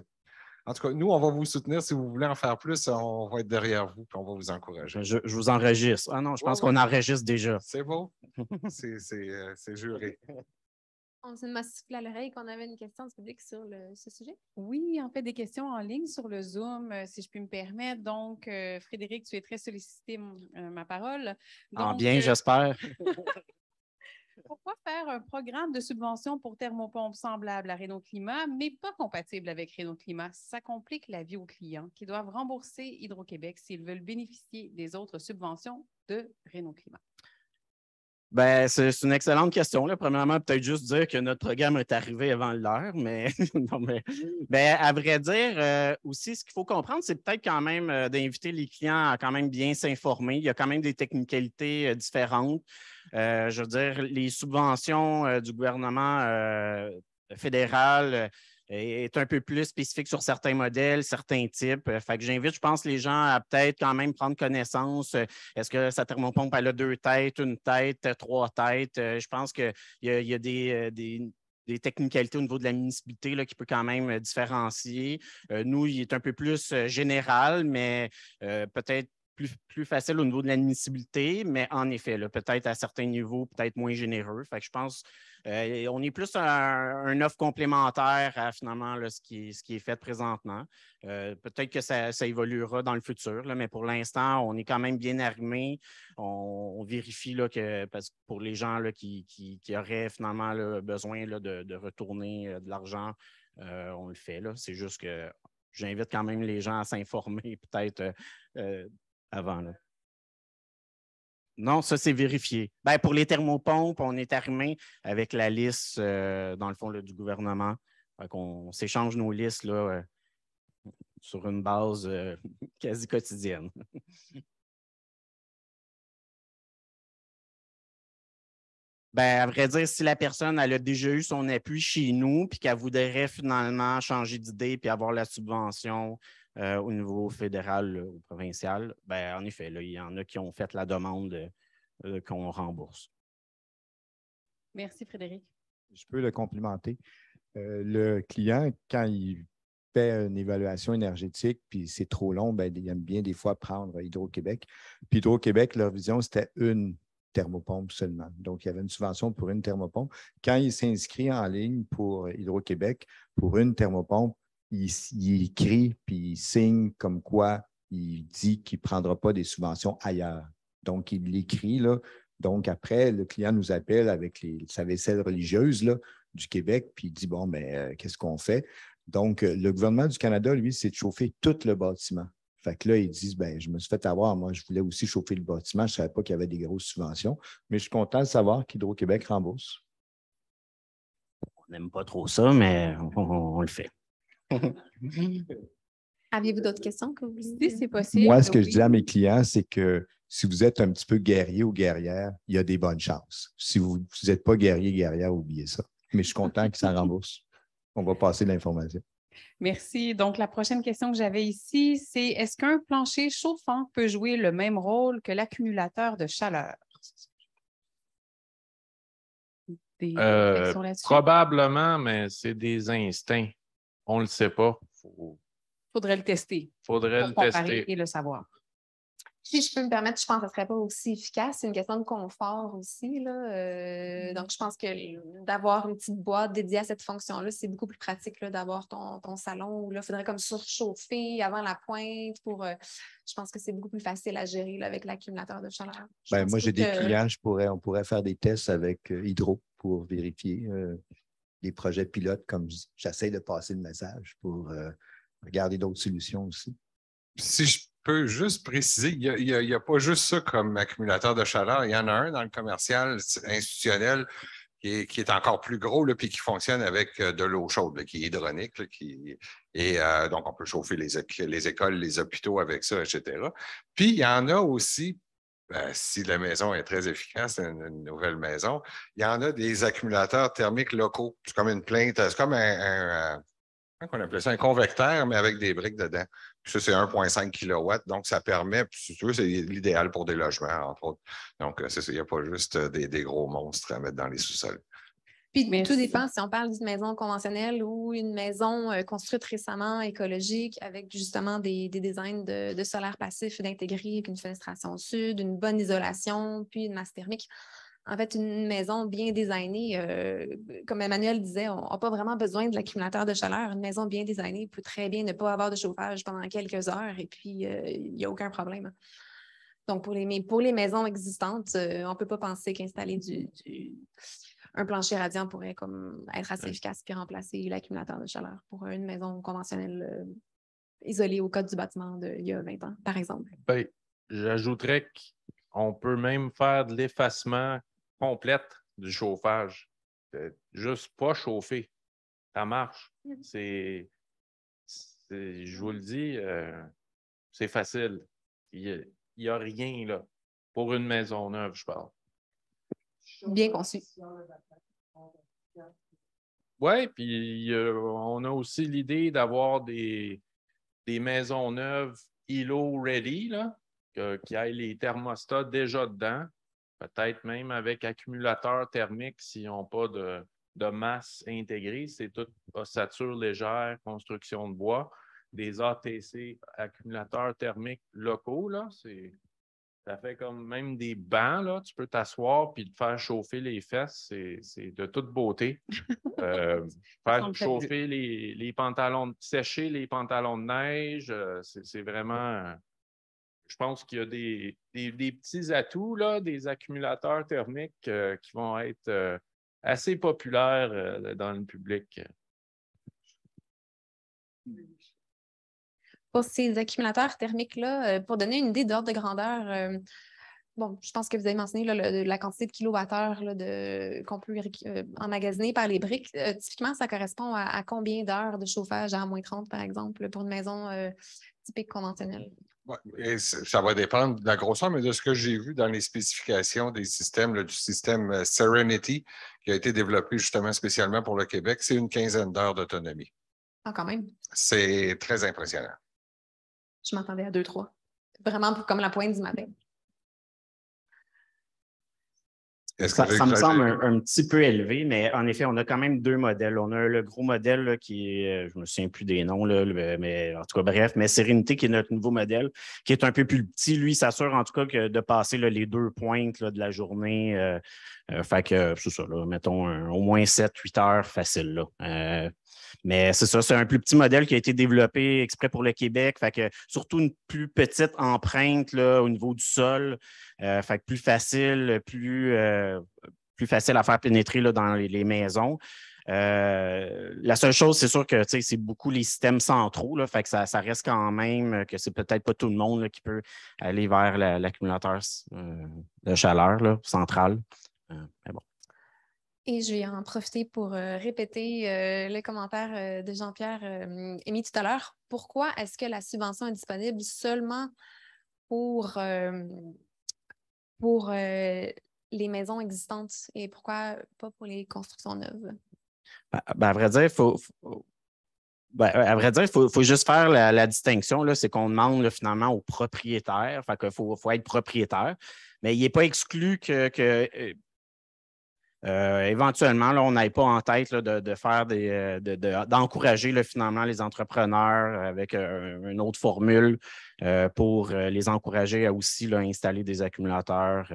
en tout cas, nous, on va vous soutenir. Si vous voulez en faire plus, on va être derrière vous et on va vous encourager. Je vous enregistre. Ah non, je pense qu'on enregistre déjà. C'est beau. C'est juré. On m'a soufflé à l'oreille qu'on avait une question du public sur ce sujet. Oui, en fait, des questions en ligne sur le Zoom, si je puis me permettre. Donc, Frédéric, tu es très sollicité ma parole. Donc, bien, j'espère. Pourquoi faire un programme de subvention pour thermopompes semblable à Réno Climat, mais pas compatible avec Réno Climat? Ça complique la vie aux clients qui doivent rembourser Hydro-Québec s'ils veulent bénéficier des autres subventions de Réno Climat. C'est une excellente question. Là. Premièrement, peut-être juste dire que notre programme est arrivé avant l'heure, mais, non, mais à vrai dire, aussi, ce qu'il faut comprendre, c'est peut-être quand même d'inviter les clients à quand même bien s'informer. Il y a quand même des technicalités différentes. Je veux dire, les subventions du gouvernement fédéral est un peu plus spécifique sur certains modèles, certains types. Fait que j'invite, je pense, les gens à peut-être quand même prendre connaissance. Est-ce que sa thermopompe, elle a 2 têtes, 1 tête, 3 têtes? Je pense qu'il y a des technicalités au niveau de la municipalité là, qui peut quand même différencier. Nous, il est un peu plus général, mais peut-être plus facile au niveau de l'admissibilité, mais en effet, peut-être à certains niveaux, peut-être moins généreux. Fait que je pense on est plus un offre complémentaire à finalement là, ce qui est fait présentement. Peut-être que ça évoluera dans le futur, là, mais pour l'instant, on est quand même bien armé. On vérifie là, que parce que pour les gens là, qui auraient finalement là, besoin là, de retourner de l'argent, on le fait. C'est juste que j'invite quand même les gens à s'informer peut-être avant. Là. Non, ça, c'est vérifié. Pour les thermopompes, on est armé avec la liste, dans le fond, là, du gouvernement. On s'échange nos listes là, sur une base quasi quotidienne. À vrai dire, si la personne elle a déjà eu son appui chez nous puis qu'elle voudrait finalement changer d'idée puis avoir la subvention au niveau fédéral ou provincial, en effet, là, il y en a qui ont fait la demande qu'on rembourse. Merci, Frédéric. Je peux le complimenter. Le client, quand il fait une évaluation énergétique puis c'est trop long, il aime bien des fois prendre Hydro-Québec. Puis Hydro-Québec, leur vision, c'était une thermopompe seulement. Donc, il y avait une subvention pour une thermopompe. Quand il s'inscrit en ligne pour Hydro-Québec, pour une thermopompe, il écrit puis il signe comme quoi il dit qu'il ne prendra pas des subventions ailleurs. Donc, il l'écrit là. Donc, après, le client nous appelle avec sa vaisselle religieuse là, du Québec, puis il dit, bon, qu'est-ce qu'on fait? Donc, le gouvernement du Canada, lui, c'est de chauffer tout le bâtiment. Fait que là, ils disent, je me suis fait avoir, moi, je voulais aussi chauffer le bâtiment. Je ne savais pas qu'il y avait des grosses subventions, mais je suis content de savoir qu'Hydro-Québec rembourse. On n'aime pas trop ça, mais on le fait. Aviez-vous d'autres questions que vous voulez? Si c'est possible. Moi, ce que je dis à mes clients, c'est que si vous êtes un petit peu guerrier ou guerrière, il y a des bonnes chances. Si vous n'êtes pas guerrier, guerrière, oubliez ça. Mais je suis content qu'ils s'en remboursent. On va passer l'information. Merci. Donc, la prochaine question que j'avais ici, c'est est-ce qu'un plancher chauffant peut jouer le même rôle que l'accumulateur de chaleur? des réflexions là-dessus? Probablement, mais c'est des instincts. On ne le sait pas. Faudrait le tester. Faudrait Pour le comparer tester. et le savoir. Si je peux me permettre, je pense que ce ne serait pas aussi efficace. C'est une question de confort aussi, là. Donc, je pense que d'avoir une petite boîte dédiée à cette fonction-là, c'est beaucoup plus pratique là, d'avoir ton salon où il faudrait comme surchauffer avant la pointe pour. Je pense que c'est beaucoup plus facile à gérer là, avec l'accumulateur de chaleur. Moi, j'ai des clients, on pourrait faire des tests avec Hydro pour vérifier des projets pilotes, comme j'essaie de passer le message pour regarder d'autres solutions aussi. Si je peux juste préciser, il n'y a pas juste ça comme accumulateur de chaleur. Il y en a un dans le commercial institutionnel qui est encore plus gros, là, puis qui fonctionne avec de l'eau chaude, là, qui est hydronique. Là, donc, on peut chauffer les écoles, les hôpitaux avec ça, etc. Puis, il y en a aussi, si la maison est très efficace, une nouvelle maison, il y en a des accumulateurs thermiques locaux. C'est comme une plainte, c'est comme qu'on appelait ça un convecteur, mais avec des briques dedans. Puis ça, c'est 1,5 kW. Donc, ça permet, puis c'est l'idéal pour des logements, entre autres. Donc, il n'y a pas juste des gros monstres à mettre dans les sous-sols. Puis tout dépend si on parle d'une maison conventionnelle ou une maison construite récemment, écologique, avec justement des designs de solaire passif d'intégrer avec une fenestration sud, une bonne isolation, puis une masse thermique. En fait, une maison bien designée, comme Emmanuel disait, on n'a pas vraiment besoin de l'accumulateur de chaleur. Une maison bien designée peut très bien ne pas avoir de chauffage pendant quelques heures et puis il n'y a aucun problème. Donc, pour les maisons existantes, on ne peut pas penser qu'installer un plancher radiant pourrait comme être assez efficace et remplacer l'accumulateur de chaleur pour une maison conventionnelle isolée au code du bâtiment d'il y a 20 ans, par exemple. Bien, j'ajouterais qu'on peut même faire de l'effacement complète du chauffage. Juste pas chauffer. Ça marche. Je vous le dis, c'est facile. Il n'y a rien là. Pour une maison neuve, je parle. Bien conçu. Oui, puis on a aussi l'idée d'avoir des maisons neuves ILO ready, là, qui aient les thermostats déjà dedans. Peut-être même avec accumulateur thermique s'ils n'ont pas de masse intégrée. C'est toute ossature légère, construction de bois. Des ATC, accumulateurs thermiques locaux, là, ça fait comme même des bancs, là. Tu peux t'asseoir puis te faire chauffer les fesses. C'est de toute beauté. Faire chauffer les pantalons, sécher les pantalons de neige, c'est vraiment... Je pense qu'il y a des petits atouts, là, des accumulateurs thermiques qui vont être assez populaires dans le public. Pour ces accumulateurs thermiques-là, pour donner une idée d'ordre de grandeur, je pense que vous avez mentionné là, la quantité de kilowattheures qu'on peut emmagasiner par les briques. Typiquement, ça correspond à combien d'heures de chauffage à -30, par exemple, pour une maison typique conventionnelle? Ouais, et ça va dépendre de la grosseur, mais de ce que j'ai vu dans les spécifications des systèmes, là, du système Serenity, qui a été développé justement spécialement pour le Québec, c'est une 15aine d'heures d'autonomie. Ah, quand même. C'est très impressionnant. Je m'attendais à 2-3. Vraiment comme la pointe du matin. Ça me semble un petit peu élevé, mais en effet, on a quand même deux modèles. On a le gros modèle là, qui est, je ne me souviens plus des noms, là, mais en tout cas, bref, mais Sérénité, qui est notre nouveau modèle, qui est un peu plus petit. Lui, s'assure en tout cas de passer là, les 2 pointes là, de la journée. Fait que c'est ça, là, mettons au moins 7-8 heures facile. Là. Mais c'est ça, c'est un plus petit modèle qui a été développé exprès pour le Québec. Fait que surtout une plus petite empreinte là, au niveau du sol. Fait que plus facile, plus facile à faire pénétrer là, dans les maisons. La seule chose, c'est sûr que c'est beaucoup les systèmes centraux. Là, fait que ça reste quand même que c'est peut-être pas tout le monde là, qui peut aller vers l'accumulateur de chaleur là, central. Mais bon. Et je vais en profiter pour répéter le commentaire de Jean-Pierre émis tout à l'heure. Pourquoi est-ce que la subvention est disponible seulement pour les maisons existantes et pourquoi pas pour les constructions neuves? À vrai dire, il faut juste faire la distinction. Là, c'est qu'on demande là, finalement aux propriétaires. Fait qu'il faut être propriétaire. Mais il n'est pas exclu que Éventuellement, là, on n'avait pas en tête là, de faire d'encourager finalement les entrepreneurs avec une autre formule pour les encourager à aussi là, installer des accumulateurs.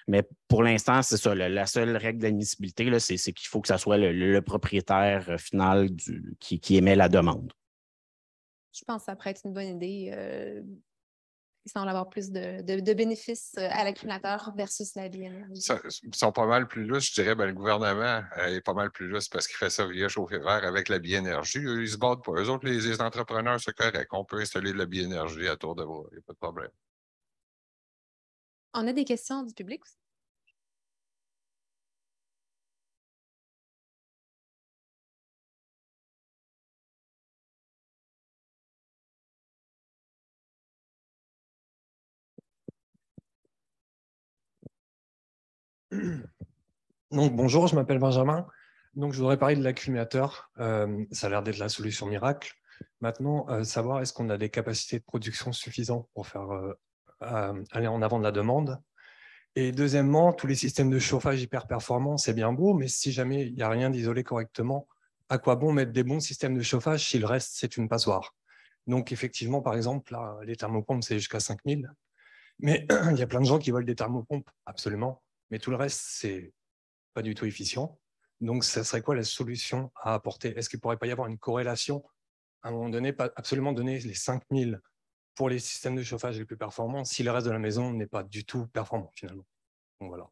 Mais pour l'instant, c'est ça. La seule règle d'admissibilité, c'est qu'il faut que ce soit le propriétaire final qui émet la demande. Je pense que ça pourrait être une bonne idée. Il semble avoir plus de bénéfices à l'accumulateur versus la BNRJ. Ils sont pas mal plus lousses, je dirais. Le gouvernement est pas mal plus lousse parce qu'il fait ça via chauffer vert avec la BNRJ. Ils ne se battent pas. Eux autres, les entrepreneurs, c'est correct. On peut installer de la BNRJ à tour de bras. Il n'y a pas de problème. On a des questions du public aussi? Donc, bonjour, je m'appelle Benjamin. Donc, je voudrais parler de l'accumulateur. Ça a l'air d'être la solution miracle. Maintenant, savoir est-ce qu'on a des capacités de production suffisantes pour faire aller en avant de la demande. Et deuxièmement, tous les systèmes de chauffage hyper performants, c'est bien beau, mais si jamais il n'y a rien d'isolé correctement, à quoi bon mettre des bons systèmes de chauffage si le reste, c'est une passoire? Donc, effectivement, par exemple, là, les thermopompes, c'est jusqu'à 5000. Mais il y a plein de gens qui veulent des thermopompes, absolument. Mais tout le reste, c'est pas du tout efficient. Donc, ça serait quoi la solution à apporter? Est-ce qu'il ne pourrait pas y avoir une corrélation à un moment donné, pas absolument donner les 5000 pour les systèmes de chauffage les plus performants si le reste de la maison n'est pas du tout performant finalement? Donc voilà.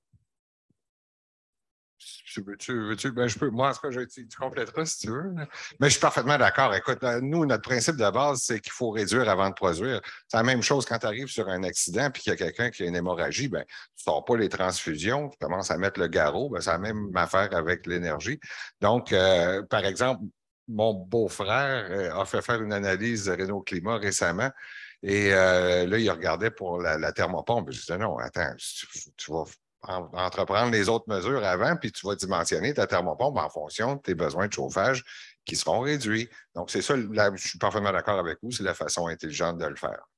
Moi, en tout cas, tu compléteras si tu veux. Mais je suis parfaitement d'accord. Écoute, nous, notre principe de base, c'est qu'il faut réduire avant de produire. C'est la même chose quand tu arrives sur un accident et qu'il y a quelqu'un qui a une hémorragie, ben, tu ne sors pas les transfusions, tu commences à mettre le garrot, ben, c'est la même affaire avec l'énergie. Donc, par exemple, mon beau-frère a fait faire une analyse de Renault Climat récemment. Et là, il regardait pour la thermopompe. Je disais, non, attends, tu vas entreprendre les autres mesures avant, puis tu vas dimensionner ta thermopompe en fonction de tes besoins de chauffage qui seront réduits. Donc, c'est ça, là, je suis parfaitement d'accord avec vous, c'est la façon intelligente de le faire.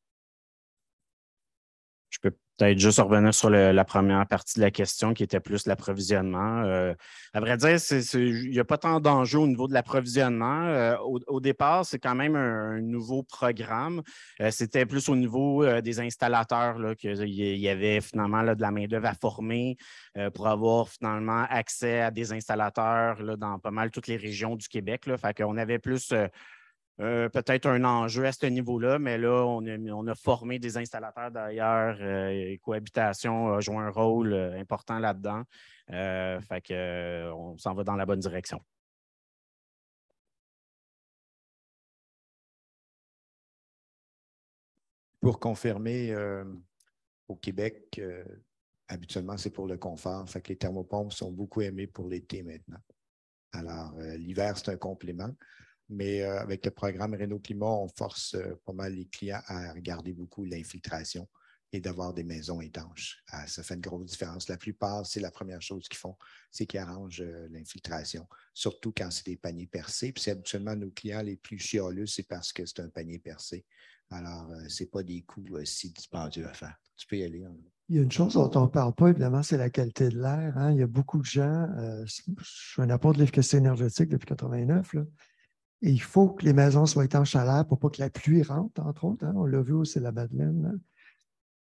Je peux peut-être juste revenir sur la première partie de la question qui était plus l'approvisionnement. À vrai dire, il n'y a pas tant d'enjeux au niveau de l'approvisionnement. Au départ, c'est quand même un nouveau programme. C'était plus au niveau des installateurs qu'il y avait finalement là, de la main-d'œuvre à former pour avoir finalement accès à des installateurs là, dans pas mal toutes les régions du Québec. Là. Fait qu'on avait plus peut-être un enjeu à ce niveau-là, mais là, on a formé des installateurs d'ailleurs. Cohabitation a joué un rôle important là-dedans. Fait qu'on s'en va dans la bonne direction. Pour confirmer, au Québec, habituellement, c'est pour le confort. Fait que les thermopompes sont beaucoup aimées pour l'été maintenant. Alors, l'hiver, c'est un complément. Mais avec le programme Renault Climat, on force pas mal les clients à regarder beaucoup l'infiltration et d'avoir des maisons étanches. Ça fait une grosse différence. La plupart, c'est la première chose qu'ils font, c'est qu'ils arrangent l'infiltration, surtout quand c'est des paniers percés. Puis c'est habituellement nos clients les plus chialeux, c'est parce que c'est un panier percé. Alors, ce n'est pas des coûts si dispendieux à faire. Tu peux y aller. Il y a une chose dont on ne parle pas, évidemment, c'est la qualité de l'air. Hein. Il y a beaucoup de gens, je suis un apôtre de l'efficacité énergétique depuis 1989, là. Et il faut que les maisons soient étanches à l'air pour pas que la pluie rentre, entre autres. Hein. On l'a vu aussi à la Madeleine, hein.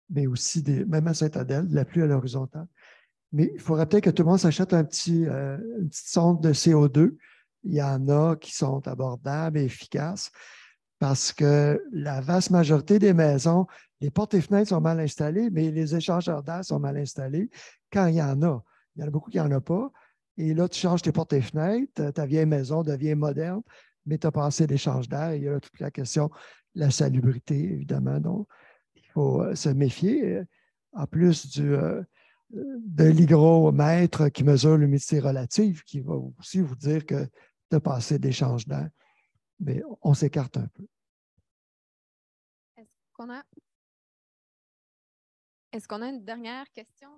Mais aussi, même à Saint-Adèle, de la pluie à l'horizontale. Mais il faudrait peut-être que tout le monde s'achète une petite sonde de CO2. Il y en a qui sont abordables et efficaces parce que la vaste majorité des maisons, les portes et fenêtres sont mal installées, mais les échangeurs d'air sont mal installés quand il y en a. Il y en a beaucoup qui n'en ont pas. Et là, tu changes tes portes et fenêtres, ta vieille maison devient moderne, mais tu as passé l'échange d'air. Il y a là toute la question de la salubrité, évidemment. Donc, il faut se méfier. En plus de l'hygromètre qui mesure l'humidité relative, qui va aussi vous dire que tu as passé d'échange d'air. Mais on s'écarte un peu. Est-ce qu'on a une dernière question?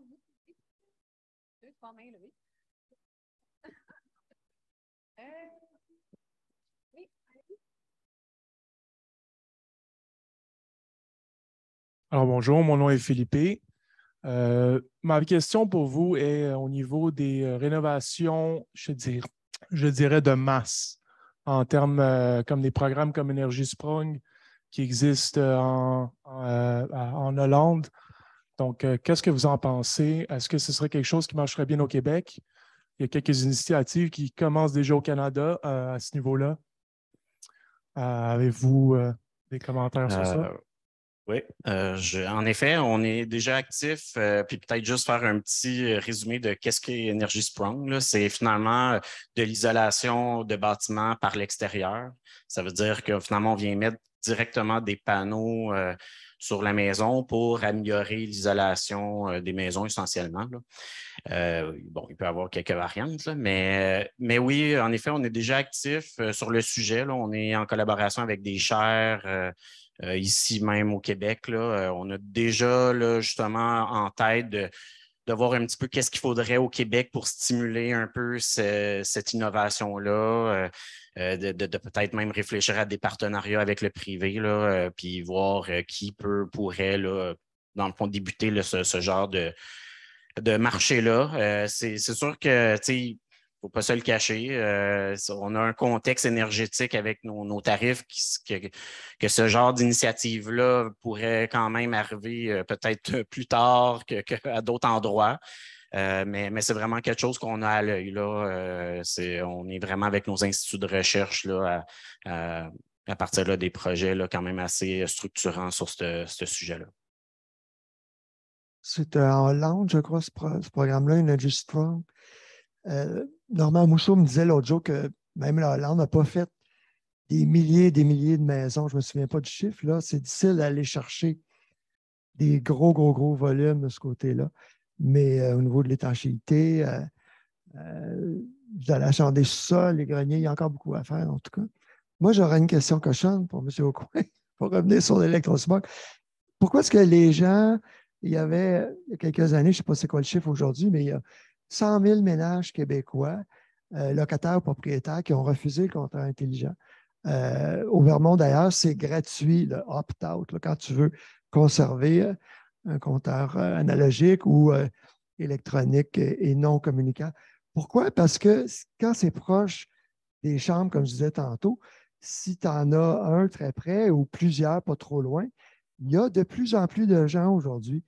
Deux, trois mains levées. Alors bonjour, mon nom est Philippe. Ma question pour vous est au niveau des rénovations, je dirais de masse, en termes comme des programmes comme Énergie Sprung qui existent en Hollande. Donc, qu'est-ce que vous en pensez? Est-ce que ce serait quelque chose qui marcherait bien au Québec? Il y a quelques initiatives qui commencent déjà au Canada à ce niveau-là. Avez-vous des commentaires sur ça? Oui, en effet, on est déjà actif, puis peut-être juste faire un petit résumé de qu'est-ce qu'est Energy Sprung. C'est finalement de l'isolation de bâtiments par l'extérieur. Ça veut dire que finalement, on vient mettre directement des panneaux sur la maison pour améliorer l'isolation des maisons essentiellement. Bon, il peut y avoir quelques variantes, là, mais oui, en effet, on est déjà actif sur le sujet. Là. On est en collaboration avec des chaires ici même au Québec. Là. On a déjà là, justement en tête de voir un petit peu qu'est-ce qu'il faudrait au Québec pour stimuler un peu cette innovation-là, de peut-être même réfléchir à des partenariats avec le privé, là, puis voir qui pourrait, là, dans le fond, débuter là, ce genre de marché-là. C'est sûr que, tu sais, il ne faut pas se le cacher. On a un contexte énergétique avec nos tarifs que ce genre d'initiative-là pourrait quand même arriver peut-être plus tard qu'à d'autres endroits. Mais c'est vraiment quelque chose qu'on a à l'œil. On est vraiment avec nos instituts de recherche là, à partir là, des projets là, quand même assez structurants sur ce sujet-là. C'est en Hollande, je crois, ce programme-là, Energy Strong. Normand Mousseau me disait l'autre jour que même la Hollande n'a pas fait des milliers et des milliers de maisons. Je ne me souviens pas du chiffre. Là. C'est difficile d'aller chercher des gros volumes de ce côté-là. Mais au niveau de l'étanchéité, de la chambre des sous-sols, les greniers, il y a encore beaucoup à faire, en tout cas. Moi, j'aurais une question cochonne pour M. Aucoin, pour revenir sur l'électrosmog. Pourquoi est-ce que les gens... Il y avait, il y a quelques années, je ne sais pas c'est quoi le chiffre aujourd'hui, mais il y a 100 000 ménages québécois, locataires ou propriétaires, qui ont refusé le compteur intelligent. Au Vermont, d'ailleurs, c'est gratuit, le opt-out, quand tu veux conserver un compteur analogique ou électronique et non communicant. Pourquoi? Parce que quand c'est proche des chambres, comme je disais tantôt, si tu en as un très près ou plusieurs pas trop loin, il y a de plus en plus de gens aujourd'hui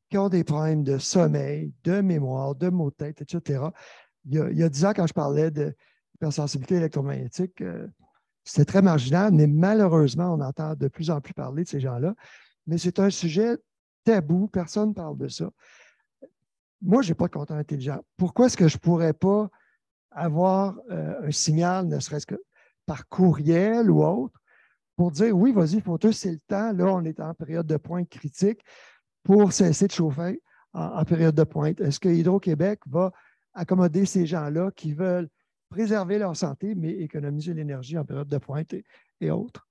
qui ont des problèmes de sommeil, de mémoire, de maux de tête, etc. Il y a 10 ans, quand je parlais d'hypersensibilité électromagnétique, c'était très marginal, mais malheureusement, on entend de plus en plus parler de ces gens-là. Mais c'est un sujet tabou, personne ne parle de ça. Moi, je n'ai pas de compteur intelligent. Pourquoi est-ce que je ne pourrais pas avoir un signal, ne serait-ce que par courriel ou autre, pour dire oui, vas-y, il faut tous, c'est le temps. Là, on est en période de pointe critique pour cesser de chauffer en période de pointe. Est-ce que Hydro-Québec va accommoder ces gens-là qui veulent préserver leur santé, mais économiser l'énergie en période de pointe et autres?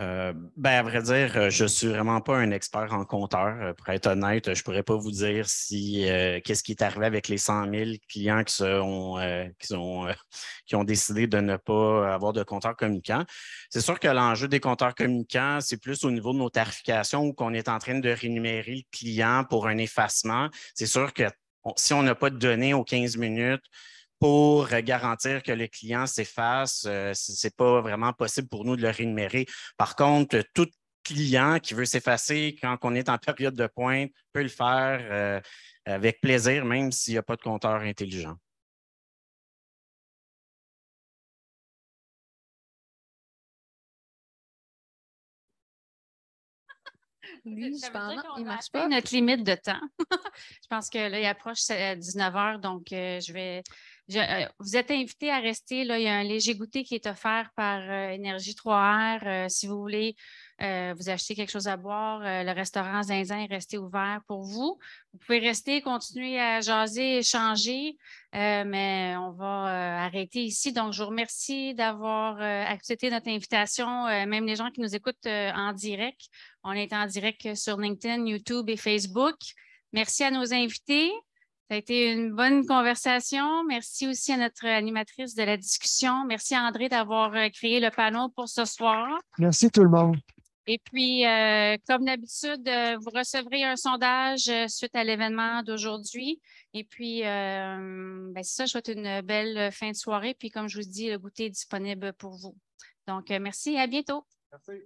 À vrai dire, je ne suis vraiment pas un expert en compteur. Pour être honnête, je ne pourrais pas vous dire qu'est-ce qui est arrivé avec les 100 000 clients qui ont décidé de ne pas avoir de compteur communicant. C'est sûr que l'enjeu des compteurs communicants, c'est plus au niveau de nos tarifications où on est en train de rémunérer le client pour un effacement. C'est sûr que si on n'a pas de données aux 15 minutes, pour garantir que le client s'efface, ce n'est pas vraiment possible pour nous de le rémunérer. Par contre, tout client qui veut s'effacer quand on est en période de pointe peut le faire avec plaisir, même s'il n'y a pas de compteur intelligent. Lui, Ça veut dire qu'on il a marche atteint pas. notre limite de temps. Je pense que là, il approche 19 h, donc vous êtes invités à rester. Là, il y a un léger goûter qui est offert par Énergie 3R. Si vous voulez vous acheter quelque chose à boire, le restaurant Zinzin est resté ouvert pour vous. Vous pouvez rester, continuer à jaser, échanger, mais on va arrêter ici. Donc, je vous remercie d'avoir accepté notre invitation, même les gens qui nous écoutent en direct. On est en direct sur LinkedIn, YouTube et Facebook. Merci à nos invités. Ça a été une bonne conversation. Merci aussi à notre animatrice de la discussion. Merci André d'avoir créé le panneau pour ce soir. Merci tout le monde. Et puis, comme d'habitude, vous recevrez un sondage suite à l'événement d'aujourd'hui. Et puis, c'est ça, je souhaite une belle fin de soirée. Puis, comme je vous dis, le goûter est disponible pour vous. Donc, merci et à bientôt. Merci.